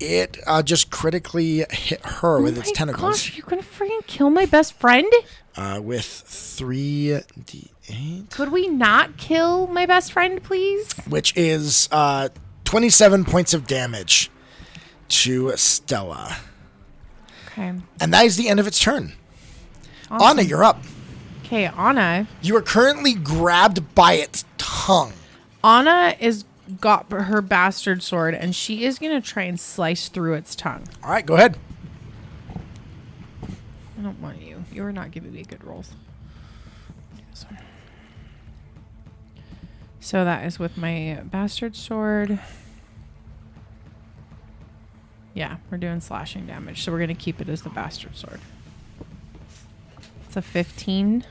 it just critically hit her with its tentacles. Gosh, you're gonna freaking kill my best friend? With 3d8. Could we not kill my best friend, please? Which is 27 points of damage to Stella. Okay. And that is the end of its turn. Awesome. Anna, you're up. Okay, Anna. You are currently grabbed by its tongue. Anna is got her bastard sword, and she is going to try and slice through its tongue. All right, go ahead. I don't want you. You are not giving me good rolls. So that is with my bastard sword. Yeah, we're doing slashing damage, so we're going to keep it as the bastard sword. It's a 15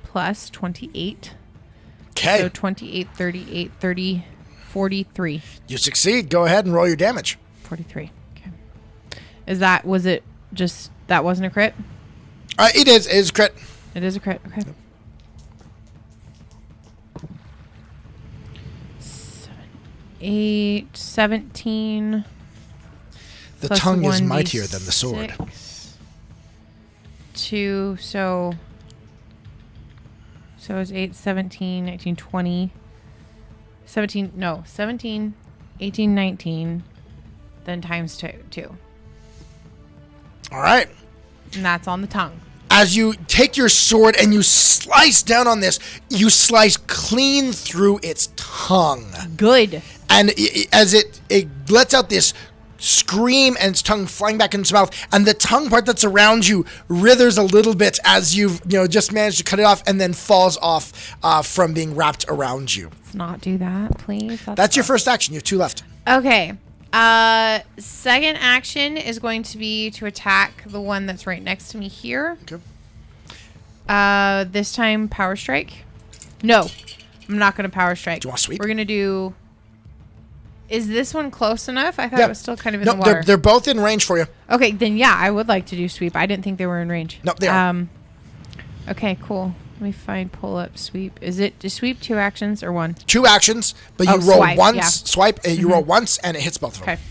plus 28. Okay. So 28, 38, 30, 43. You succeed. Go ahead and roll your damage. 43. Okay. Was it just, that wasn't a crit? It is. It is crit. It is a crit. Okay. Yep. 8, 17. The tongue is mightier than the sword. 2, so it's 8, 17, 19, 20. 17, 18, 19. Then times 2. All right. And that's on the tongue. As you take your sword and you slice down on this, you slice clean through its tongue. Good. And as it lets out this scream and its tongue flying back into its mouth, and the tongue part that's around you withers a little bit as you've just managed to cut it off, and then falls off from being wrapped around you. Let's not do that, please. That's your first action. You have 2 left. Okay. Second action is going to be to attack the one that's right next to me here. Okay. This time power strike. No, I'm not going to power strike. Do you want to sweep? We're going to do... Is this one close enough? I thought it was still kind of in the No, water. they're both in range for you. Okay, then yeah, I would like to do sweep. I didn't think they were in range. No, they are. Okay, cool. Let me find pull up sweep. Is it to sweep 2 actions or 1? 2 actions, but you roll swipe, once, yeah. swipe, and you roll once, and it hits both of them. Okay.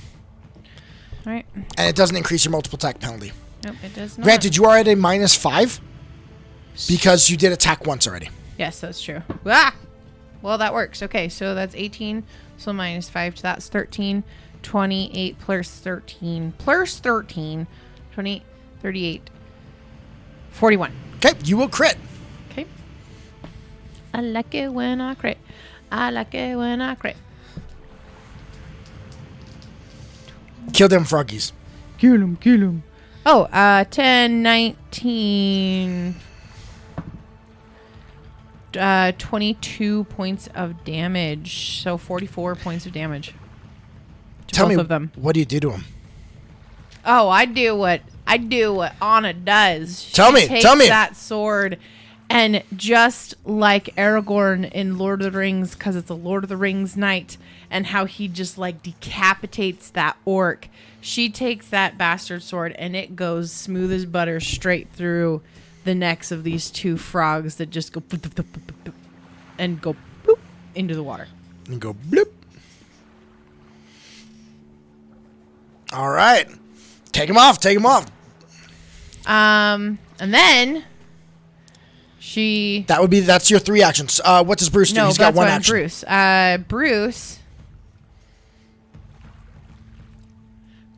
All right. And it doesn't increase your multiple attack penalty. Nope, it does not. Granted, you are at a -5 because you did attack once already. Yes, that's true. Ah! Well, that works. Okay, so that's 18. So -5, so that's 13. 28 plus 13. Plus 13. 20, 38. 41. Okay, you will crit. Okay. I like it when I crit. I like it when I crit. Kill them froggies. Kill him. Oh, 10, 19... 22 points of damage. So 44 points of damage to Tell both me, of them. what do you do to them? Oh, I do what Anna does. Tell me. Takes that sword, and just like Aragorn in Lord of the Rings, because it's a Lord of the Rings night, and how he just like decapitates that orc, she takes that bastard sword and it goes smooth as butter straight through the necks of these 2 frogs that just go boop, boop, boop, boop, boop, and go boop into the water. And go bloop. All right. Take him off. And then That's your 3 actions. What does Bruce do? No, He's got that's 1 why action.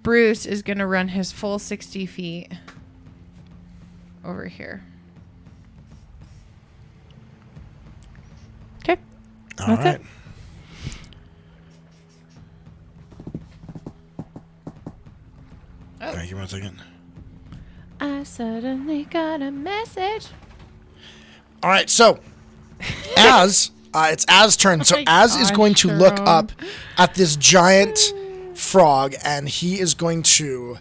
Bruce is going to run his full 60 feet over here. Okay. All right. It. Oh. Give me 1 second. I suddenly got a message. All right, so it's Az's turn. So Az is going to look up at this giant frog, and he is going to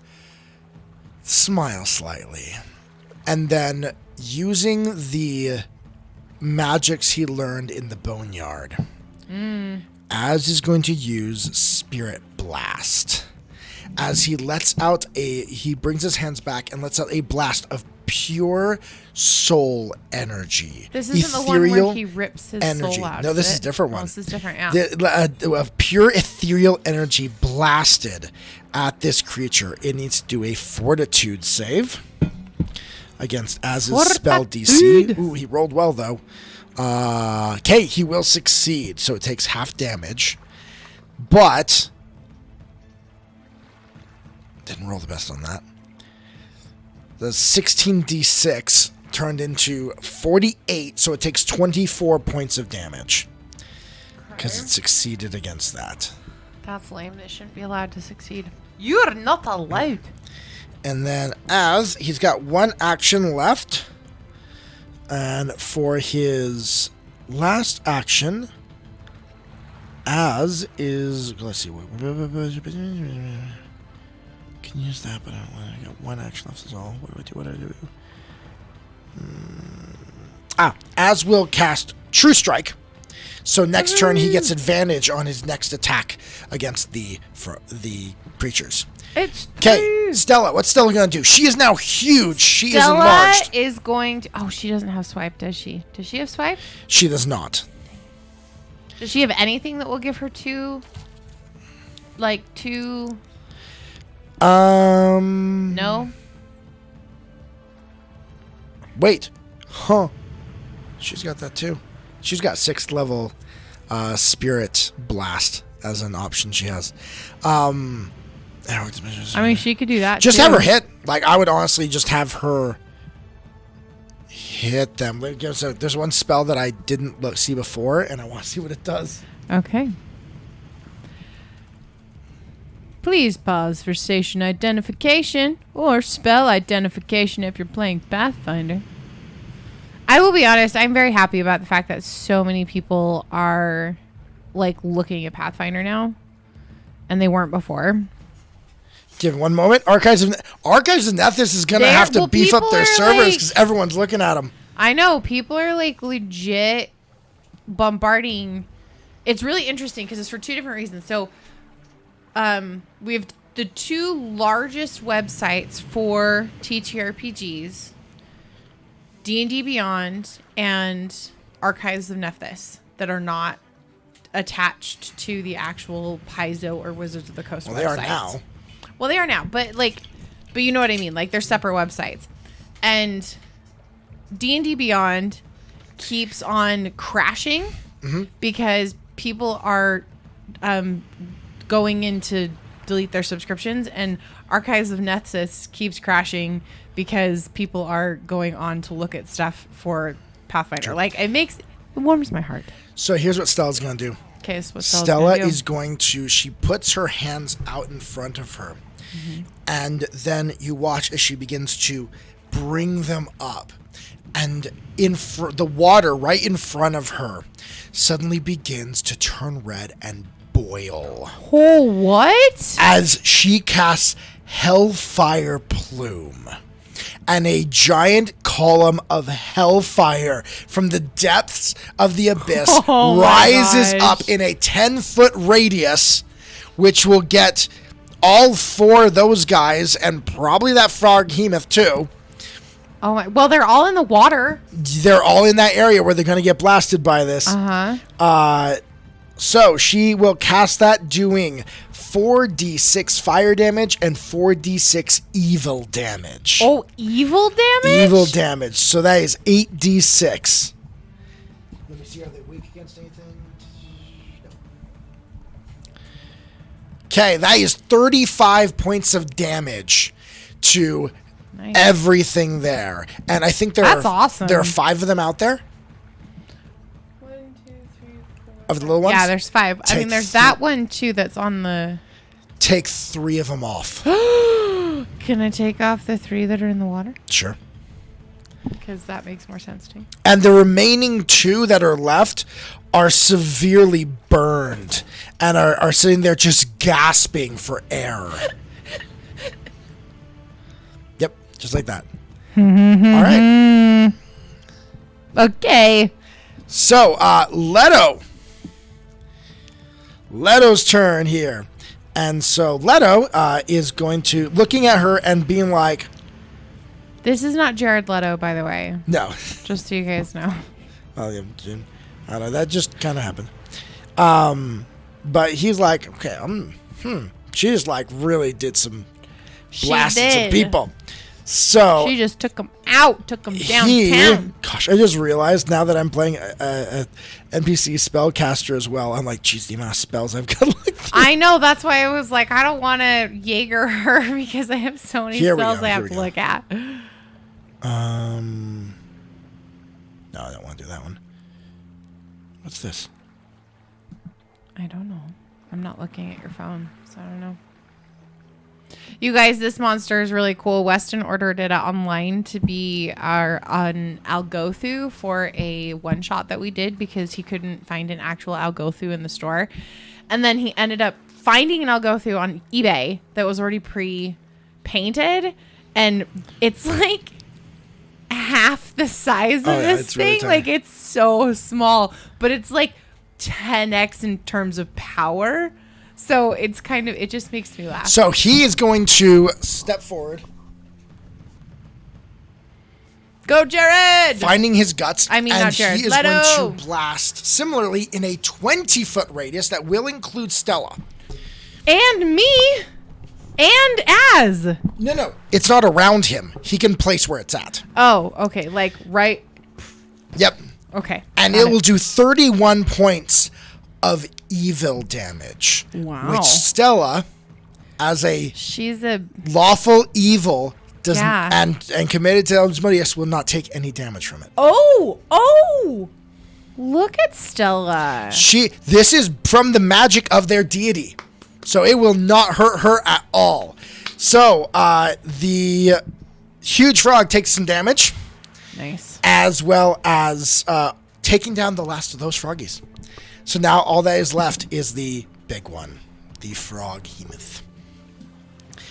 smile slightly. And then, using the magics he learned in the boneyard, Az is going to use Spirit Blast. as he brings his hands back and lets out a blast of pure soul energy. This isn't the one where he rips his soul out. No, this is a different one. This is different, yeah. Of pure ethereal energy blasted at this creature. It needs to do a fortitude save against Az's spell DC. Ooh, he rolled well, though. Okay, he will succeed, so it takes half damage. But didn't roll the best on that. The 16d6 turned into 48, so it takes 24 points of damage. Because it succeeded against that. That's lame. They shouldn't be allowed to succeed. You're not allowed. And then he's got one action left. And for his last action, let's see. Can use that, but I got one action left is all. What do I do? Az will cast True Strike. So next turn he gets advantage on his next attack against the creatures. Okay, Stella. What's Stella going to do? She is now huge. She is enlarged. Stella is going to... Oh, she doesn't have swipe, does she? Does she have swipe? She does not. Does she have anything that will give her two... No? Wait. Huh. She's got that too. She's got 6th level Spirit Blast as an option she has. I mean, she could do that Just too. have her hit. Like, I would honestly just have her hit them. There's one spell that I didn't see before, and I want to see what it does. Okay. Please pause for station identification or spell identification if you're playing Pathfinder. I will be honest, I'm very happy about the fact that so many people are looking at Pathfinder now, and they weren't before. Give it one moment. Archives of Nethys is going to have to beef up their servers because everyone's looking at them. I know. People are legit bombarding. It's really interesting because it's for two different reasons. So we have the two largest websites for TTRPGs, D&D Beyond and Archives of Nethys, that are not attached to the actual Paizo or Wizards of the Coast websites. They are now. Well, they are now, but you know what I mean. They're separate websites, and D&D Beyond keeps on crashing because people are going in to delete their subscriptions, and Archives of Nethys keeps crashing because people are going on to look at stuff for Pathfinder. It warms my heart. So here's what Stella's going to do. Okay, so what Stella is going to, she puts her hands out in front of her, and then you watch as she begins to bring them up, and the water right in front of her suddenly begins to turn red and boil. Oh, what? As she casts Hellfire Plume. And a giant column of hellfire from the depths of the abyss rises up in a 10-foot radius, which will get all 4 of those guys and probably that froghemoth too. Oh my! Well, they're all in the water. They're all in that area where they're going to get blasted by this. So she will cast that, doing 4d6 fire damage and 4d6 evil damage. Oh, evil damage? Evil damage. So that is 8d6. Let me see, are they weak against anything? Okay, that is 35 points of damage to everything there. And I think that's awesome. There are 5 of them out there. Of the little ones? Yeah, there's 5. There's that one too that's on the... Take 3 of them off. Can I take off the 3 that are in the water? Sure. Because that makes more sense to me. And the remaining 2 that are left are severely burned and are sitting there just gasping for air. Yep, just like that. All right. Okay. So, Leto's turn here. And so Leto is going to looking at her and being like, This is not Jared Leto, by the way. no. Just so you guys know. Well, yeah, I don't know. That just kind of happened. But he's like, okay, she just like really did some blasting some people. So she just took him out, took him downtown. Gosh, I just realized now that I'm playing a NPC spellcaster as well. I'm like, geez, the amount of spells I've got. I know. That's why I was like, I don't want to Jaeger her because I have so many spells I have to look at. No, I don't want to do that one. What's this? I don't know. I'm not looking at your phone, so I don't know. You guys, this monster is really cool. Weston ordered it online to be on Algothu for a one-shot that we did because he couldn't find an actual Algothu in the store. And then he ended up finding an Algothu on eBay that was already pre-painted. And it's like half the size of this thing. Really, like, it's so small. But it's like 10x in terms of power. So it's kind of, it just makes me laugh. So he is going to step forward. Go, Jared! Finding his guts. I mean, not Jared. He is going to blast similarly in a 20-foot radius that will include Stella. And me. And Az. No. It's not around him. He can place where it's at. Oh, okay. Like right. Yep. Okay. And it will do 31 points of evil damage. Wow. Which Stella, as she's a lawful evil, doesn't and committed to Asmodeus, will not take any damage from it. Oh! Look at Stella. This is from the magic of their deity, so it will not hurt her at all. So the huge frog takes some damage. Nice. As well as taking down the last of those froggies. So now all that is left is the big one, the froghemoth.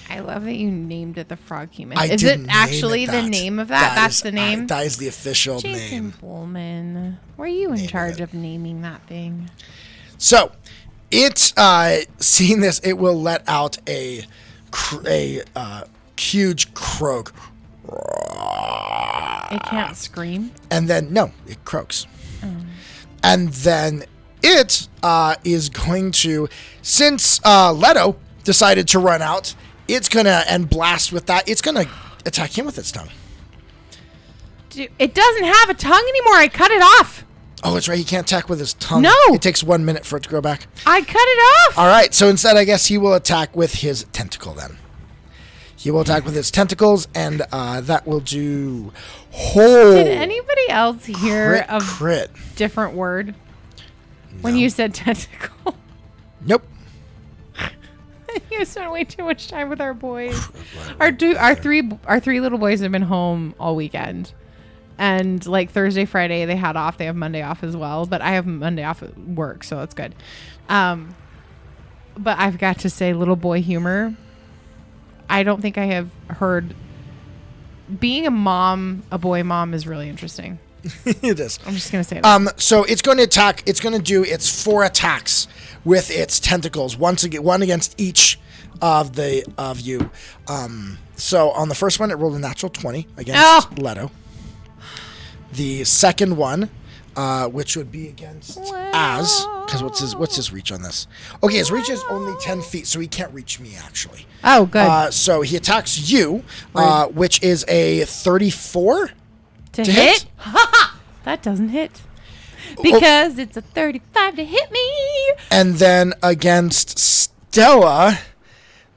I love that you named it the froghemoth. Is it actually the name of that? That's the name? That is the official Jason name. Bullman, were you in charge of naming that thing? So, it, seeing this, it will let out a huge croak. It can't scream? And then, no, it croaks. And then it is going to, since Leto decided to run out, it's going to, and blast with that, it's going to attack him with its tongue. Dude, it doesn't have a tongue anymore. I cut it off. Oh, that's right. He can't attack with his tongue. No. It takes 1 minute for it to grow back. I cut it off. All right. So instead, I guess he will attack with his tentacle then. He will attack with his tentacles, and that will do... Did anybody else hear a different word when you said tentacle? Nope. You spent way too much time with our boys. Our three little boys have been home all weekend, and like Thursday, Friday they had off. They have Monday off as well, but I have Monday off at work, so that's good. But I've got to say, little boy humor. I don't think I have heard. Being a boy mom is really interesting. It is. I'm just gonna say that. So it's going to attack. It's going to do its 4 attacks with its tentacles. One against each of you. So on the first one, it rolled a natural 20 against Leto. The second one, which would be against Az, because what's his reach on this? Okay, his reach is only 10 feet, so he can't reach me actually. Oh, good. So he attacks you, which is a 34 to hit. That doesn't hit because it's a 35 to hit me. And then against Stella,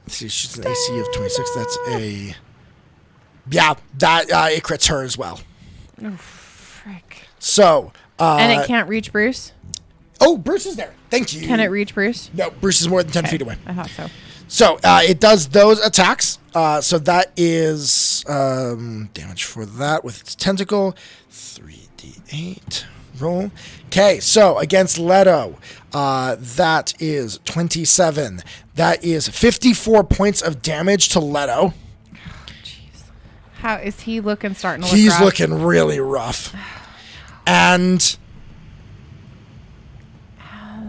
let's see, she's an AC of 26. That's it crits her as well. Oh, frick. So. And it can't reach Bruce? Oh, Bruce is there. Thank you. Can it reach Bruce? No, Bruce is more than 10 feet away. I thought so. So it does those attacks. So that is damage for that with its tentacle. 3d8. Roll. Okay, so against Leto, that is 27. That is 54 points of damage to Leto. Jeez. How is he looking? Starting to look He's rough? looking really rough. And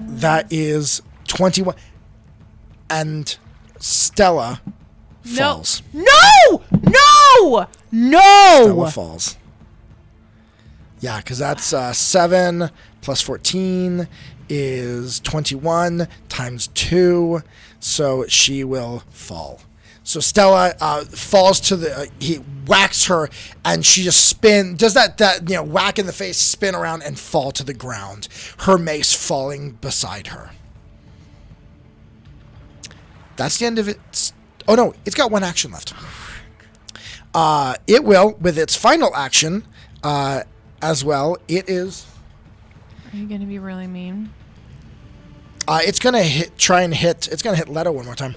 that is 21. and Stella falls. No! Stella falls. Yeah, because that's 7 plus 14 is 21 times 2, so she will fall. So Stella falls to the. He whacks her, and she just does that whack in the face, spin around, and fall to the ground. Her mace falling beside her. That's the end of it. Oh no, it's got one action left. It will, with its final action, as well. It is. Are you gonna be really mean? It's gonna try and hit. It's gonna hit Leto one more time.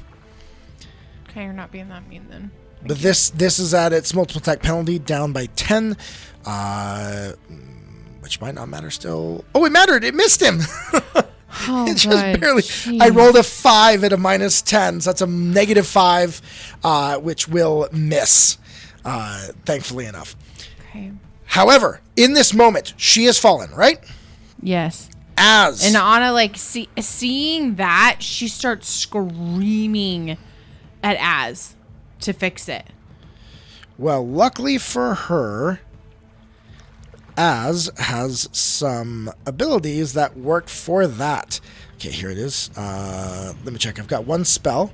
Okay, you're not being that mean then. But this is at its multiple attack penalty, down by 10, which might not matter still. Oh, it mattered. It missed him. Oh, it just God. barely. Jeez. I rolled a 5 at a minus 10, so that's a negative 5, which will miss, thankfully enough. Okay. However, in this moment, she has fallen, right? Yes. And Anna, like, seeing that, she starts screaming at Az to fix it. Well, luckily for her, Az has some abilities that work for that. Okay, here it is. Let me check. I've got one spell.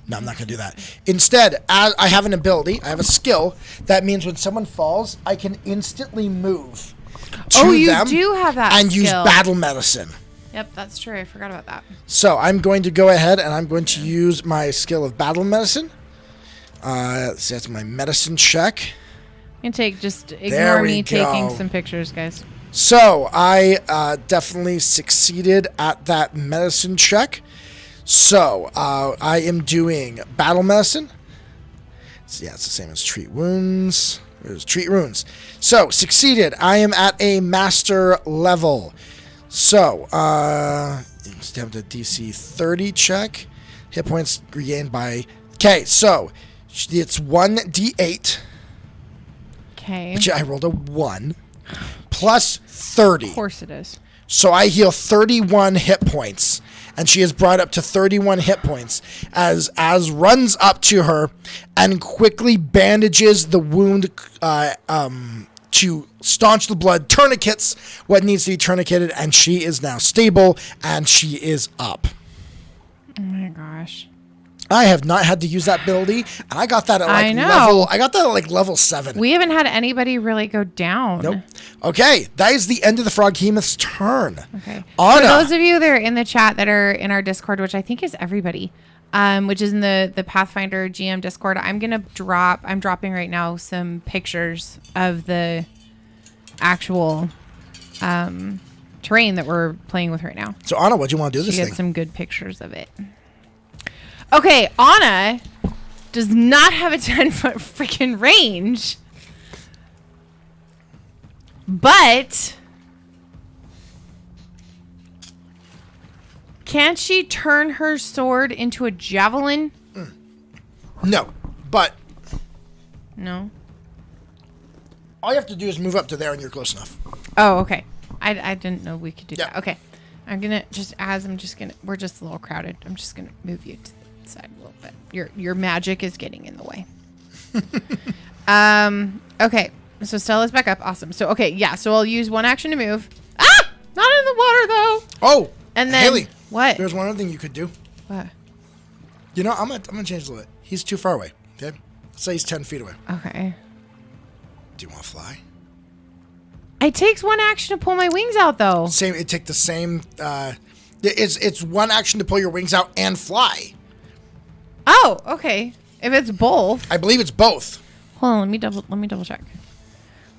No, I'm not going to do that. Instead, I have an ability. I have a skill. That means when someone falls, I can instantly move to you them do have that and skill. use battle medicine. Yep, that's true. I forgot about that. So I'm going to go ahead and I'm going to use my skill of battle medicine. Let's see, that's my medicine check. You can ignore me taking some pictures, guys. So I definitely succeeded at that medicine check. So I am doing battle medicine. So yeah, it's the same as treat wounds. There's treat wounds. So succeeded. I am at a master level. So stamp the DC 30 check. Hit points regained by. Okay, so it's 1d8. Okay. Which I rolled a 1 plus 30. Of course it is. So I heal 31 hit points, and she is brought up to 31 hit points as runs up to her and quickly bandages the wound to staunch the blood, tourniquets what needs to be tourniqueted, and she is now stable and she is up. Oh my gosh. I have not had to use that ability, and I got that at level 7. We haven't had anybody really go down. Nope. Okay, that is the end of the Froghemoth's turn. Okay. Anna. For those of you that are in the chat that are in our Discord, which I think is everybody, which is in the Pathfinder GM Discord, I'm dropping right now some pictures of the actual terrain that we're playing with right now. So Anna, what do you want to do this thing? Get some good pictures of it. Okay, Anna does not have a 10-foot freaking range, but can't she turn her sword into a javelin? No, but No. all you have to do is move up to there, and you're close enough. Oh, okay. I didn't know we could do Yeah. that. Okay, we're just a little crowded. I'm just gonna move you to the side a little bit. Your magic is getting in the way. Okay. So Stella's back up. Awesome. So okay, yeah. So I'll use one action to move. Ah! Not in the water though. Oh. And then Hayley, what? There's one other thing you could do. What? You know, I'm gonna change a little bit. He's too far away. Okay. Let's say he's 10 feet away. Okay. Do you want to fly? It takes one action to pull my wings out though. Same. It take the same. It's one action to pull your wings out and fly. Oh, okay. If it's both. I believe it's both. Hold on. Let me double check.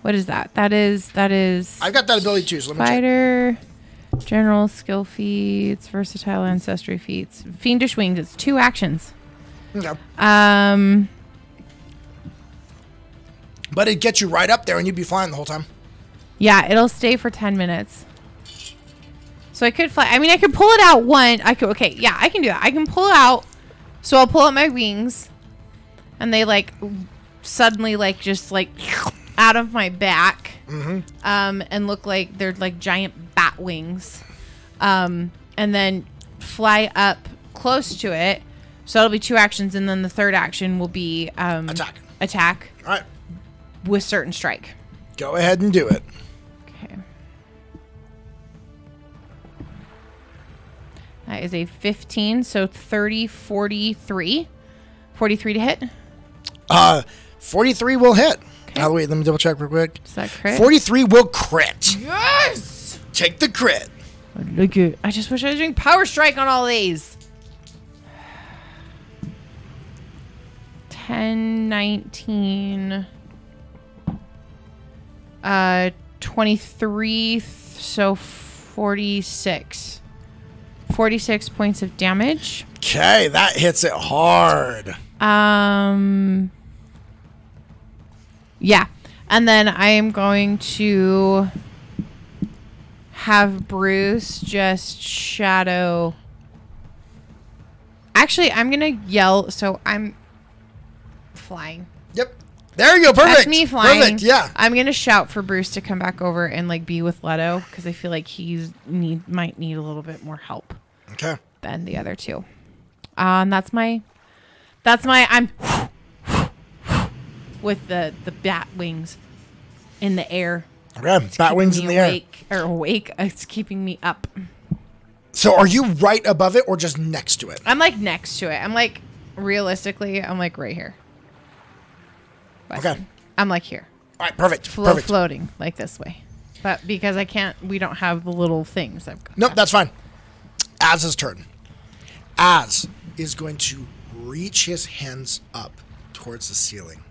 What is that? That is. I've got that ability too. So let me check. Fighter, general skill feats, versatile ancestry feats, fiendish wings. It's 2 actions. Okay. But it'd get you right up there, and you'd be flying the whole time. Yeah, it'll stay for 10 minutes. So I could fly. I mean, I could pull it out okay, yeah, I can do that. I can pull it out. So I'll pull out my wings, and they like suddenly like just like out of my back, and look like they're like giant bat wings, and then fly up close to it. So it'll be 2 actions, and then the third action will be attack. All right. With certain strike. Go ahead and do it. Okay. That is a 15, so 30, 43. 43 to hit. 43 will hit. Okay. Oh, wait, let me double check real quick. Is that crit? 43 will crit. Yes! Take the crit. I like it. I just wish I was doing power strike on all these. 10, 19, 23, so 46. 46 points of damage. Okay, that hits it hard. Yeah. And then I am going to have Bruce just shadow. Actually, I'm going to yell. So I'm flying. Yep. There you go. Perfect. That's me flying. Perfect. Yeah. I'm going to shout for Bruce to come back over and like be with Leto because I feel like might need a little bit more help. Okay. Than the other two. That's my I'm with the bat wings in the air. Okay. Bat wings in the air. Awake. It's keeping me up. So are you right above it or just next to it? I'm like next to it. I'm like realistically, I'm like right here. Weston. Okay. I'm like here. All right. Perfect. Perfect. Floating like this way. But because we don't have the little things I've got. Nope, that's fine. Az's turn. Az is going to reach his hands up towards the ceiling.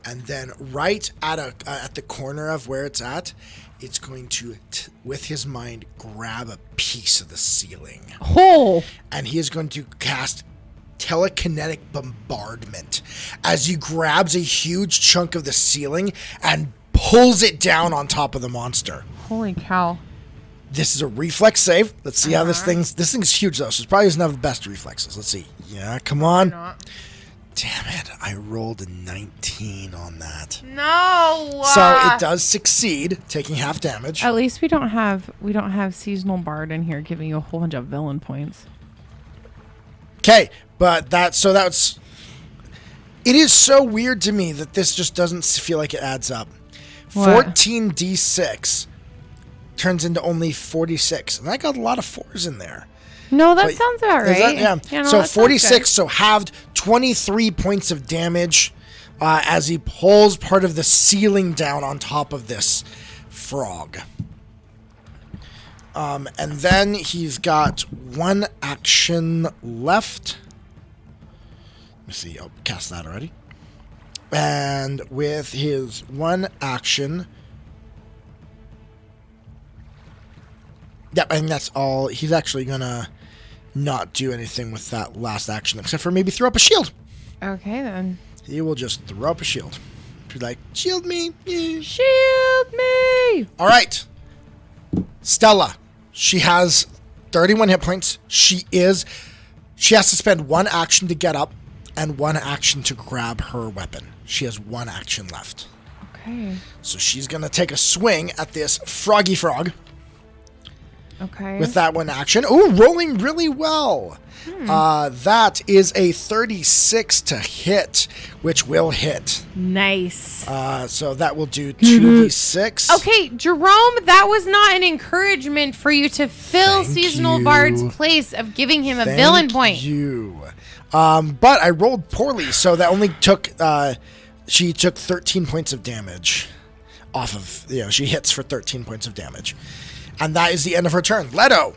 And then right at the corner of where it's at, it's going to, with his mind, grab a piece of the ceiling. Oh! And he is going to cast telekinetic bombardment as he grabs a huge chunk of the ceiling and pulls it down on top of the monster. Holy cow. This is a reflex save. Let's see how this thing's huge though, so it probably doesn't have the best reflexes. Let's see. Yeah, come on. Damn it, I rolled a 19 on that. No. So it does succeed, taking half damage. At least we don't have seasonal bard in here giving you a whole bunch of villain points. Okay, but it is so weird to me that this just doesn't feel like it adds up. What? 14d6 turns into only 46, and I got a lot of 4s in there. No, that sounds about right. Yeah. No, so 46, so halved 23 points of damage as he pulls part of the ceiling down on top of this frog. And then he's got 1 action left. Let me see. I'll cast that already. And with his 1 action... Yep, I think that's all. He's actually going to not do anything with that last action, except for maybe throw up a shield. Okay, then. He will just throw up a shield. Be like, shield me. Yeah. Shield me! All right. Stella. She has 31 hit points. She has to spend 1 action to get up and 1 action to grab her weapon. She has 1 action left. Okay. So she's going to take a swing at this froggy frog. Okay. With that 1 action. Ooh, rolling really well. That is a 36 to hit, which will hit. Nice. So that will do 2d6. Okay, Jerome, that was not an encouragement for you to fill Seasonal Bard's place of giving him a villain point. Thank you. But I rolled poorly, so that only took... she took 13 points of damage off of... she hits for 13 points of damage. And that is the end of her turn. Leto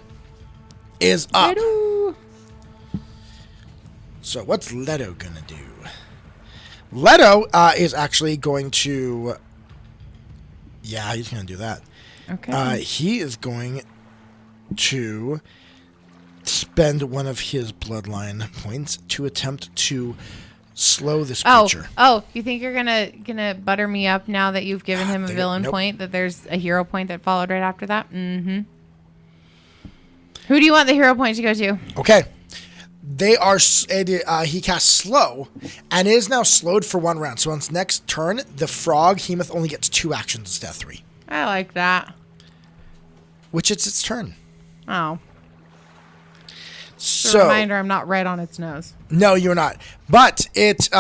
is up. Leto. So what's Leto going to do? Leto is actually going to... Yeah, he's going to do that. Okay. He is going to spend 1 of his bloodline points to attempt to slow this creature. Oh, you think you're gonna butter me up now that you've given him a villain point, that there's a hero point that followed right after that? Mm-hmm. Who do you want the hero point to go to? Okay. they are. He casts slow, and is now slowed for 1 round. So on its next turn, the frog Hemoth only gets 2 actions instead of 3. I like that. Which it's its turn. Oh. So, a reminder, I'm not red on its nose. No, you're not. But it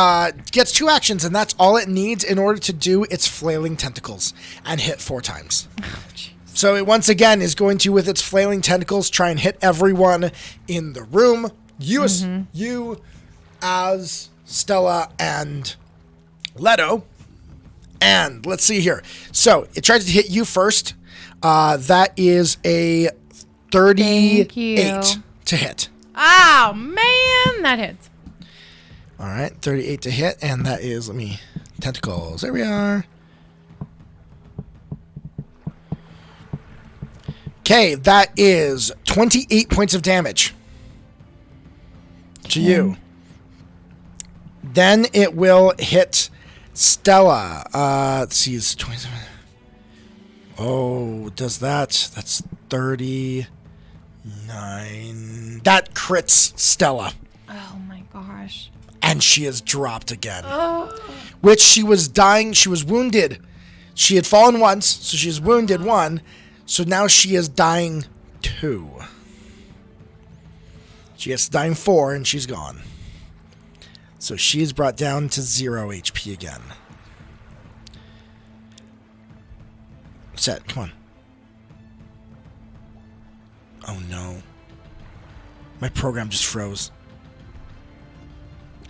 gets 2 actions, and that's all it needs in order to do its flailing tentacles and hit 4 times. Oh, so it once again is going to, with its flailing tentacles, try and hit everyone in the room. You, as Stella, and Leto. And let's see here. So it tries to hit you first. That is a 38 to hit. Oh, man, that hits. All right, 38 to hit, and that is, tentacles. There we are. Okay, that is 28 points of damage to you. Then it will hit Stella. Let's see, it's 27. Oh, does that? That's 39. That crits Stella. Oh my gosh. And she is dropped again. Oh. Which she was dying. She was wounded. She had fallen once, so she's wounded 1. So now she is dying 2. She gets dying 4, and she's gone. So she's brought down to 0 HP again. Set, come on. Oh no. My program just froze.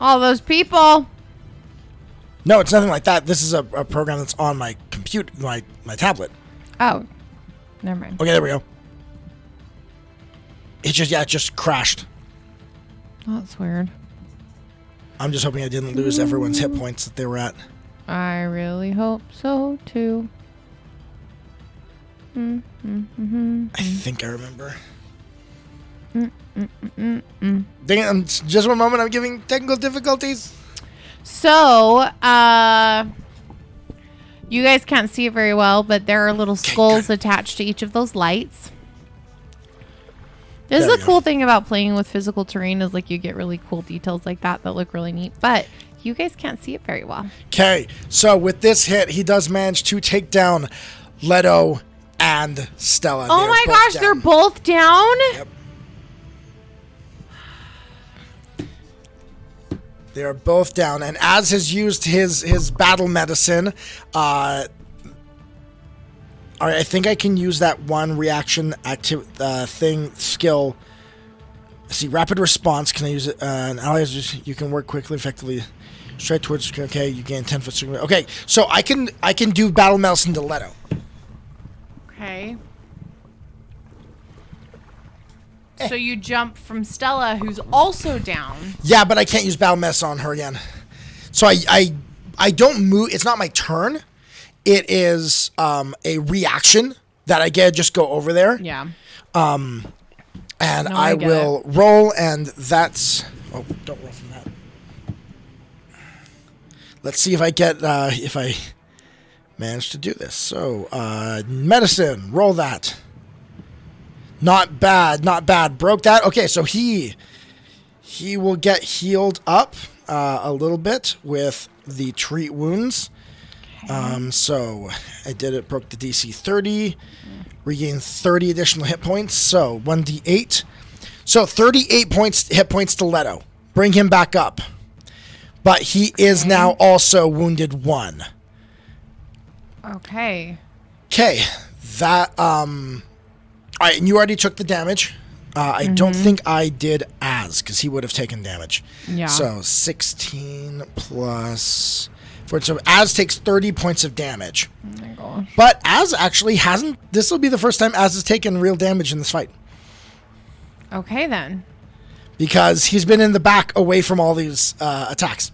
All those people. No, it's nothing like that. This is a program that's on my computer, my tablet. Oh, never mind. Okay, there we go. It just crashed. Oh, that's weird. I'm just hoping I didn't lose everyone's hit points that they were at. I really hope so, too. I think I remember. Dang it, just one moment, I'm giving technical difficulties. So, you guys can't see it very well, but there are little skulls attached to each of those lights. This is a cool thing about playing with physical terrain is like you get really cool details like that look really neat, but you guys can't see it very well. Okay, so with this hit, he does manage to take down Leto and Stella. Oh my gosh, they're both down? Yep. They are both down, and Az has used his battle medicine. I think I can use that one reaction skill. Let's see, rapid response. Can I use it? An ally, you can work quickly, effectively. Straight towards. Okay, you gain 10 foot. Okay, so I can do battle medicine to Leto. Okay. So you jump from Stella, who's also down. Yeah, but I can't use battle medicine on her again. So I don't move. It's not my turn. It is a reaction that I get. Just go over there. Yeah. And no, I will roll, and that's. Oh, don't roll from that. Let's see if I get if I manage to do this. So medicine, roll that. Not bad, not bad. Broke that. Okay, so he will get healed up a little bit with the treat wounds. Okay. So I did it. Broke the DC 30. Regained 30 additional hit points. So 1d8. So 38 hit points to Leto. Bring him back up. But he is now also wounded 1. Okay. Okay. That all right, and you already took the damage. I don't think I did Az, because he would have taken damage. Yeah. So 16 plus 4. So Az takes 30 points of damage. Oh my gosh. But Az actually hasn't. This will be the first time Az has taken real damage in this fight. Okay, then. Because he's been in the back away from all these attacks.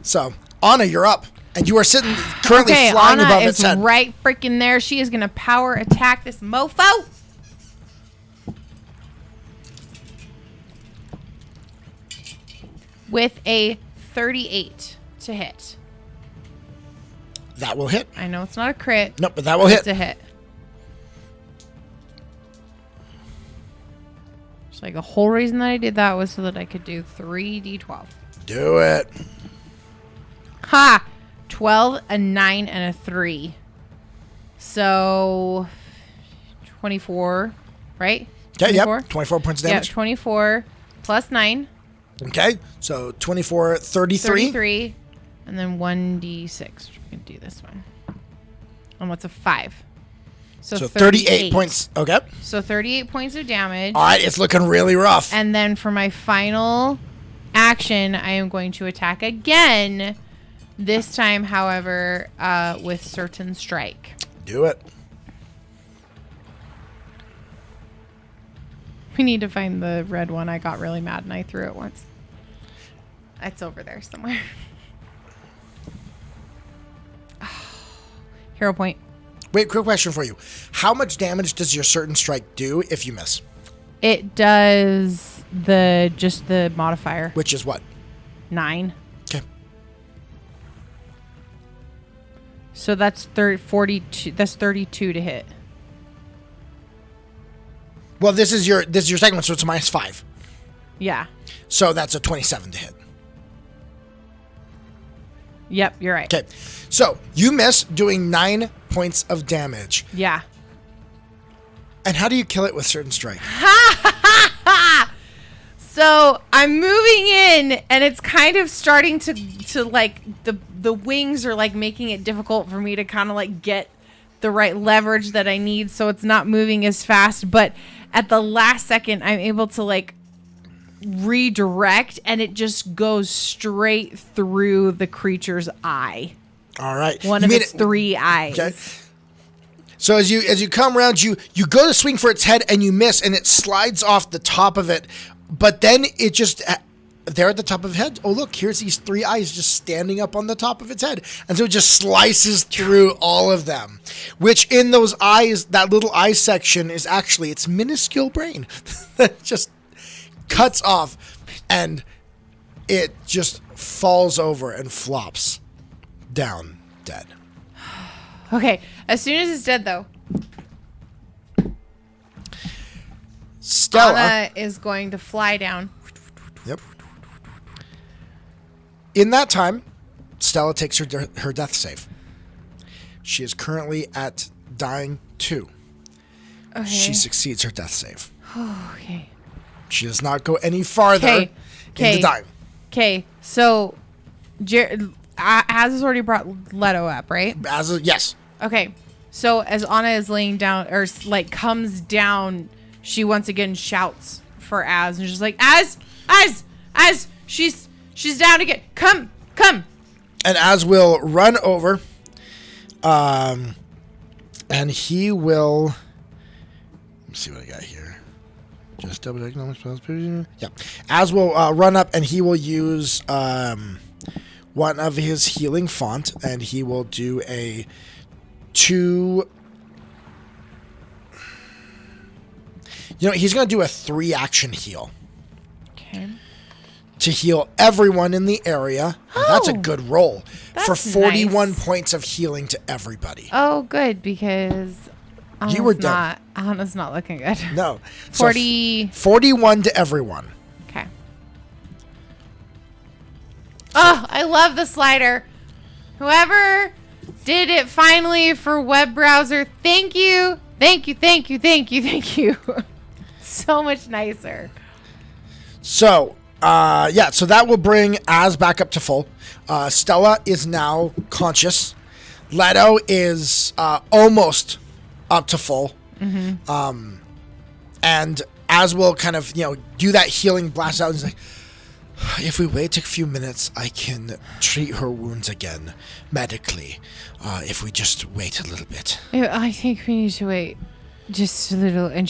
So, Anna, you're up. And you are sitting currently flying Anna above its head. is right freaking there. She is going to power attack this mofo. With a 38 to hit. That will hit. I know it's not a crit. Nope, but that will hit. It's a hit. So like the whole reason that I did that was so that I could do 3d12. Do it. Ha! 12, a 9, and a 3. So 24, right? Okay, yep. 24 points of damage. Yeah, 24 plus 9. Okay, so 24, 33. 33. And then 1d6. We can do this one. And what's a 5? So 38 points. Okay. So 38 points of damage. All right, it's looking really rough. And then for my final action, I am going to attack again. This time, however, with Certain Strike. Do it. We need to find the red one. I got really mad and I threw it once. It's over there somewhere. Hero point. Wait, quick question for you. How much damage does your Certain Strike do if you miss? It does just the modifier. Which is what? 9. Okay. So that's 42. That's 32 to hit. Well, this is your second one, so it's a -5. Yeah. So that's a 27 to hit. Yep, you're right. Okay. So you miss doing 9 points of damage. Yeah. And how do you kill it with Certain Strike? So I'm moving in, and it's kind of starting to like the wings are like making it difficult for me to kind of like get the right leverage that I need, so it's not moving as fast. But at the last second, I'm able to like redirect, and it just goes straight through the creature's eye. All right. One of its 3 eyes. Okay. So as you come around, you go to swing for its head and you miss, and it slides off the top of it. But then it just there at the top of the head. Oh look, here's these 3 eyes just standing up on the top of its head, and so it just slices through all of them. Which in those eyes, that little eye section is actually its minuscule brain that just cuts off, and it just falls over and flops down dead. Okay, as soon as it's dead, though, Stella Anna is going to fly down. Yep. In that time, Stella takes her death save. She is currently at dying 2. Okay. She succeeds her death save. Okay. She does not go any farther into dying. Okay, so Az has already brought Leto up, right? Yes. Okay, so as Anna is laying down, or like comes down, she once again shouts for Az, and she's like, Az, she's down again. Come. And Az will run over, and he will. Let's see what I got here. Just double check no spells. Yeah, Az will run up, and he will use one of his healing font, and he will do a 2. He's going to do a 3-action heal. Okay. To heal everyone in the area. Oh, that's a good roll. For 41 points of healing to everybody. Oh, good, because you were done. Anna's not looking good. No. 41 to everyone. Okay. Oh, I love the slider. Whoever did it finally for web browser, thank you. So much nicer. So, so that will bring Az back up to full. Stella is now conscious. Leto is almost up to full. Mm-hmm. And Az will kind of, do that healing blast out. And he's like, if we wait a few minutes, I can treat her wounds again medically. If we just wait a little bit. I think we need to wait just a little. And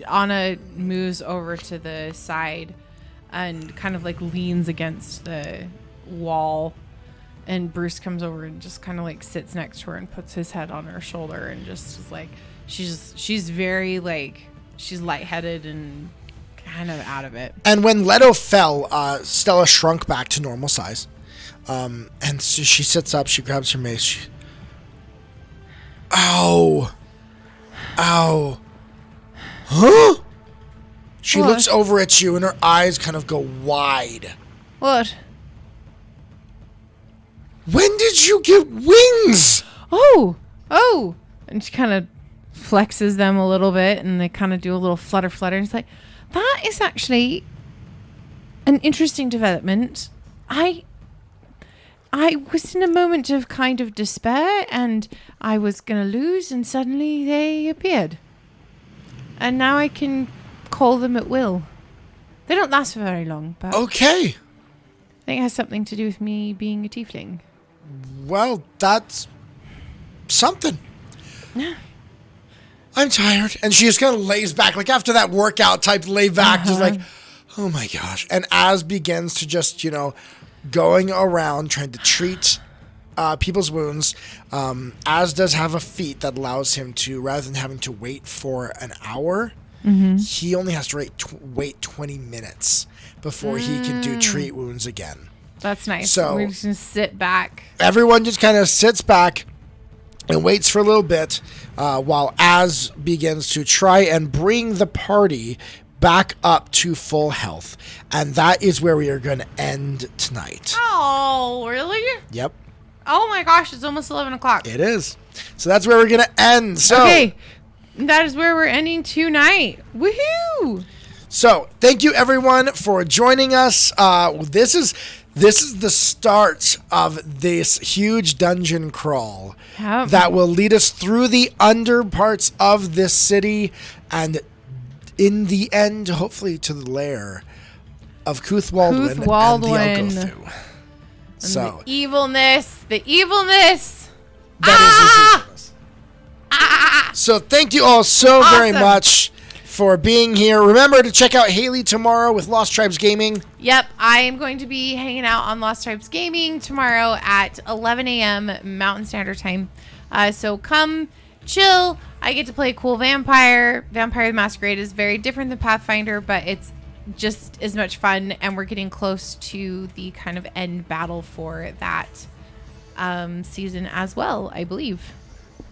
Anna moves over to the side and kind of like leans against the wall. And Bruce comes over and just kind of like sits next to her and puts his head on her shoulder and just is like, she's very like, she's lightheaded and kind of out of it. And when Leto fell, Stella shrunk back to normal size. And so she sits up, she grabs her mace. Ow. Huh? She looks over at you and her eyes kind of go wide. What? When did you get wings? Oh. And she kind of flexes them a little bit, and they kind of do a little flutter. And it's like, that is actually an interesting development. I was in a moment of kind of despair, and I was going to lose, and suddenly they appeared. And now I can call them at will. They don't last for very long, but... Okay. I think it has something to do with me being a tiefling. Well, that's something. I'm tired. And she just kind of lays back, like after that workout type lay back, just like, oh my gosh. And Az begins to just, going around trying to treat people's wounds. Az does have a feat that allows him to, rather than having to wait for an hour, he only has to wait 20 minutes before he can do treat wounds again. That's nice. So we're just going to sit back. Everyone just kind of sits back and waits for a little bit while Az begins to try and bring the party back up to full health. And that is where we are going to end tonight. Oh, really? Yep. Oh my gosh, it's almost 11 o'clock. It is. So that's where we're going to end. So, okay, that is where we're ending tonight. Woohoo! So thank you everyone for joining us. This is the start of this huge dungeon crawl that will lead us through the under parts of this city, and in the end, hopefully, to the lair of Cuthwaldwin and the Algothu. So the evilness. That is the evilness. So thank you all so very much for being here. Remember to check out Hayley tomorrow with Lost Tribes Gaming. Yep, I am going to be hanging out on Lost Tribes Gaming tomorrow at 11 a.m. Mountain Standard Time. So come chill. I get to play a cool vampire. Vampire the Masquerade is very different than Pathfinder, but it's just as much fun, and we're getting close to the kind of end battle for that season as well, I believe.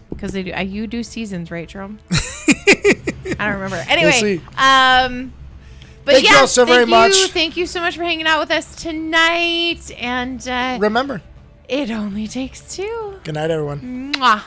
Because you do seasons, right, Jerome? I don't remember. Anyway, but thank you all so very much. Thank you so much for hanging out with us tonight. And remember, it only takes two. Good night, everyone. Mwah.